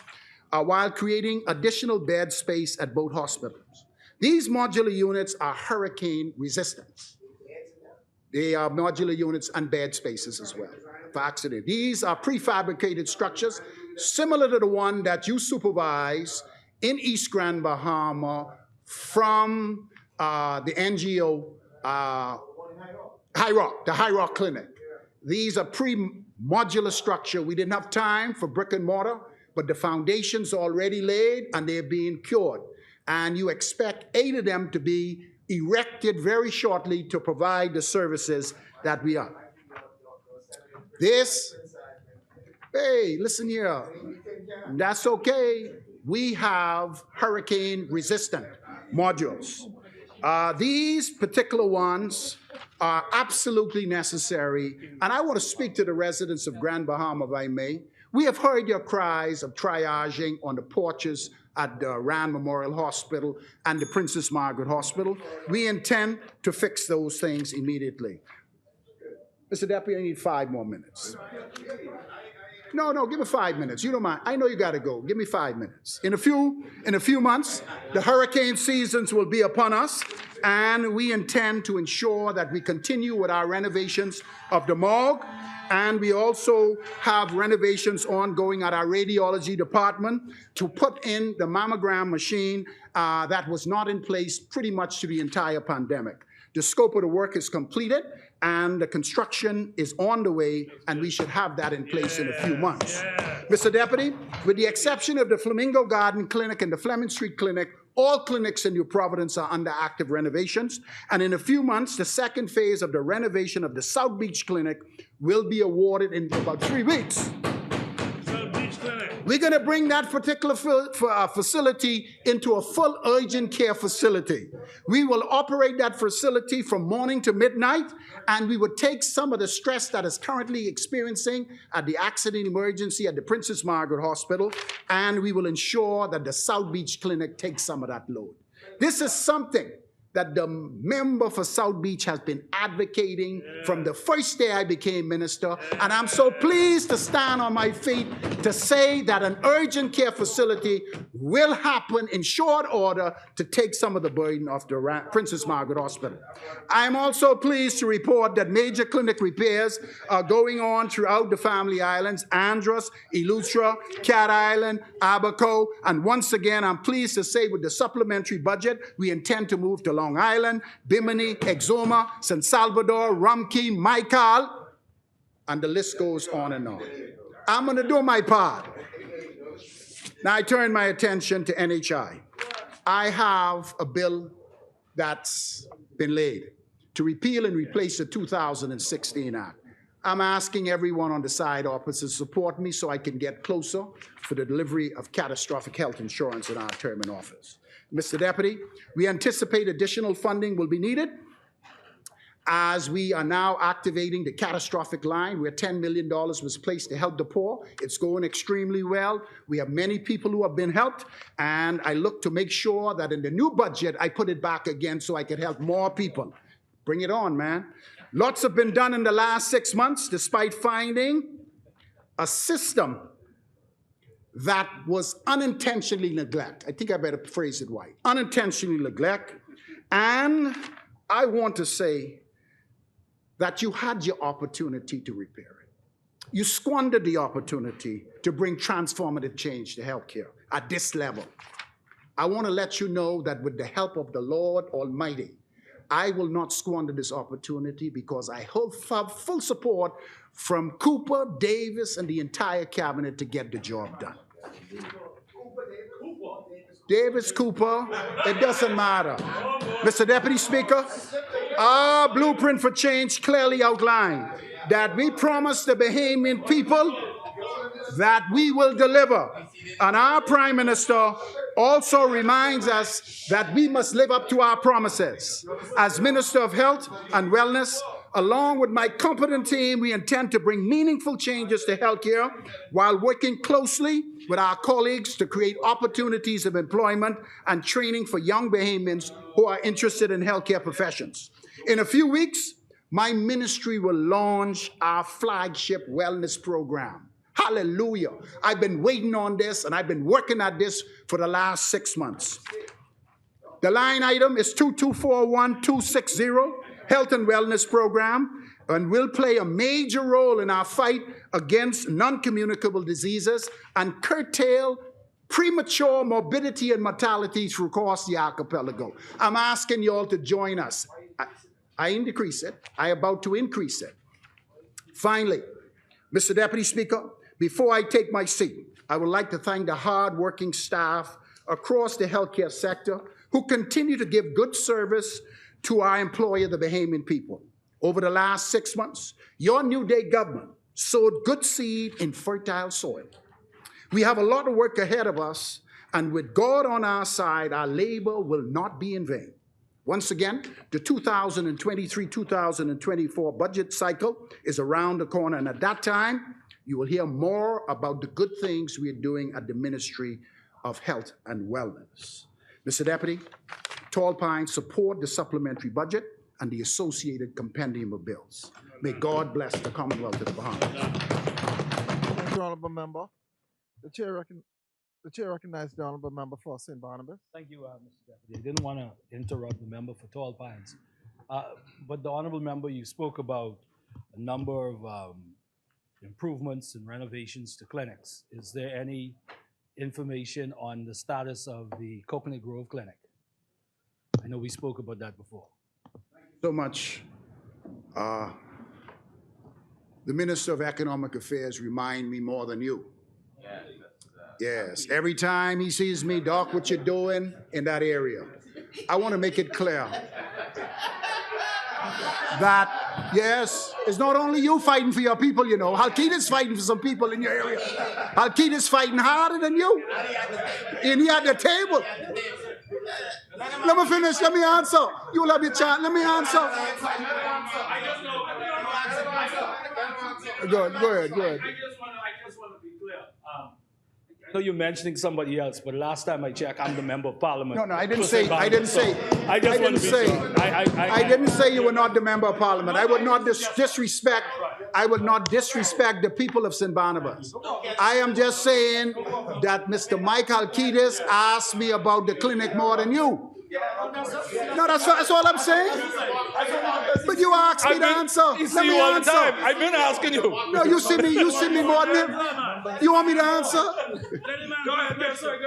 while creating additional bed space at both hospitals. These modular units are hurricane resistant. They are modular units and bed spaces as well for accident. These are prefabricated structures similar to the one that you supervise in East Grand Bahama from the NGO High Rock, the High Rock Clinic. These are pre-modular structure. We didn't have time for brick and mortar, but the foundation's already laid and they're being cured. And you expect 8 of them to be erected very shortly to provide the services that we are. This, hey, listen here, that's okay. We have hurricane resistant modules. These particular ones are absolutely necessary, and I want to speak to the residents of Grand Bahama, if I may. We have heard your cries of triaging on the porches at the Rand Memorial Hospital and the Princess Margaret Hospital. We intend to fix those things immediately. Mr. Deputy, I need 5 more minutes. No, give me 5 minutes. You don't mind. I know you got to go. Give me 5 minutes. In a few months, the hurricane seasons will be upon us, and we intend to ensure that we continue with our renovations of the morgue, and we also have renovations ongoing at our radiology department to put in the mammogram machine that was not in place pretty much through the entire pandemic. The scope of the work is completed, and the construction is on the way, and we should have that in place in a few months. Mr. Deputy, with the exception of the Flamingo Garden Clinic and the Fleming Street Clinic, all clinics in New Providence are under active renovations, and in a few months, the second phase of the renovation of the South Beach Clinic will be awarded in about 3 weeks. We're going to bring that particular facility into a full urgent care facility. We will operate that facility from morning to midnight, and we would take some of the stress that is currently experiencing at the accident emergency at the Princess Margaret Hospital, and we will ensure that the South Beach Clinic takes some of that load. This is something that the member for South Beach has been advocating from the first day I became minister, and I'm so pleased to stand on my feet to say that an urgent care facility will happen in short order to take some of the burden off the Princess Margaret Hospital. I'm also pleased to report that major clinic repairs are going on throughout the Family Islands, Andros, Eleuthera, Cat Island, Abaco, and once again, I'm pleased to say with the supplementary budget, we intend to move to Long Island, Bimini, Exuma, San Salvador, Rumkey, Maikal, and the list goes on and on. I'm going to do my part. Now I turn my attention to NHI. I have a bill that's been laid to repeal and replace the 2016 Act. I'm asking everyone on the side opposite to support me so I can get closer for the delivery of catastrophic health insurance in our term in office. Mr. Deputy, we anticipate additional funding will be needed as we are now activating the catastrophic line where $10 million was placed to help the poor. It's going extremely well. We have many people who have been helped, and I look to make sure that in the new budget, I put it back again so I can help more people. Bring it on, man. Lots have been done in the last 6 months despite finding a system that was unintentionally neglected. I think I better phrase it right. Unintentionally neglected. And I want to say that you had your opportunity to repair it. You squandered the opportunity to bring transformative change to healthcare at this level. I want to let you know that with the help of the Lord Almighty, I will not squander this opportunity because I have full support from Cooper, Davis, and the entire cabinet to get the job done. Davis, Cooper, it doesn't matter. Mr. Deputy Speaker, our blueprint for change clearly outlined that we promise the Bahamian people that we will deliver. And our Prime Minister also reminds us that we must live up to our promises. As Minister of Health and Wellness, along with my competent team, we intend to bring meaningful changes to healthcare while working closely with our colleagues to create opportunities of employment and training for young Bahamians who are interested in healthcare professions. In a few weeks, my ministry will launch our flagship wellness program. Hallelujah. I've been waiting on this, and I've been working at this for the last 6 months. The line item is 2241260, Health and Wellness Program, and will play a major role in our fight against non-communicable diseases and curtail premature morbidity and mortality across the archipelago. I'm asking you all to join us. I increase it. I'm about to increase it. Finally, Mr. Deputy Speaker, before I take my seat, I would like to thank the hard-working staff across the healthcare sector who continue to give good service to our employer, the Bahamian people. Over the last 6 months, your New Day government sowed good seed in fertile soil. We have a lot of work ahead of us, and with God on our side, our labor will not be in vain. Once again, the 2023-2024 budget cycle is around the corner, and at that time, you will hear more about the good things we are doing at the Ministry of Health and Wellness. Mr. Deputy, Tall Pines support the supplementary budget and the associated compendium of bills. May God bless the Commonwealth of the Bahamas. you, honorable member. The chair recognizes the honorable member for St. Barnabas. Thank you, Mr. Deputy. I didn't want to interrupt the member for Tall Pines. But the honorable member, you spoke about a number of improvements and renovations to clinics. Is there any information on the status of the Coconut Grove Clinic? I know we spoke about that before. So much. The Minister of Economic Affairs remind me more than you. Yes, every time he sees me, Doc, what you doing in that area? I want to make it clear that, yes, it's not only you fighting for your people, you know. Halkida's fighting for some people in your area. Halkida's fighting harder than you. And he at the table. Let me finish. Let me answer. You will have your chance. Let me answer. Go ahead. I just want to be clear. I know you're mentioning somebody else, but last time I checked, I'm the member of parliament. No, I didn't say you were not the member of parliament. I would not disrespect the people of St. Barnabas. I am just saying that Mr. Mike Halkidas asked me about the clinic more than you. No, that's all I'm saying. But you asked me to answer. Let me answer. I've been asking you. No, you see me more than him. You want me to answer? Go ahead, sir.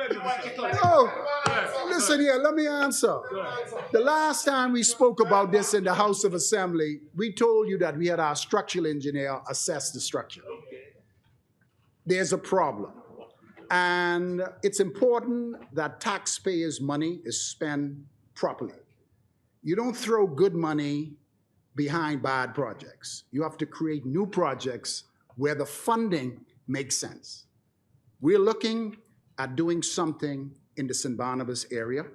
No. Listen here, let me answer. The last time we spoke about this in the House of Assembly, we told you that we had our structural engineer assess the structure. There's a problem. And it's important that taxpayers' money is spent properly. You don't throw good money behind bad projects. You have to create new projects where the funding makes sense. We're looking at doing something in the St. Barnabas area,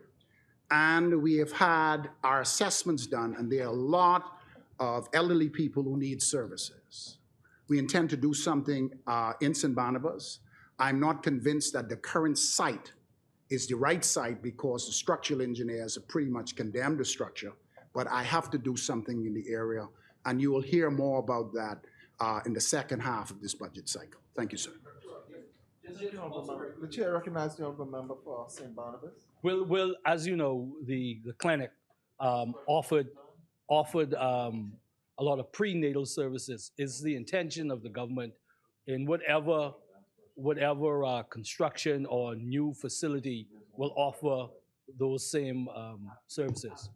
and we have had our assessments done, and there are a lot of elderly people who need services. We intend to do something in St. Barnabas. I'm not convinced that the current site is the right site because the structural engineers have pretty much condemned the structure, but I have to do something in the area, and you will hear more about that in the second half of this budget cycle. Thank you, sir. The chair recognizes the honorable member for St. Barnabas. Well, as you know, the clinic offered a lot of prenatal services. Is the intention of the government in whatever construction or new facility will offer those same services?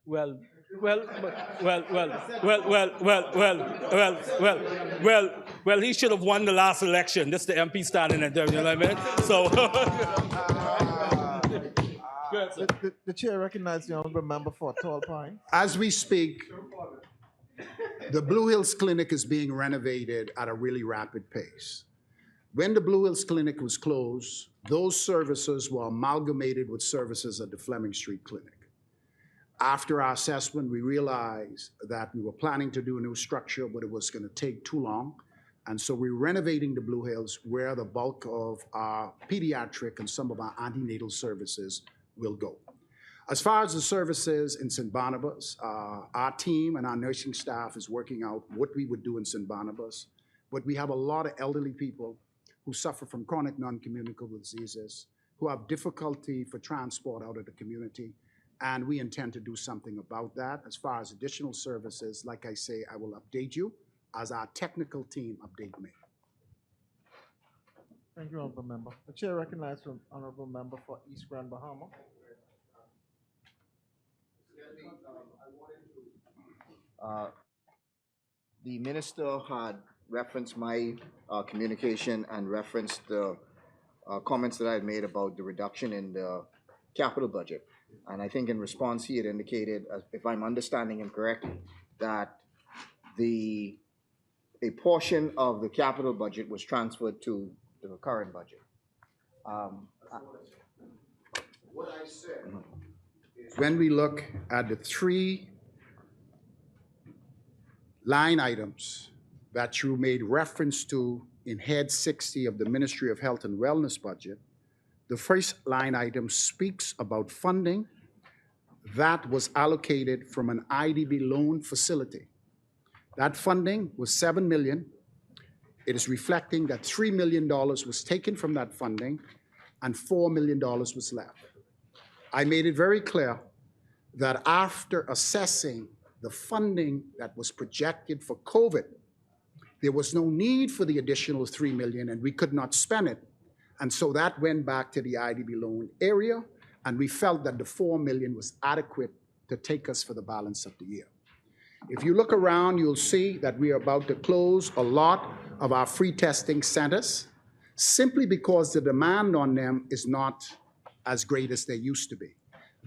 Well, he should have won the last election. This is the MP standing there, you know what I mean? So, the chair recognizes the honorable member for Tall Pines. As we speak, the Blue Hills Clinic is being renovated at a really rapid pace. When the Blue Hills Clinic was closed, those services were amalgamated with services at the Fleming Street Clinic. After our assessment, we realized that we were planning to do a new structure, but it was going to take too long. And so we're renovating the Blue Hills where the bulk of our pediatric and some of our antenatal services will go. As far as the services in St. Barnabas, our team and our nursing staff is working out what we would do in St. Barnabas, but we have a lot of elderly people who suffer from chronic non-communicable diseases, who have difficulty for transport out of the community, and we intend to do something about that. As far as additional services, like I say, I will update you as our technical team update me. Thank you, honorable member. The chair recognizes the honorable member for East Grand Bahama. The minister had referenced my communication and referenced the comments that I had made about the reduction in the capital budget. And I think in response, he had indicated, if I'm understanding him correctly, that a portion of the capital budget was transferred to the current budget. What I said is when we look at the three line items that you made reference to in Head 60 of the Ministry of Health and Wellness budget, the first line item speaks about funding that was allocated from an IDB loan facility. That funding was $7 million. it is reflecting that $3 million was taken from that funding and $4 million was left. I made it very clear that after assessing the funding that was projected for COVID, there was no need for the additional $3 million and we could not spend it. And so that went back to the IDB loan area, and we felt that the $4 million was adequate to take us for the balance of the year. If you look around, you'll see that we are about to close a lot of our free testing centers simply because the demand on them is not as great as they used to be.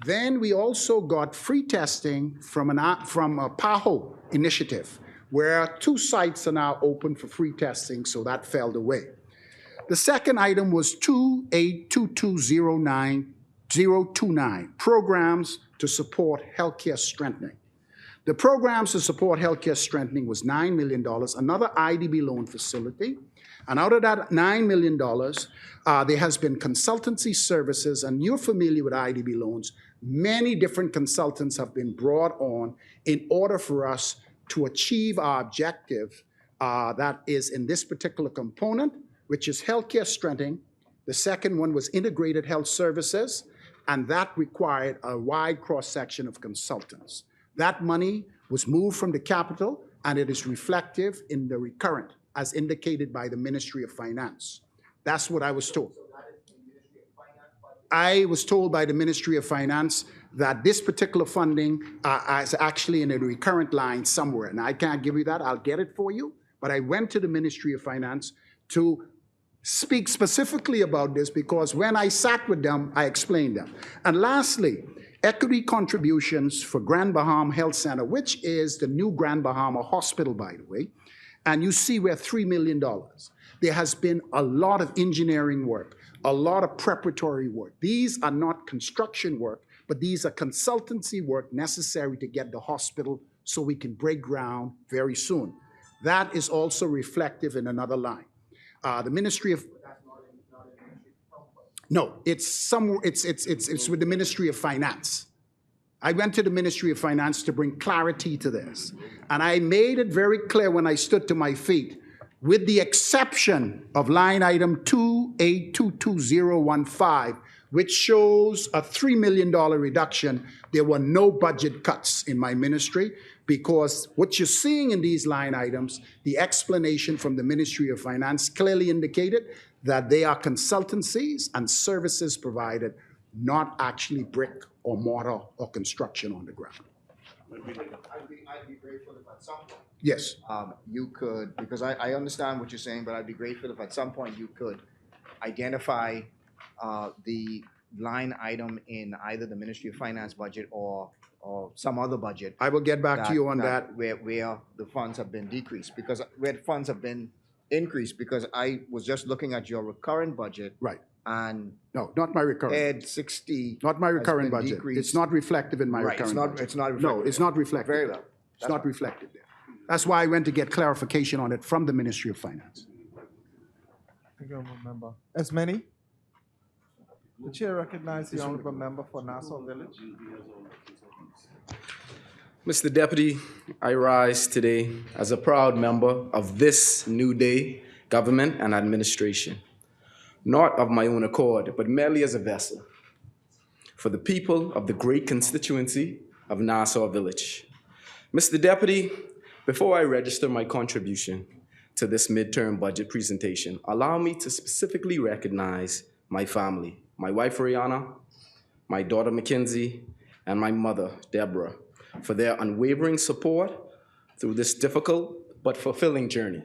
Then we also got free testing from a PAHO initiative, where 2 sites are now open for free testing, so that fell away. The second item was 282209-029, programs to support healthcare strengthening. The programs to support healthcare strengthening was $9 million, another IDB loan facility. And out of that $9 million, there has been consultancy services, and you're familiar with IDB loans. Many different consultants have been brought on in order for us to achieve our objective that is in this particular component, which is healthcare strengthening. The second one was integrated health services, and that required a wide cross-section of consultants. That money was moved from the capital, and it is reflective in the recurrent, as indicated by the Ministry of Finance. That's what I was told. I was told by the Ministry of Finance that this particular funding is actually in a recurrent line somewhere, and I can't give you that. I'll get it for you, but I went to the Ministry of Finance to speak specifically about this because when I sat with them, I explained them. And lastly, equity contributions for Grand Bahama Health Center, which is the new Grand Bahama Hospital, by the way, and you see we're $3 million. There has been a lot of engineering work, a lot of preparatory work. These are not construction work, but these are consultancy work necessary to get the hospital so we can break ground very soon. That is also reflective in another line. The Ministry of... No, it's with the Ministry of Finance. I went to the Ministry of Finance to bring clarity to this. And I made it very clear when I stood to my feet, with the exception of line item 28222015, which shows a $3 million reduction, there were no budget cuts in my ministry, because what you're seeing in these line items, the explanation from the Ministry of Finance clearly indicated that they are consultancies and services provided, not actually brick or mortar or construction on the ground. I'd be grateful if at some point. Yes. You could, because I understand what you're saying, but I'd be grateful if at some point you could identify the line item in either the Ministry of Finance budget or some other budget. I will get back to you on that. Where the funds have been decreased, because where the funds have been increased, because I was just looking at your recurrent budget. Right. And no, not my recurrent. Ed 60. Not my recurrent budget. Decreased. It's not reflective in my recurrent budget. It's not reflective. No, it's not reflected. Very well. It's not reflected there. That's why I went to get clarification on it from the Ministry of Finance. Thank you, Honourable Member. As many? The chair recognizes the Honourable Member for Nassau Village. Mr. Deputy, I rise today as a proud member of this new day government and administration, not of my own accord, but merely as a vessel for the people of the great constituency of Nassau Village. Mr. Deputy, before I register my contribution to this midterm budget presentation, allow me to specifically recognize my family, my wife, Rihanna, my daughter, Mackenzie, and my mother, Deborah, for their unwavering support through this difficult but fulfilling journey.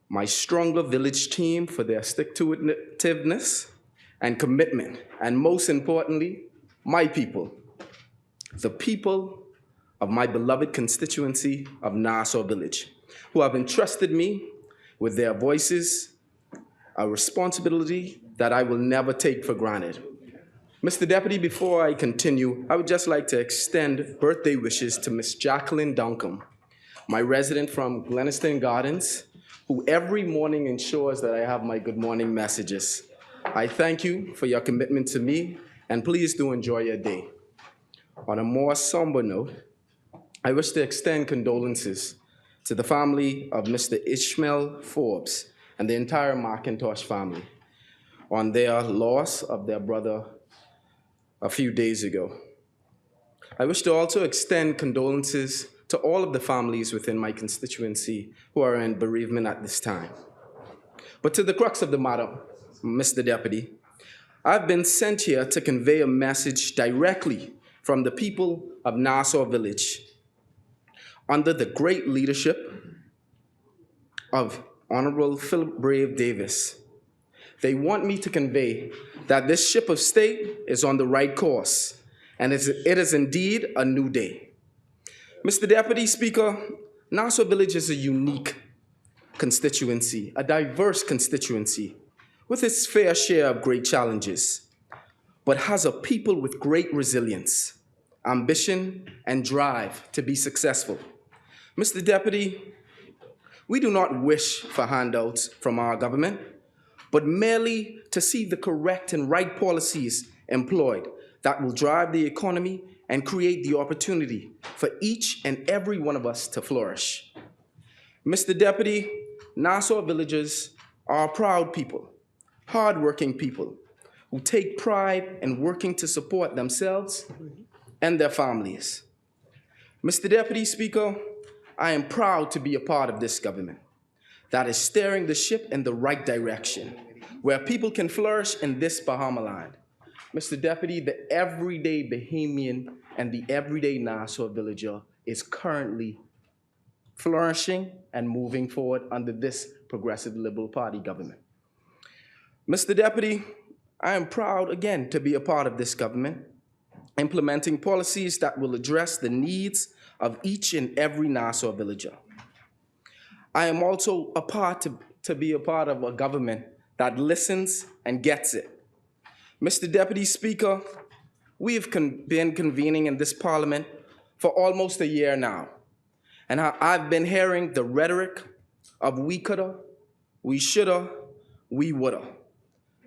My Stronger Village team for their stick-to-itiveness and commitment, and most importantly, my people, the people of my beloved constituency of Nassau Village, who have entrusted me with their voices, a responsibility that I will never take for granted. Mr. Deputy, before I continue, I would just like to extend birthday wishes to Miss Jacqueline Duncombe, my resident from Gleniston Gardens, who every morning ensures that I have my good morning messages. I thank you for your commitment to me, and please do enjoy your day. On a more somber note, I wish to extend condolences to the family of Mr. Ishmael Forbes and the entire McIntosh family on their loss of their brother a few days ago. I wish to also extend condolences to all of the families within my constituency who are in bereavement at this time. But to the crux of the matter, Mr. Deputy, I've been sent here to convey a message directly from the people of Nassau Village under the great leadership of Honorable Philip Brave Davis. They want me to convey that this ship of state is on the right course, and it is indeed a new day. Mr. Deputy Speaker, Nassau Village is a unique constituency, a diverse constituency, with its fair share of great challenges, but has a people with great resilience, ambition, and drive to be successful. Mr. Deputy, we do not wish for handouts from our government, but merely to see the correct and right policies employed that will drive the economy and create the opportunity for each and every one of us to flourish. Mr. Deputy, Nassau villagers are proud people, hardworking people who take pride in working to support themselves and their families. Mr. Deputy Speaker, I am proud to be a part of this government that is steering the ship in the right direction, where people can flourish in this Bahama land. Mr. Deputy, the everyday Bahamian and the everyday Nassau villager is currently flourishing and moving forward under this Progressive Liberal Party government. Mr. Deputy, I am proud again to be a part of this government, implementing policies that will address the needs of each and every Nassau villager. I am also to be a part of a government that listens and gets it. Mr. Deputy Speaker, we have been convening in this Parliament for almost a year now, and I've been hearing the rhetoric of we coulda, we shoulda, we woulda.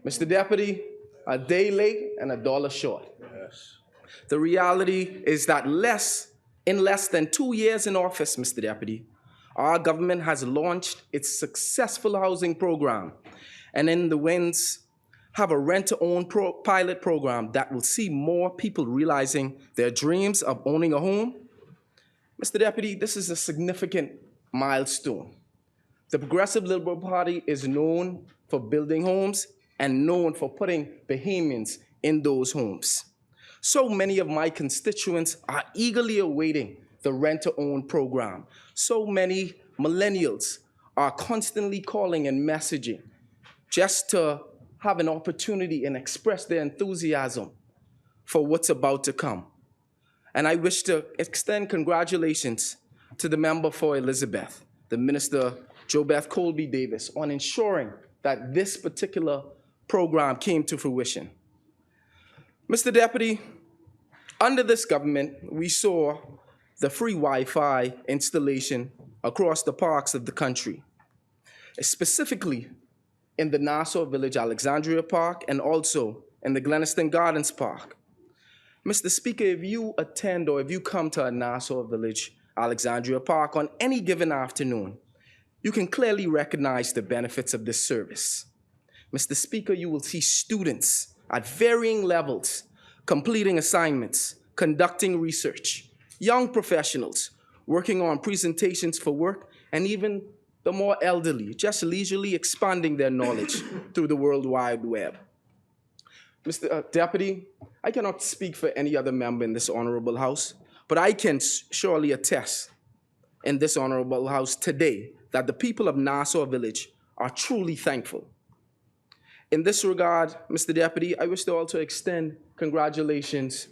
Mr. Deputy, a day late and a dollar short. Yes. The reality is that in less than 2 years in office, Mr. Deputy, our government has launched its successful housing program, and in the winds have a rent-to-own pilot program that will see more people realizing their dreams of owning a home. Mr. Deputy, this is a significant milestone. The Progressive Liberal Party is known for building homes and known for putting Bahamians in those homes. So many of my constituents are eagerly awaiting the rent-to-own program. So many millennials are constantly calling and messaging just to have an opportunity and express their enthusiasm for what's about to come. And I wish to extend congratulations to the member for Elizabeth, the Minister JoBeth Colby Davis, on ensuring that this particular program came to fruition. Mr. Deputy, under this government, we saw the free Wi-Fi installation across the parks of the country, specifically in the Nassau Village Alexandria Park and also in the Gleniston Gardens Park. Mr. Speaker, if you attend or if you come to a Nassau Village Alexandria Park on any given afternoon, you can clearly recognize the benefits of this service. Mr. Speaker, you will see students at varying levels completing assignments, conducting research, young professionals working on presentations for work, and even the more elderly, just leisurely expanding their knowledge through the World Wide Web. Mr. Deputy, I cannot speak for any other member in this honorable house, but I can surely attest in this honorable house today that the people of Nassau Village are truly thankful. In this regard, Mr. Deputy, I wish to also extend congratulations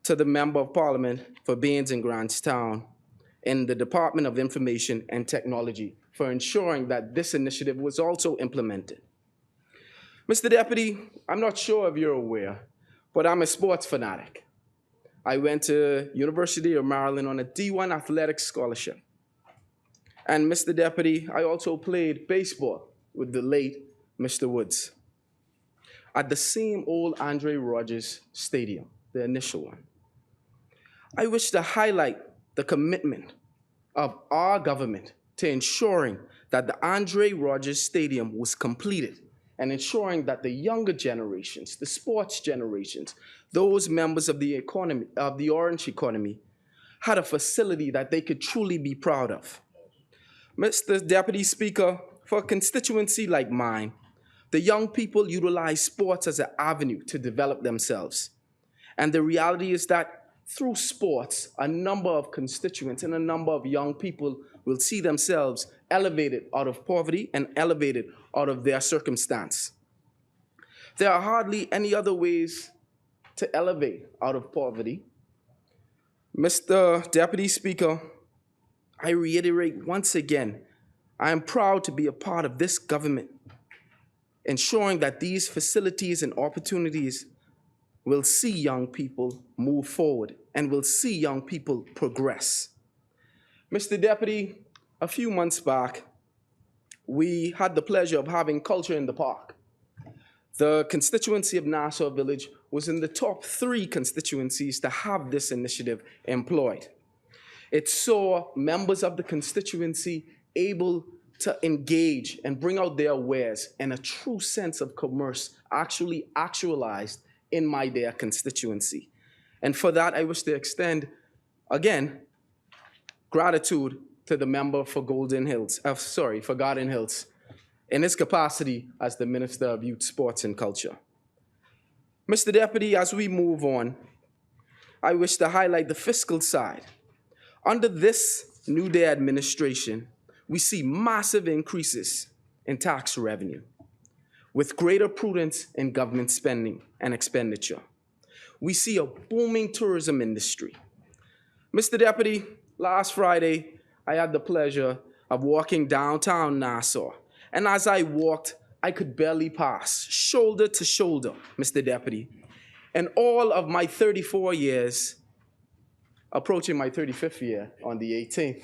to the Member of Parliament for Baines and Grantstown in the Department of Information and Technology for ensuring that this initiative was also implemented. Mr. Deputy, I'm not sure if you're aware, but I'm a sports fanatic. I went to University of Maryland on a D1 athletics scholarship. And Mr. Deputy, I also played baseball with the late Mr. Woods at the same old Andre Rogers Stadium, the initial one. I wish to highlight the commitment of our government to ensuring that the Andre Rogers Stadium was completed and ensuring that the younger generations, the sports generations, those members of the economy, of the orange economy, had a facility that they could truly be proud of. Mr. Deputy Speaker, for a constituency like mine, the young people utilize sports as an avenue to develop themselves. And the reality is that through sports, a number of constituents and a number of young people will see themselves elevated out of poverty and elevated out of their circumstance. There are hardly any other ways to elevate out of poverty. Mr. Deputy Speaker, I reiterate once again, I am proud to be a part of this government, ensuring that these facilities and opportunities will see young people move forward and will see young people progress. Mr. Deputy, a few months back, we had the pleasure of having culture in the park. The constituency of Nassau Village was in the top 3 constituencies to have this initiative employed. It saw members of the constituency able to engage and bring out their wares, and a true sense of commerce actually actualized in my dear constituency. And for that, I wish to extend, again, gratitude to the member for Garden Hills, in his capacity as the Minister of Youth, Sports and Culture. Mr. Deputy, as we move on, I wish to highlight the fiscal side. Under this New Day administration, we see massive increases in tax revenue, with greater prudence in government spending and expenditure. We see a booming tourism industry. Mr. Deputy, last Friday, I had the pleasure of walking downtown Nassau, and as I walked, I could barely pass, shoulder to shoulder, Mr. Deputy. And all of my 34 years, approaching my 35th year on the 18th,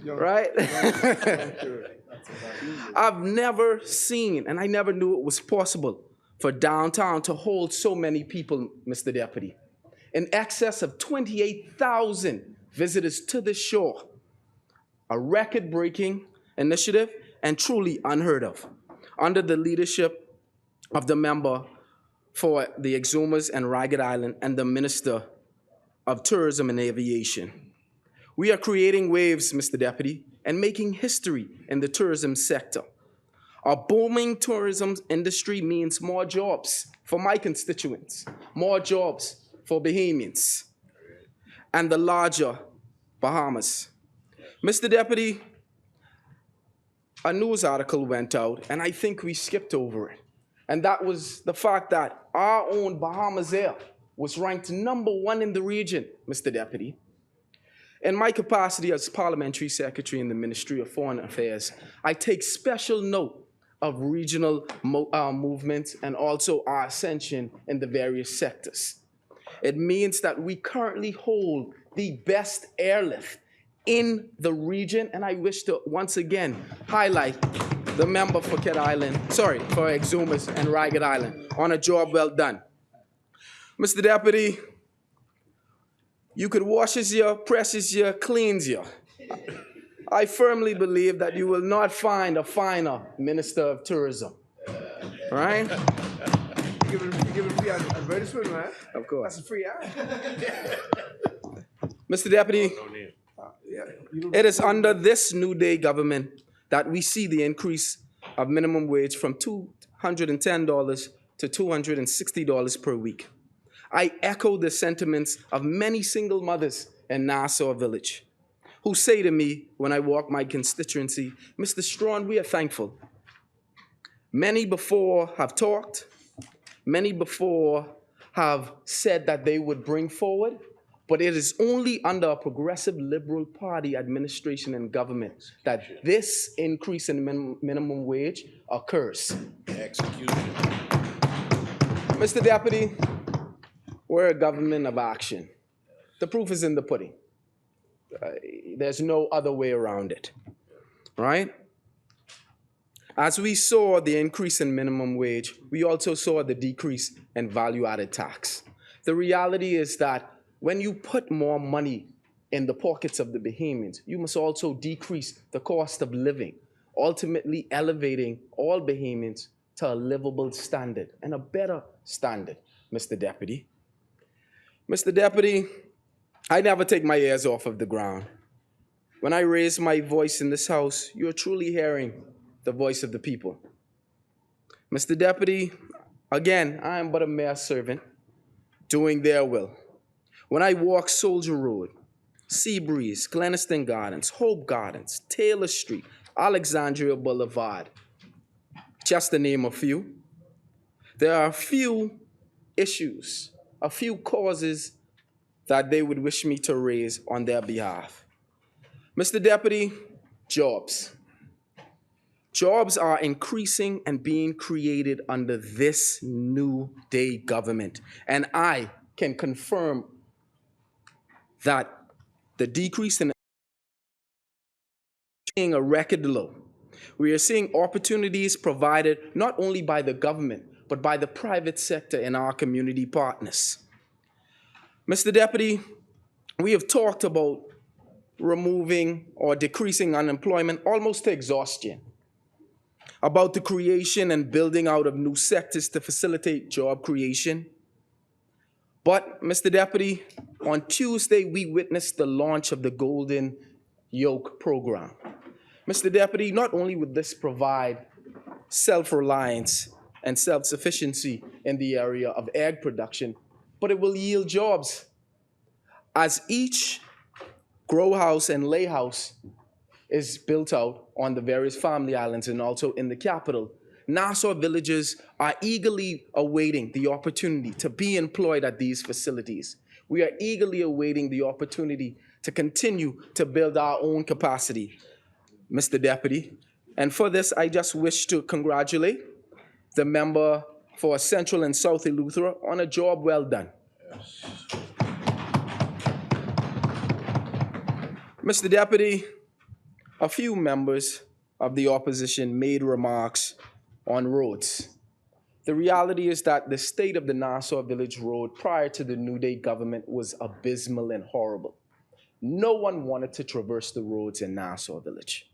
right? I've never seen, and I never knew it was possible for downtown to hold so many people, Mr. Deputy. In excess of 28,000 visitors to the shore. A record-breaking initiative and truly unheard of, under the leadership of the member for the Exumas and Ragged Island and the Minister of Tourism and Aviation. We are creating waves, Mr. Deputy, and making history in the tourism sector. A booming tourism industry means more jobs for my constituents, more jobs for Bahamians, and the larger Bahamas. Mr. Deputy, a news article went out, and I think we skipped over it. And that was the fact that our own Bahamas Air was ranked #1 in the region, Mr. Deputy. In my capacity as Parliamentary Secretary in the Ministry of Foreign Affairs, I take special note of regional movements and also our ascension in the various sectors. It means that we currently hold the best airlift in the region, and I wish to once again highlight the member for for Exumas and Ragged Island on a job well done. Mr. Deputy, you could washes you, presses you, cleans you. I firmly believe that you will not find a finer Minister of Tourism, right? You give a free advertisement, man. Of course. That's a free ad. Mr. Deputy, it is under this New Day government that we see the increase of minimum wage from $210 to $260 per week. I echo the sentiments of many single mothers in Nassau Village who say to me when I walk my constituency, Mr. Strawn, we are thankful. Many before have talked, many before have said that they would bring forward, but it is only under a progressive Liberal Party administration and government that this increase in minimum wage occurs. Execution. Mr. Deputy, we're a government of action. The proof is in the pudding. There's no other way around it, right? As we saw the increase in minimum wage, we also saw the decrease in value-added tax. The reality is that when you put more money in the pockets of the Bahamians. You must also decrease the cost of living, ultimately elevating all Bahamians to a livable standard and a better standard, Mr. Deputy. Mr. Deputy, I never take my ears off of the ground. When I raise my voice in this house, you're truly hearing the voice of the people. Mr. Deputy, again, I am but a mere servant doing their will. When I walk Soldier Road, Seabreeze, Gleniston Gardens, Hope Gardens, Taylor Street, Alexandria Boulevard, just to name a few, there are a few issues, a few causes that they would wish me to raise on their behalf. Mr. Deputy, jobs. Jobs are increasing and being created under this new day government. And I can confirm that the decrease in seeing a record low. We are seeing opportunities provided not only by the government, but by the private sector and our community partners. Mr. Deputy, we have talked about removing or decreasing unemployment almost to exhaustion, about the creation and building out of new sectors to facilitate job creation. But, Mr. Deputy, on Tuesday, we witnessed the launch of the Golden Yoke program. Mr. Deputy, not only would this provide self-reliance and self-sufficiency in the area of egg production, but it will yield jobs. As each grow house and lay house is built out on the various family islands and also in the capital, Nassau villagers are eagerly awaiting the opportunity to be employed at these facilities. We are eagerly awaiting the opportunity to continue to build our own capacity, Mr. Deputy. And for this, I just wish to congratulate the member for Central and South Eleuthera on a job well done. Yes. Mr. Deputy, a few members of the opposition made remarks on roads. The reality is that the state of the Nassau Village Road prior to the New Day government was abysmal and horrible. No one wanted to traverse the roads in Nassau Village.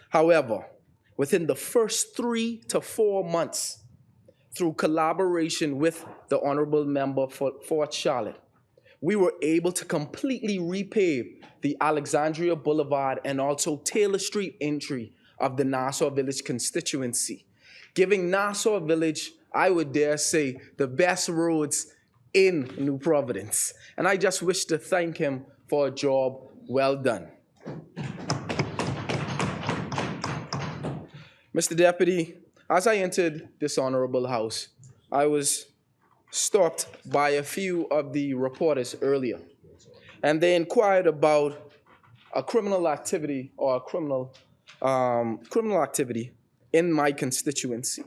However, within the first 3 to 4 months, through collaboration with the honorable member for Fort Charlotte, we were able to completely repave the Alexandria Boulevard and also Taylor Street entry of the Nassau Village constituency, giving Nassau Village, I would dare say, the best roads in New Providence. And I just wish to thank him for a job well done. Mr. Deputy, as I entered this honorable house, I was stopped by a few of the reporters earlier, and they inquired about a criminal activity or a criminal activity in my constituency.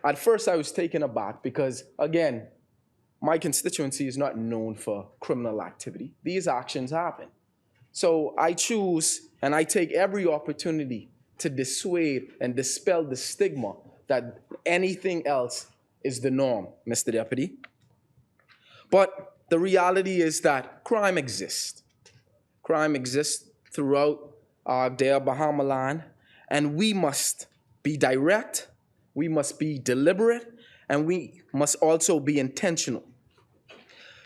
At first, I was taken aback because, again, my constituency is not known for criminal activity. These actions happen. So I choose and I take every opportunity to dissuade and dispel the stigma that anything else is the norm, Mr. Deputy. But the reality is that crime exists. Crime exists throughout their Bahama land, and we must be direct, we must be deliberate, and we must also be intentional.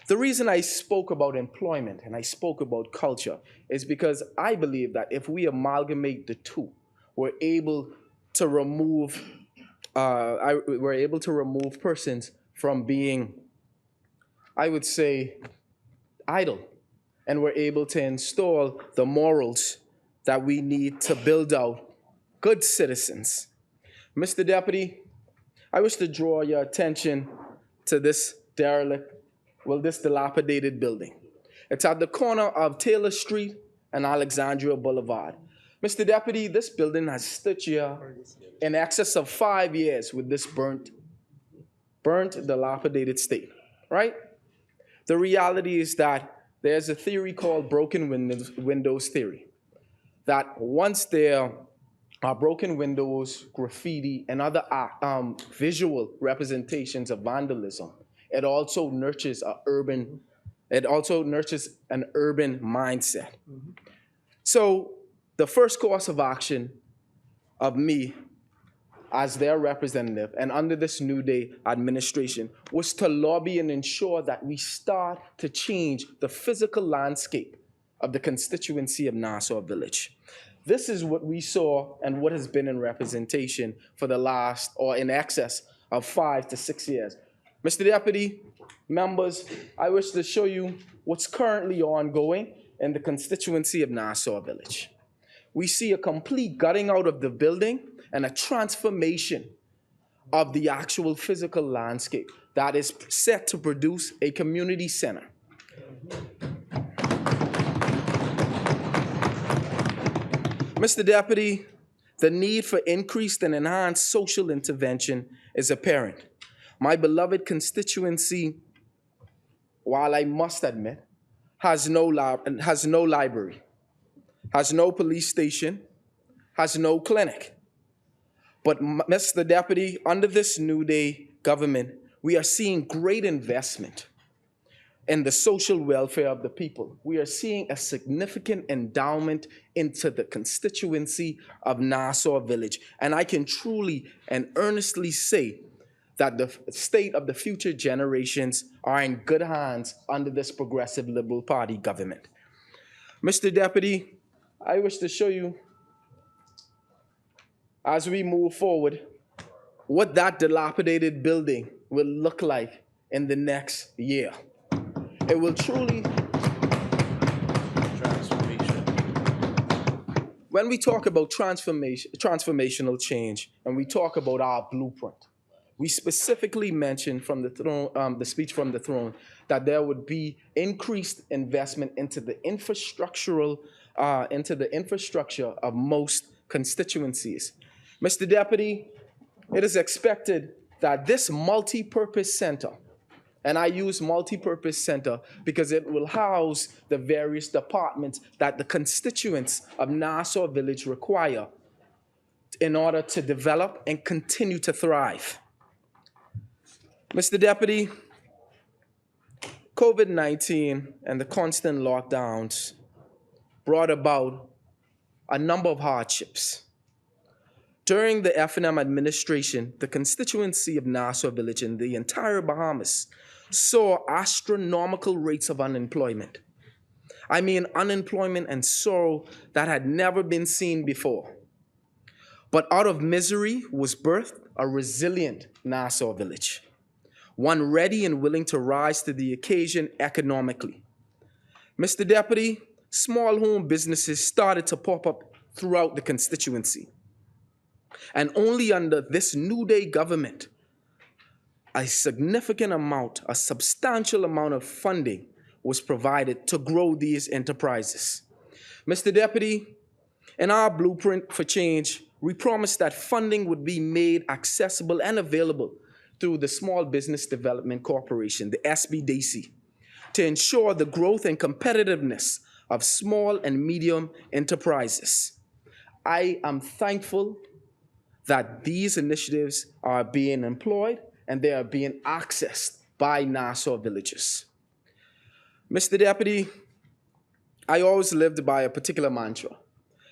The reason I spoke about employment and I spoke about culture is because I believe that if we amalgamate the two, we're able to remove persons from being, I would say, idle, and we're able to install the morals that we need to build out good citizens. Mr. Deputy, I wish to draw your attention to this dilapidated building. It's at the corner of Taylor Street and Alexandria Boulevard. Mr. Deputy, this building has stood here in excess of 5 years with this burnt, dilapidated state, right? The reality is that there's a theory called broken windows theory, that once there are broken windows, graffiti, and other visual representations of vandalism, it also nurtures an urban It also nurtures an urban mindset. So the first course of action of me as their representative and under this New Day administration was to lobby and ensure that we start to change the physical landscape of the constituency of Nassau Village. This is what we saw and what has been in representation for the last, or in excess of 5 to 6 years. Mr. Deputy, members, I wish to show you what's currently ongoing in the constituency of Nassau Village. We see a complete gutting out of the building and a transformation of the actual physical landscape that is set to produce a community center. Mr. Deputy, the need for increased and enhanced social intervention is apparent. My beloved constituency, while I must admit, has no library, has no police station, has no clinic. But Mr. Deputy, under this New Day government, we are seeing great investment in the social welfare of the people. We are seeing a significant endowment into the constituency of Nassau Village. And I can truly and earnestly say that the state of the future generations are in good hands under this Progressive Liberal Party government. Mr. Deputy, I wish to show you, as we move forward, what that dilapidated building will look like in the next year. It will truly, when we talk about transformational change, and we talk about our blueprint, we specifically mentioned from the throne, the speech from the throne, that there would be increased investment into the infrastructure of most constituencies. Mr. Deputy, it is expected that this multi-purpose center, and I use multi-purpose center because it will house the various departments that the constituents of Nassau Village require in order to develop and continue to thrive. Mr. Deputy, COVID-19 and the constant lockdowns brought about a number of hardships. During the F&M administration, the constituency of Nassau Village and the entire Bahamas saw astronomical rates of unemployment. I mean, unemployment and sorrow that had never been seen before. But out of misery was birthed a resilient Nassau Village, one ready and willing to rise to the occasion economically. Mr. Deputy, small home businesses started to pop up throughout the constituency. And only under this New Day government, a significant amount, a substantial amount of funding was provided to grow these enterprises. Mr. Deputy, in our blueprint for change, we promised that funding would be made accessible and available through the Small Business Development Corporation, the SBDC, to ensure the growth and competitiveness of small and medium enterprises. I am thankful that these initiatives are being employed and they are being accessed by Nassau villagers. Mr. Deputy, I always lived by a particular mantra,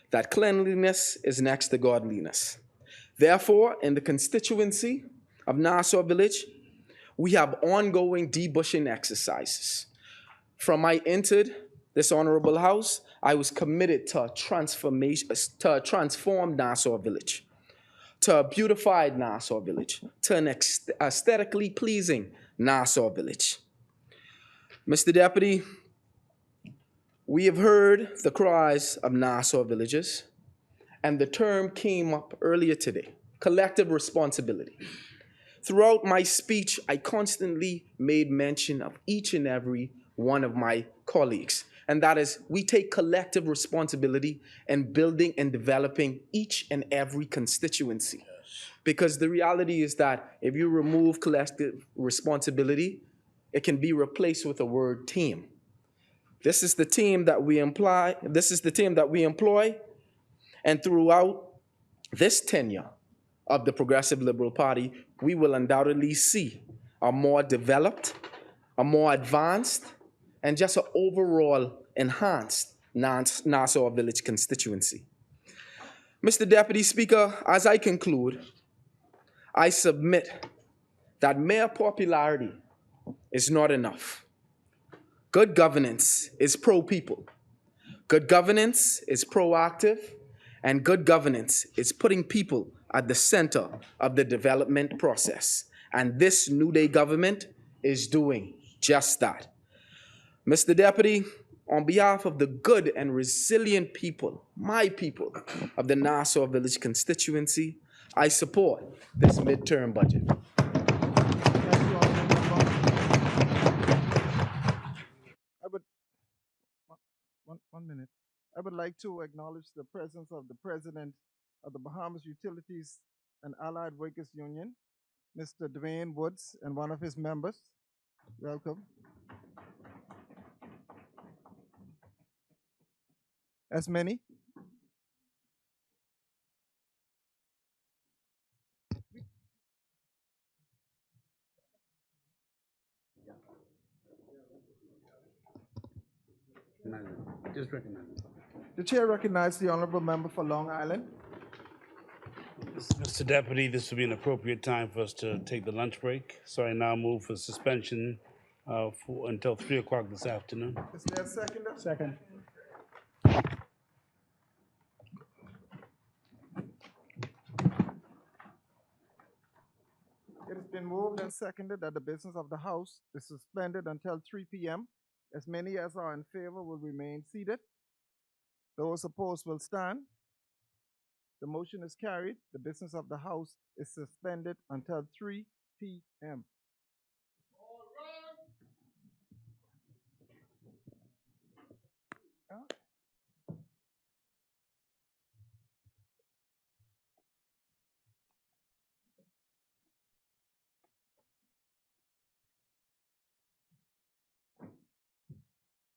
that cleanliness is next to godliness. Therefore, in the constituency of Nassau Village, we have ongoing debushing exercises. From I entered this honorable house, I was committed to transform Nassau Village, to a beautified Nassau Village, to an aesthetically pleasing Nassau Village. Mr. Deputy, we have heard the cries of Nassau villagers, and the term came up earlier today, collective responsibility. Throughout my speech, I constantly made mention of each and every one of my colleagues, and that is, we take collective responsibility in building and developing each and every constituency. Because the reality is that if you remove collective responsibility, it can be replaced with the word team. This is the team that we employ, and throughout this tenure of the Progressive Liberal Party, we will undoubtedly see a more developed, a more advanced, and just an overall enhanced Nassau Village constituency. Mr. Deputy Speaker, as I conclude, I submit that mere popularity is not enough. Good governance is pro-people. Good governance is proactive, and good governance is putting people at the center of the development process. And this New Day government is doing just that. Mr. Deputy, on behalf of the good and resilient people, my people of the Nassau Village constituency, I support this midterm budget. One minute. I would like to acknowledge the presence of the president of the Bahamas Utilities and Allied Workers Union, Mr. Dwayne Woods, and one of his members. Welcome. As many. Just recognize. The chair recognizes the honorable member for Long Island. Mr. Deputy, this would be an appropriate time for us to take the lunch break. So I now move for suspension until 3 o'clock this afternoon. Is there a seconder? Second. It has been moved and seconded that the business of the House is suspended until 3 p.m. As many as are in favor will remain seated. Those opposed will stand. The motion is carried. The business of the House is suspended until 3 p.m.